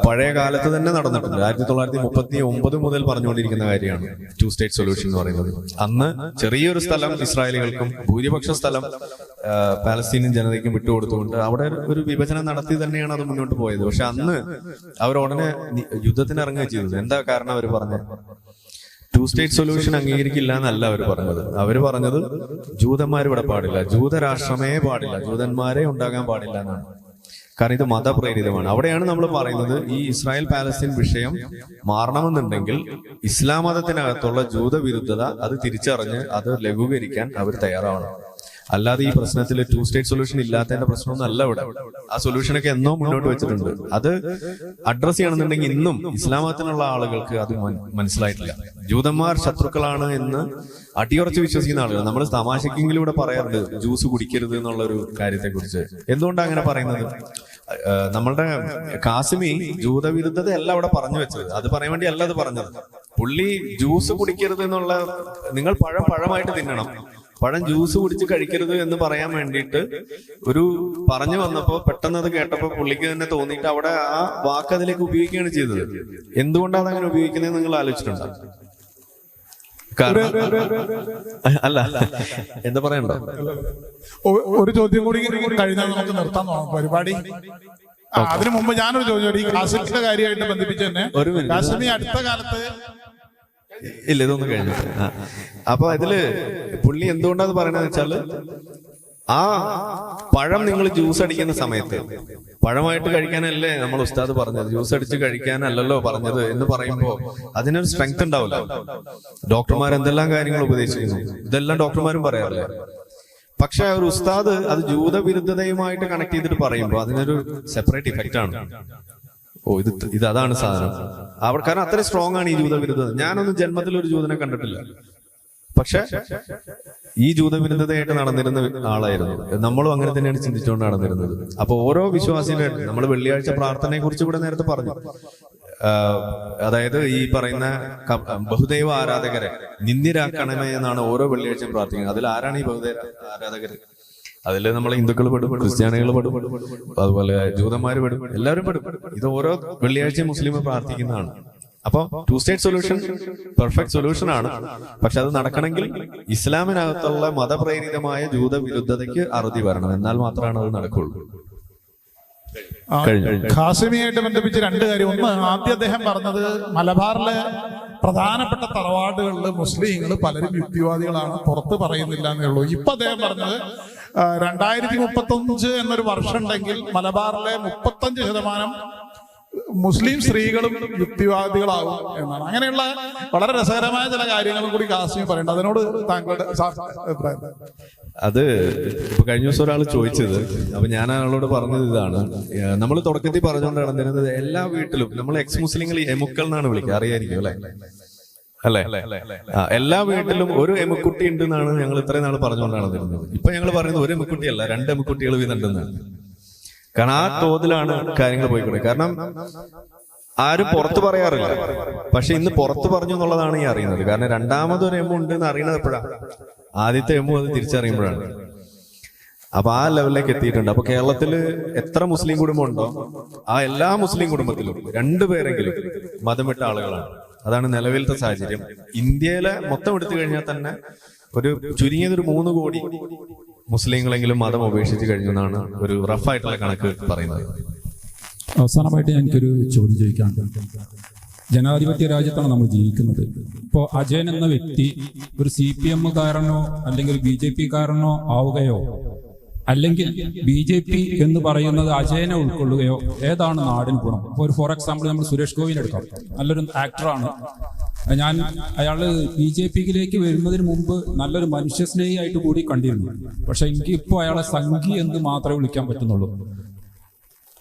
പഴയ കാലത്ത് തന്നെ നടന്നിട്ടുണ്ട്. 1939 മുതൽ പറഞ്ഞുകൊണ്ടിരിക്കുന്ന കാര്യമാണ് 2 സ്റ്റേറ്റ് സൊല്യൂഷൻ എന്ന് പറയുന്നത്. അന്ന് ചെറിയൊരു സ്ഥലം ഇസ്രായേലികൾക്കും ഭൂരിപക്ഷ സ്ഥലം പാലസ്തീനിയൻ ജനതയ്ക്കും വിട്ടുകൊടുത്തുകൊണ്ട് അവിടെ ഒരു വിഭജനം നടത്തി തന്നെയാണ് അത് മുന്നോട്ട് പോയത്. പക്ഷെ അന്ന് അവർ ഉടനെ യുദ്ധത്തിന് ഇറങ്ങുക ചെയ്തത്. എന്താ കാരണം? അവർ പറഞ്ഞത് 2 സ്റ്റേറ്റ് സൊല്യൂഷൻ അംഗീകരിക്കില്ല എന്നല്ല അവർ പറഞ്ഞത്. അവർ പറഞ്ഞത് ജൂതന്മാർ ഇവിടെ പാടില്ല, ജൂതരാഷ്ട്രമേ പാടില്ല, ജൂതന്മാരെ ഉണ്ടാകാൻ പാടില്ല എന്നാണ്. കാരണം ഇത് മതപ്രേരിതമാണ്. അവിടെയാണ് നമ്മൾ പറയുന്നത് ഈ ഇസ്രായേൽ പാലസ്തീൻ വിഷയം മാറണമെന്നുണ്ടെങ്കിൽ ഇസ്ലാം മതത്തിനകത്തുള്ള ജൂതവിരുദ്ധത അത് തിരിച്ചറിഞ്ഞ് അത് ലഘൂകരിക്കാൻ അവർ തയ്യാറാവണം. അല്ലാതെ ഈ പ്രശ്നത്തിൽ 2 സ്റ്റേറ്റ് സൊല്യൂഷൻ ഇല്ലാത്തതിന്റെ പ്രശ്നമൊന്നും അല്ല ഇവിടെ. ആ സൊല്യൂഷനൊക്കെ എന്നോ മുന്നോട്ട് വെച്ചിട്ടുണ്ട്. അത് അഡ്രസ് ചെയ്യണമെന്നുണ്ടെങ്കിൽ ഇന്നും ഇസ്ലാം മതത്തിനുള്ള ആളുകൾക്ക് അത് മനസ്സിലായിട്ടില്ല. ജൂതന്മാർ ശത്രുക്കളാണ് എന്ന് അടിയുറച്ച് വിശ്വസിക്കുന്ന ആളുകൾ. നമ്മൾ തമാശക്കെങ്കിലും ഇവിടെ പറയാറുണ്ട് ജ്യൂസ് കുടിക്കരുത് എന്നുള്ള ഒരു കാര്യത്തെ കുറിച്ച്. എന്തുകൊണ്ടാണ് അങ്ങനെ പറയുന്നത്? നമ്മളുടെ കാസിമി ജൂതവിരുദ്ധതയല്ല അവിടെ പറഞ്ഞു വെച്ചത്, അത് പറയാൻ വേണ്ടി അല്ല അത് പറഞ്ഞത്. പുള്ളി ജ്യൂസ് കുടിക്കരുത് എന്നുള്ള, നിങ്ങൾ പഴമായിട്ട് തിന്നണം, പഴം ജ്യൂസ് കുടിച്ച് കഴിക്കരുത് എന്ന് പറയാൻ വേണ്ടിയിട്ട് ഒരു പറഞ്ഞു വന്നപ്പോ പെട്ടെന്ന് അത് കേട്ടപ്പോ പുള്ളിക്ക് തന്നെ തോന്നിയിട്ട് അവിടെ ആ വാക്ക് അതിലേക്ക് ഉപയോഗിക്കുകയാണ് ചെയ്തത്. എന്തുകൊണ്ടാണ് അങ്ങനെ ഉപയോഗിക്കുന്നത് നിങ്ങൾ ആലോചിച്ചിട്ടുണ്ടോ? അല്ല എന്താ പറയണ്ടോ? ഒരു ചോദ്യം കൂടി കഴിഞ്ഞാൽ നമുക്ക് നിർത്താൻ നോക്കാം പരിപാടി. അതിനു മുമ്പ് ഞാനൊരു ചോദ്യം, ഈ കാസിമിന്റെ കാര്യമായിട്ട് ബന്ധിപ്പിച്ച് തന്നെ, കാസിമി അടുത്ത കാലത്ത് ഇല്ല ഇതൊന്നും കഴിഞ്ഞു. അപ്പൊ ഇതില് പുള്ളി എന്തുകൊണ്ടാന്ന് പറയണെന്ന് വെച്ചാല്, ആ പഴം നിങ്ങൾ ജ്യൂസ് അടിക്കുന്ന സമയത്ത് പഴമായിട്ട് കഴിക്കാനല്ലേ നമ്മൾ ഉസ്താദ് പറഞ്ഞത്, ജ്യൂസ് അടിച്ച് കഴിക്കാനല്ലല്ലോ പറഞ്ഞത് എന്ന് പറയുമ്പോ അതിനൊരു സ്ട്രെങ്ത് ഉണ്ടാവില്ല. ഡോക്ടർമാർ എന്തെല്ലാം കാര്യങ്ങൾ ഉപദേശിക്കുന്നു, ഇതെല്ലാം ഡോക്ടർമാരും പറയാറില്ലേ. പക്ഷെ ഒരു ഉസ്താദ് അത് ജൂതവിരുദ്ധതയുമായിട്ട് കണക്ട് ചെയ്തിട്ട് പറയുമ്പോൾ അതിനൊരു സെപ്പറേറ്റ് ഇഫക്റ്റ് ആണ്. ഓ ഇത് അതാണ് സാധനം. കാരണം അത്ര സ്ട്രോങ് ആണ് ഈ ജൂതവിരുദ്ധത. ഞാനൊന്നും ജന്മത്തിൽ ഒരു ജൂതനെ കണ്ടിട്ടില്ല, പക്ഷെ ഈ ജൂതവിരുദ്ധതയായിട്ട് നടന്നിരുന്ന ആളായിരുന്നു. നമ്മളും അങ്ങനെ തന്നെയാണ് ചിന്തിച്ചുകൊണ്ട് നടന്നിരുന്നത്. അപ്പൊ ഓരോ വിശ്വാസിയുടെ, നമ്മൾ വെള്ളിയാഴ്ച പ്രാർത്ഥനയെ കുറിച്ച് ഇവിടെ നേരത്തെ പറഞ്ഞു, അതായത് ഈ പറയുന്ന ബഹുദൈവ ആരാധകരെ നിന്ദ്യരാക്കണമേ എന്നാണ് ഓരോ വെള്ളിയാഴ്ചയും പ്രാർത്ഥിക്കുന്നത്. അതിൽ ആരാണ് ഈ ബഹുദൈവ ആരാധകര്? അതിൽ നമ്മളെ ഹിന്ദുക്കൾ പെടും, ക്രിസ്ത്യാനികൾ പെടും, അതുപോലെ ജൂതന്മാർ പെടും, എല്ലാവരും പെടും. ഇത് ഓരോ വെള്ളിയാഴ്ച മുസ്ലിം പ്രാർത്ഥിക്കുന്നതാണ്. അപ്പൊ 2 സ്റ്റേറ്റ് സൊല്യൂഷൻ പെർഫെക്റ്റ് സൊല്യൂഷൻ ആണ്. പക്ഷെ അത് നടക്കണമെങ്കിൽ ഇസ്ലാമിനകത്തുള്ള മതപ്രേരിതമായ ജൂതവിരുദ്ധതയ്ക്ക് അറുതി വരണം. എന്നാൽ മാത്രമാണ് അത് നടക്കുള്ളൂ. ഖാസിമിയായിട്ട് ബന്ധിപ്പിച്ച് രണ്ട് കാര്യം. ഒന്ന്, ആദ്യം അദ്ദേഹം പറഞ്ഞത് മലബാറിലെ പ്രധാനപ്പെട്ട തറവാടുകളിൽ മുസ്ലിങ്ങൾ പലരും യുക്തിവാദികളാണ്, പുറത്ത് പറയുന്നില്ല എന്നേ ഉള്ളൂ. ഇപ്പൊ അദ്ദേഹം പറഞ്ഞത് 2035 എന്നൊരു വർഷം ഉണ്ടെങ്കിൽ മലബാറിലെ 35% മുസ്ലിം സ്ത്രീകളും യുക്തിവാദികളാകും എന്നാണ്. അങ്ങനെയുള്ള വളരെ രസകരമായ ചില കാര്യങ്ങളും കൂടി കാസിമി പറയേണ്ടത്. അതിനോട് താങ്കളുടെ അഭിപ്രായം? അത് ഇപ്പൊ കഴിഞ്ഞ ദിവസം ഒരാൾ ചോദിച്ചത്, അപ്പൊ ഞാൻ ആളോട് പറഞ്ഞത് ഇതാണ്. നമ്മൾ തുടക്കത്തിൽ പറഞ്ഞുകൊണ്ടാണ് എന്തിനത് എല്ലാ വീട്ടിലും നമ്മൾ എക്സ് മുസ്ലിങ്ങൾ എമുക്കൾ എന്നാണ് വിളിക്കുക, അറിയായിരിക്കും അല്ലെ? എല്ലാ വീട്ടിലും ഒരു എമുക്കുട്ടി ഉണ്ട് എന്നാണ് ഞങ്ങൾ ഇത്രയും നാൾ പറഞ്ഞുകൊണ്ടാണ് തരുന്നത്. ഇപ്പൊ ഞങ്ങൾ പറയുന്നത് ഒരു എമുക്കുട്ടിയല്ല, 2 എമുക്കുട്ടികൾ വീതുണ്ടെന്നാണ്. കാരണം ആ തോതിലാണ് കാര്യങ്ങൾ പോയിക്കൂടെ. കാരണം ആരും പുറത്ത് പറയാറില്ല, പക്ഷെ ഇന്ന് പുറത്ത് പറഞ്ഞു എന്നുള്ളതാണ് ഈ അറിയുന്നത്. കാരണം രണ്ടാമതൊരു എമ്മു ഉണ്ട് എന്ന് അറിയുന്നത് എപ്പോഴാണ്? ആദ്യത്തെ എമ്മു അത് തിരിച്ചറിയുമ്പോഴാണ്. അപ്പൊ ആ ലെവലിലേക്ക് എത്തിയിട്ടുണ്ട്. അപ്പൊ കേരളത്തിൽ എത്ര മുസ്ലിം കുടുംബം ഉണ്ടോ ആ എല്ലാ മുസ്ലിം കുടുംബത്തിലും 2 പേരെങ്കിലും മതം വിട്ട ആളുകളാണ്. അതാണ് നിലവിലത്തെ സാഹചര്യം. ഇന്ത്യയിലെ മൊത്തം എടുത്തു കഴിഞ്ഞാൽ തന്നെ ഒരു ചുരുങ്ങിയതൊരു 3 കോടി മുസ്ലിങ്ങളെങ്കിലും മതം ഉപേക്ഷിച്ച് കഴിഞ്ഞു എന്നാണ് ഒരു റഫായിട്ടുള്ള കണക്ക് പറയുന്നത്. അവസാനമായിട്ട് എനിക്കൊരു ചോദ്യം ചോദിക്കാനുണ്ട്. ജനാധിപത്യ രാജ്യത്താണ് നമ്മൾ ജീവിക്കുന്നത്. ഇപ്പോൾ അജയൻ എന്ന വ്യക്തി ഒരു CPM-കാരനോ അല്ലെങ്കിൽ BJP-കാരനോ ആവുകയോ അല്ലെങ്കിൽ BJP എന്ന് പറയുന്നത് അജയനെ ഉൾക്കൊള്ളുകയോ ഏതാണ് നാടിന് ഗുണം? ഇപ്പോൾ ഒരു ഫോർ എക്സാമ്പിൾ നമ്മൾ സുരേഷ് ഗോപിനെ എടുക്കാം. നല്ലൊരു ആക്ടറാണ്. അയാള് BJP-യിലേക്ക് വരുന്നതിന് മുമ്പ് നല്ലൊരു മനുഷ്യസ്നേഹിയായിട്ട് കൂടി കണ്ടിരുന്നു. പക്ഷെ എനിക്ക് ഇപ്പോൾ അയാളെ സംഘി എന്ന് മാത്രമേ വിളിക്കാൻ പറ്റുന്നുള്ളൂ.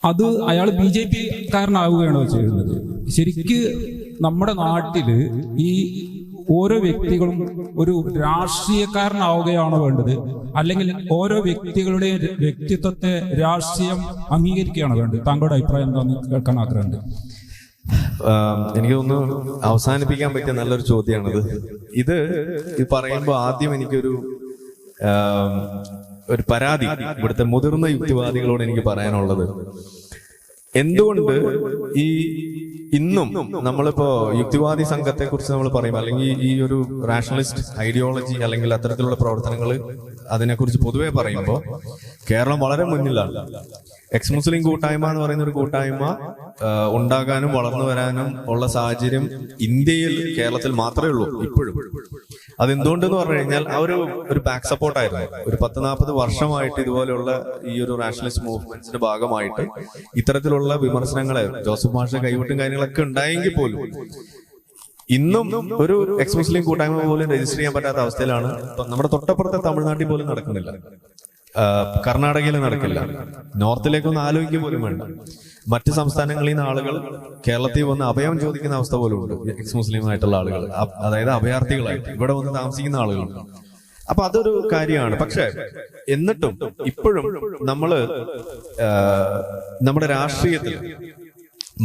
അത് അയാൾ BJP-കാരനാവുകയാണോ ചെയ്യുന്നത്? ശരിക്ക് നമ്മുടെ നാട്ടില് ഈ ഓരോ വ്യക്തികളും ഒരു രാഷ്ട്രീയക്കാരനാവുകയാണോ വേണ്ടത്, അല്ലെങ്കിൽ ഓരോ വ്യക്തികളുടെ വ്യക്തിത്വത്തെ രാഷ്ട്രീയം അംഗീകരിക്കുകയാണോ വേണ്ടത്? താങ്കളുടെ അഭിപ്രായം എന്താണെന്ന് കേൾക്കാൻ ആഗ്രഹമുണ്ട്. എനിക്ക് തോന്നുന്നു അവസാനിപ്പിക്കാൻ പറ്റിയ നല്ലൊരു ചോദ്യമാണിത്. ഇത് പറയുമ്പോൾ ആദ്യം എനിക്കൊരു പരാതി ഇവിടുത്തെ മുതിർന്ന യുക്തിവാദികളോട് എനിക്ക് പറയാനുള്ളത്, എന്തുകൊണ്ട് ഇന്നും നമ്മളിപ്പോ യുക്തിവാദി സംഘത്തെ കുറിച്ച് നമ്മൾ പറയും, അല്ലെങ്കിൽ ഈ ഒരു റാഷണലിസ്റ്റ് ഐഡിയോളജി അല്ലെങ്കിൽ അത്തരത്തിലുള്ള പ്രവർത്തനങ്ങൾ അതിനെക്കുറിച്ച് പൊതുവെ പറയുമ്പോൾ കേരളം വളരെ മുന്നിലാണ്. എക്സ് മുസ്ലിം കൂട്ടായ്മ എന്ന് പറയുന്ന ഒരു കൂട്ടായ്മ ഉണ്ടാകാനും വളർന്നു വരാനും ഉള്ള സാഹചര്യം ഇന്ത്യയിൽ, കേരളത്തിൽ മാത്രമേ ഉള്ളൂ ഇപ്പോഴും. അതെന്തുകൊണ്ടെന്ന് പറഞ്ഞു കഴിഞ്ഞാൽ ആ ഒരു ബാക്ക് സപ്പോർട്ടായിരുന്നു. ഒരു 10-40 വർഷമായിട്ട് ഇതുപോലെയുള്ള ഈ ഒരു നാഷണലിസ്റ്റ് മൂവ്മെന്റ്സിന്റെ ഭാഗമായിട്ട് ഇത്തരത്തിലുള്ള വിമർശനങ്ങളെ ജോസഫ് മാഷ കൈവിട്ടും കാര്യങ്ങളൊക്കെ ഉണ്ടായെങ്കിൽ പോലും ഇന്നും ഒരു എക്സ് മുസ്ലിം കൂട്ടായ്മ പോലും രജിസ്റ്റർ ചെയ്യാൻ പറ്റാത്ത അവസ്ഥയിലാണ്. നമ്മുടെ തൊട്ടപ്പുറത്തെ തമിഴ്നാട്ടിൽ പോലും നടക്കുന്നില്ല, കർണാടകയിൽ നടക്കില്ല, നോർത്തിലേക്കൊന്നും ആലോചിക്കുക പോലും വേണ്ട. മറ്റ് സംസ്ഥാനങ്ങളിൽ നിന്ന് ആളുകൾ കേരളത്തിൽ വന്ന് അഭയം ചോദിക്കുന്ന അവസ്ഥ പോലും ഉണ്ട്. എക്സ് മുസ്ലിം ആയിട്ടുള്ള ആളുകൾ, അതായത് അഭയാർത്ഥികളായിട്ട് ഇവിടെ വന്ന് താമസിക്കുന്ന ആളുകളുണ്ട്. അപ്പൊ അതൊരു കാര്യമാണ്. പക്ഷെ എന്നിട്ടും ഇപ്പോഴും നമ്മുടെ രാഷ്ട്രീയത്തിൽ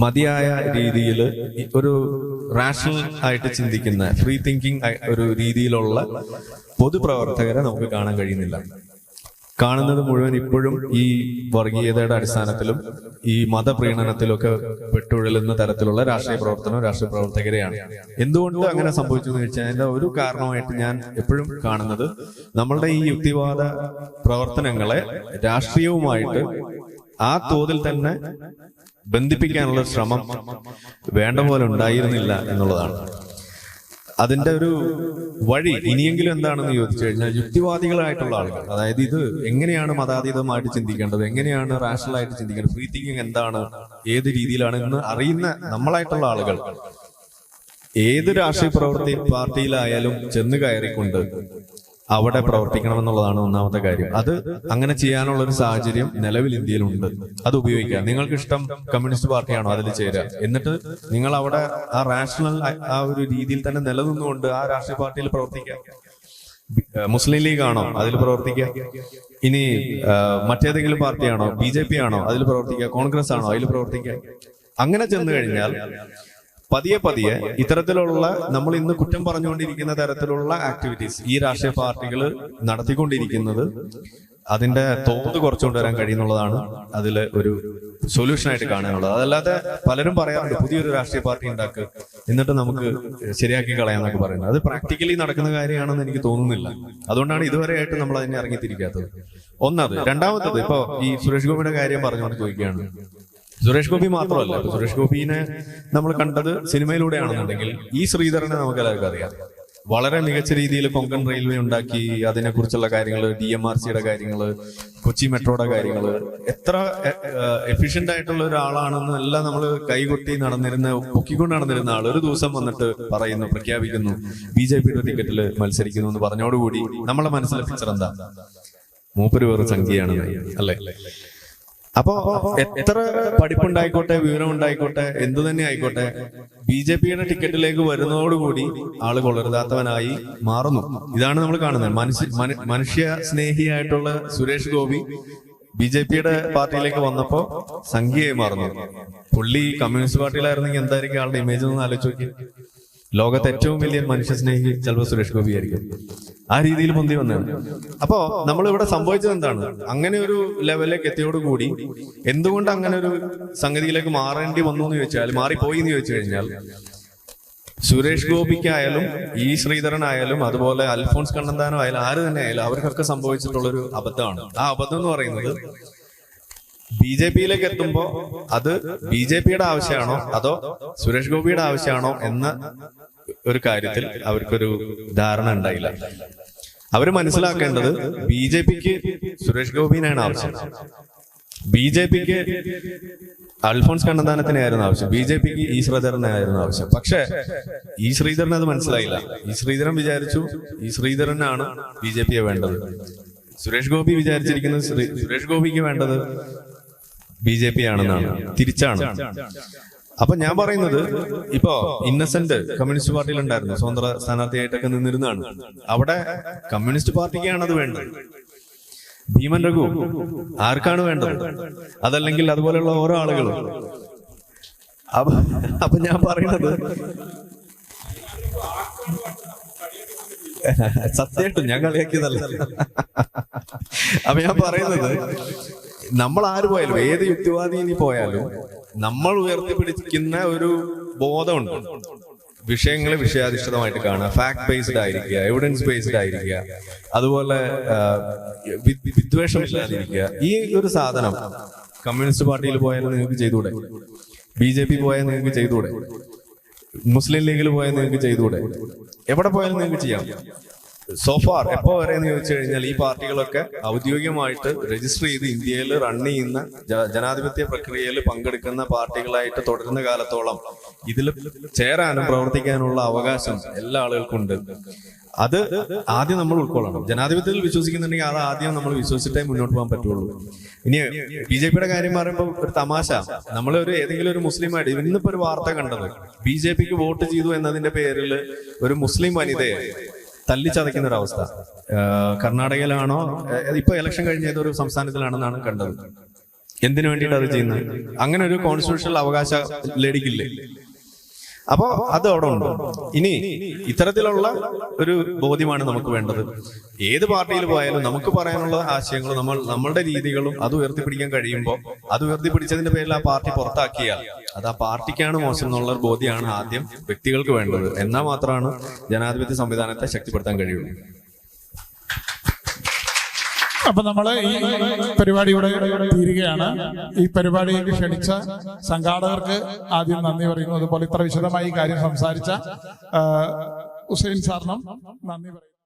മതിയായ രീതിയിൽ ഒരു റാഷണൽ ആയിട്ട് ചിന്തിക്കുന്ന ഫ്രീ തിങ്കിങ് ഒരു രീതിയിലുള്ള പൊതുപ്രവർത്തകരെ നമുക്ക് കാണാൻ കഴിയുന്നില്ല. കാണുന്നത് മുഴുവൻ ഇപ്പോഴും ഈ വർഗീയതയുടെ അടിസ്ഥാനത്തിലും ഈ മതപ്രീണനത്തിലൊക്കെ പെട്ടുഴലുന്ന തരത്തിലുള്ള രാഷ്ട്രീയ പ്രവർത്തകരെയാണ്. എന്തുകൊണ്ട് അങ്ങനെ സംഭവിച്ചു എന്ന് ചോദിച്ചാൽ അതിന്റെ ഒരു കാരണമായിട്ട് ഞാൻ എപ്പോഴും കാണുന്നത്, നമ്മളുടെ ഈ യുക്തിവാദ പ്രവർത്തനങ്ങളെ രാഷ്ട്രീയവുമായിട്ട് ആ തോതിൽ തന്നെ ബന്ധിപ്പിക്കാനുള്ള ശ്രമം വേണ്ട പോലെ ഉണ്ടായിരുന്നില്ല എന്നുള്ളതാണ്. അതിന്റെ ഒരു വഴി ഇനിയെങ്കിലും എന്താണെന്ന് ചോദിച്ചു കഴിഞ്ഞാൽ, യുക്തിവാദികളായിട്ടുള്ള ആളുകൾ, അതായത് ഇത് എങ്ങനെയാണ് മതാതീതമായിട്ട് ചിന്തിക്കേണ്ടത്, എങ്ങനെയാണ് റാഷണൽ ആയിട്ട് ചിന്തിക്കേണ്ടത്, ഫ്രീ തിങ്കിങ് എന്താണ്, ഏത് രീതിയിലാണ് എന്ന് അറിയുന്ന നമ്മളായിട്ടുള്ള ആളുകൾ ഏത് രാഷ്ട്രീയ പാർട്ടിയിലായാലും ചെന്ന് കയറിക്കൊണ്ട് അവിടെ പ്രവർത്തിക്കണമെന്നുള്ളതാണ് ഒന്നാമത്തെ കാര്യം. അത് അങ്ങനെ ചെയ്യാനുള്ള ഒരു സാഹചര്യം നിലവിൽ ഇന്ത്യയിലുണ്ട്. അത് ഉപയോഗിക്കുക. നിങ്ങൾക്ക് ഇഷ്ടം കമ്മ്യൂണിസ്റ്റ് പാർട്ടിയാണോ, അതിൽ ചേരുക. എന്നിട്ട് നിങ്ങൾ അവിടെ ആ റാഷണൽ ആ ഒരു രീതിയിൽ തന്നെ നിലനിന്നുകൊണ്ട് ആ രാഷ്ട്രീയ പാർട്ടിയിൽ പ്രവർത്തിക്കുക. മുസ്ലിം ലീഗ് ആണോ, അതിൽ പ്രവർത്തിക്കുക. ഇനി മറ്റേതെങ്കിലും പാർട്ടിയാണോ, BJP ആണോ, അതിൽ പ്രവർത്തിക്കുക. കോൺഗ്രസ് ആണോ, അതിൽ പ്രവർത്തിക്കുക. അങ്ങനെ ചെന്ന് കഴിഞ്ഞാൽ പതിയെ പതിയെ ഇത്തരത്തിലുള്ള നമ്മൾ ഇന്ന് കുറ്റം പറഞ്ഞുകൊണ്ടിരിക്കുന്ന തരത്തിലുള്ള ആക്ടിവിറ്റീസ് ഈ രാഷ്ട്രീയ പാർട്ടികൾ നടത്തിക്കൊണ്ടിരിക്കുന്നത്, അതിന്റെ തോത് കുറച്ചുകൊണ്ടുവരാൻ കഴിയുന്നുള്ളതാണ് അതിൽ ഒരു സൊല്യൂഷൻ ആയിട്ട് കാണാനുള്ളത്. അതല്ലാതെ പലരും പറയാറുണ്ട് പുതിയൊരു രാഷ്ട്രീയ പാർട്ടി ഉണ്ടാക്കുക, എന്നിട്ട് നമുക്ക് ശരിയാക്കി കളയാന്നൊക്കെ പറയുന്നത്. അത് പ്രാക്ടിക്കലി നടക്കുന്ന കാര്യമാണെന്ന് എനിക്ക് തോന്നുന്നില്ല. അതുകൊണ്ടാണ് ഇതുവരെയായിട്ട് നമ്മൾ അതിനെ ഇറങ്ങിത്തിരിക്കാത്തത്. ഒന്നത്. രണ്ടാമത്തത്, ഇപ്പൊ ഈ സുരേഷ് ഗോപിയുടെ കാര്യം പറഞ്ഞുകൊണ്ട് ചോദിക്കുകയാണ്. സുരേഷ് ഗോപി മാത്രമല്ല, ഇപ്പൊ സുരേഷ് ഗോപിനെ നമ്മൾ കണ്ടത് സിനിമയിലൂടെയാണെന്നുണ്ടെങ്കിൽ ഈ ശ്രീധരനെ നമുക്ക് എല്ലാവർക്കും അറിയാം. വളരെ മികച്ച രീതിയിൽ കൊങ്കൺ റെയിൽവേ ഉണ്ടാക്കി, അതിനെക്കുറിച്ചുള്ള കാര്യങ്ങൾ, DMRCയുടെ കാര്യങ്ങൾ, കൊച്ചി മെട്രോയുടെ കാര്യങ്ങൾ, എത്ര എഫിഷ്യന്റ് ആയിട്ടുള്ള ഒരാളാണെന്ന് എല്ലാം നമ്മൾ കൈകൊട്ടി നടന്നിരുന്ന, പൊക്കിക്കൊണ്ട് നടന്നിരുന്ന ആൾ ഒരു ദിവസം വന്നിട്ട് പറയുന്നു, പ്രഖ്യാപിക്കുന്നു BJPയുടെ ടിക്കറ്റിൽ മത്സരിക്കുന്നു എന്ന് പറഞ്ഞോടുകൂടി നമ്മളെ മനസ്സിലെ പിക്ചർ എന്താ? മൂപ്പര് വേറെ സംഖ്യയാണ്, അല്ലെ? അപ്പൊ എത്ര പഠിപ്പുണ്ടായിക്കോട്ടെ, വിവരം ഉണ്ടായിക്കോട്ടെ, എന്തു തന്നെ ആയിക്കോട്ടെ, BJPയുടെ ടിക്കറ്റിലേക്ക് വരുന്നതോടുകൂടി ആള് കൊള്ളരുതാത്തവനായി മാറുന്നു. ഇതാണ് നമ്മൾ കാണുന്നത്. മനുഷ്യ സ്നേഹിയായിട്ടുള്ള സുരേഷ് ഗോപി BJPയുടെ പാർട്ടിയിലേക്ക് വന്നപ്പോ സംഖ്യയായി മാറുന്നു. പുള്ളി കമ്മ്യൂണിസ്റ്റ് പാർട്ടിയിലായിരുന്നെങ്കിൽ എന്തായിരിക്കും ആളുടെ ഇമേജ് എന്ന് ആലോചിച്ച് നോക്കി. ലോകത്തെ ഏറ്റവും വലിയ മനുഷ്യ സ്നേഹി ചിലപ്പോൾ സുരേഷ് ഗോപി ആയിരിക്കും. ആ രീതിയിൽ പൊന്തി വന്നതാണ്. അപ്പോ നമ്മൾ ഇവിടെ സംഭവിച്ചത് എന്താണ്? അങ്ങനെ ഒരു ലെവലിലേക്ക് എത്തിയോടുകൂടി എന്തുകൊണ്ട് അങ്ങനെ ഒരു സംഗതിയിലേക്ക് മാറേണ്ടി വന്നു എന്ന് ചോദിച്ചാൽ, മാറിപ്പോയി എന്ന് ചോദിച്ചു കഴിഞ്ഞാൽ, സുരേഷ് ഗോപിക്കായാലും ഈ ശ്രീധരനായാലും അതുപോലെ അൽഫോൺസ് കണ്ണന്താനം ആയാലും ആര് തന്നെ ആയാലും അവർക്കൊക്കെ സംഭവിച്ചിട്ടുള്ളൊരു അബദ്ധമാണ്. ആ അബദ്ധം എന്ന് പറയുന്നത് BJPയിലേക്ക് എത്തുമ്പോ അത് BJPയുടെ ആവശ്യമാണോ അതോ സുരേഷ് ഗോപിയുടെ ആവശ്യമാണോ എന്ന ഒരു കാര്യത്തിൽ അവർക്കൊരു ധാരണ ഉണ്ടായില്ല. അവർ മനസ്സിലാക്കേണ്ടത് BJPക്ക് സുരേഷ് ഗോപിനാണ് ആവശ്യം, BJPക്ക് അൽഫോൺസ് കണ്ണന്താനത്തിനായിരുന്നു ആവശ്യം, BJPക്ക് ഈ ശ്രീധരനായിരുന്നു ആവശ്യം. പക്ഷെ ഈ ശ്രീധരൻ അത് മനസ്സിലായില്ല. ഈ ശ്രീധരൻ വിചാരിച്ചു ഈ ശ്രീധരനാണ് BJPയെ വേണ്ടത്. സുരേഷ് ഗോപി വിചാരിച്ചിരിക്കുന്നത് സുരേഷ് ഗോപിക്ക് വേണ്ടത് BJP ആണെന്നാണ്. തിരിച്ചാണ്. അപ്പൊ ഞാൻ പറയുന്നത്, ഇപ്പോ ഇന്നസെന്റ് കമ്മ്യൂണിസ്റ്റ് പാർട്ടിയിൽ ഉണ്ടായിരുന്നു, സ്വതന്ത്ര സ്ഥാനാർത്ഥിയായിട്ടൊക്കെ നിന്നിരുന്നതാണ്. അവിടെ കമ്മ്യൂണിസ്റ്റ് പാർട്ടിക്കാണ് അത് വേണ്ടത്. ഭീമൻ രഘു ആർക്കാണ് വേണ്ടത്? അതല്ലെങ്കിൽ അതുപോലെയുള്ള ഓരോ ആളുകളും. അപ്പൊ ഞാൻ പറയുന്നത്, സത്യമായിട്ടും ഞാൻ കളിയാക്കിയതല്ല. അപ്പൊ ഞാൻ പറയുന്നത്, നമ്മൾ ആര് പോയാലും, ഏത് യുക്തിവാദി പോയാലും നമ്മൾ ഉയർത്തിപ്പിടിക്കുന്ന ഒരു ബോധമുണ്ട്. വിഷയങ്ങളെ വിഷയാധിഷ്ഠിതമായിട്ട് കാണുക, ഫാക്ട് ബേസ്ഡ് ആയിരിക്കുക, എവിഡൻസ് ബേസ്ഡ് ആയിരിക്കുക, അതുപോലെ വിദ്വേഷമില്ലാതിരിക്കുക. ഈ ഒരു സാധനം കമ്മ്യൂണിസ്റ്റ് പാർട്ടിയിൽ പോയാലും നിങ്ങൾക്ക് ചെയ്തുകൂടെ? BJP പോയാൽ നിങ്ങൾക്ക് ചെയ്തുകൂടെ? മുസ്ലിം ലീഗിൽ പോയാൽ നിങ്ങൾക്ക് ചെയ്തുകൂടെ? എവിടെ പോയാലും നിങ്ങൾക്ക് ചെയ്യാം. സോഫാർ എപ്പോ വരെ എന്ന് ചോദിച്ചു കഴിഞ്ഞാൽ, ഈ പാർട്ടികളൊക്കെ ഔദ്യോഗികമായിട്ട് രജിസ്റ്റർ ചെയ്ത് ഇന്ത്യയിൽ റൺ ചെയ്യുന്ന ജനാധിപത്യ പ്രക്രിയയിൽ പങ്കെടുക്കുന്ന പാർട്ടികളായിട്ട് തുടരുന്ന കാലത്തോളം ഇതിൽ ചേരാനും പ്രവർത്തിക്കാനുള്ള അവകാശം എല്ലാ ആളുകൾക്കും ഉണ്ട്. അത് ആദ്യം നമ്മൾ ഉൾക്കൊള്ളണം. ജനാധിപത്യത്തിൽ വിശ്വസിക്കുന്നുണ്ടെങ്കിൽ അത് ആദ്യം നമ്മൾ വിശ്വസിച്ചിട്ടേ മുന്നോട്ട് പോകാൻ പറ്റുള്ളൂ. ഇനി BJPയുടെ കാര്യം പറയുമ്പോൾ ഒരു തമാശ, നമ്മളൊരു ഏതെങ്കിലും ഒരു മുസ്ലിം ആയിട്ട്, ഇന്നിപ്പോ ഒരു വാർത്ത കണ്ടത്, BJPക്ക് വോട്ട് ചെയ്തു എന്നതിന്റെ പേരിൽ ഒരു മുസ്ലിം വനിതയെ തല്ലിച്ചതയ്ക്കുന്ന ഒരു അവസ്ഥ. കർണാടകയിലാണോ, ഇപ്പൊ ഇലക്ഷൻ കഴിഞ്ഞ ഏതൊരു സംസ്ഥാനത്തിലാണെന്നാണ് കണ്ടത്. എന്തിനു വേണ്ടിയിട്ട് അത് ചെയ്യുന്നത്? അങ്ങനെ ഒരു കോൺസ്റ്റിറ്റ്യൂഷണൽ അവകാശ ലേഡിക്കില്ലേ? അപ്പോ അത് അവിടെ ഉണ്ട്. ഇനി ഇത്തരത്തിലുള്ള ഒരു ബോധ്യമാണ് നമുക്ക് വേണ്ടത്. ഏത് പാർട്ടിയിൽ പോയാലും നമുക്ക് പറയാനുള്ള ആശയങ്ങളും നമ്മളുടെ രീതികളും അത് ഉയർത്തിപ്പിടിക്കാൻ കഴിയുമ്പോൾ, അത് ഉയർത്തിപ്പിടിച്ചതിന്റെ പേരിൽ ആ പാർട്ടി പുറത്താക്കിയാൽ അത് ആ പാർട്ടിക്കാണ് മോശം എന്നുള്ള ഒരു ബോധ്യമാണ് ആദ്യം വ്യക്തികൾക്ക് വേണ്ടത്. എന്നാൽ മാത്രമാണ് ജനാധിപത്യ സംവിധാനത്തെ ശക്തിപ്പെടുത്താൻ കഴിയുള്ളൂ. അപ്പൊ നമ്മള് ഈ പരിപാടി ഇവിടെ തീരുകയാണ്. ഈ പരിപാടിയിലേക്ക് ക്ഷണിച്ച സംഘാടകർക്ക് ആദ്യം നന്ദി പറയുന്നു. അതുപോലെ ഇത്ര വിശദമായി കാര്യം സംസാരിച്ച ഹുസൈൻ സാറിനും നന്ദി പറയുന്നു.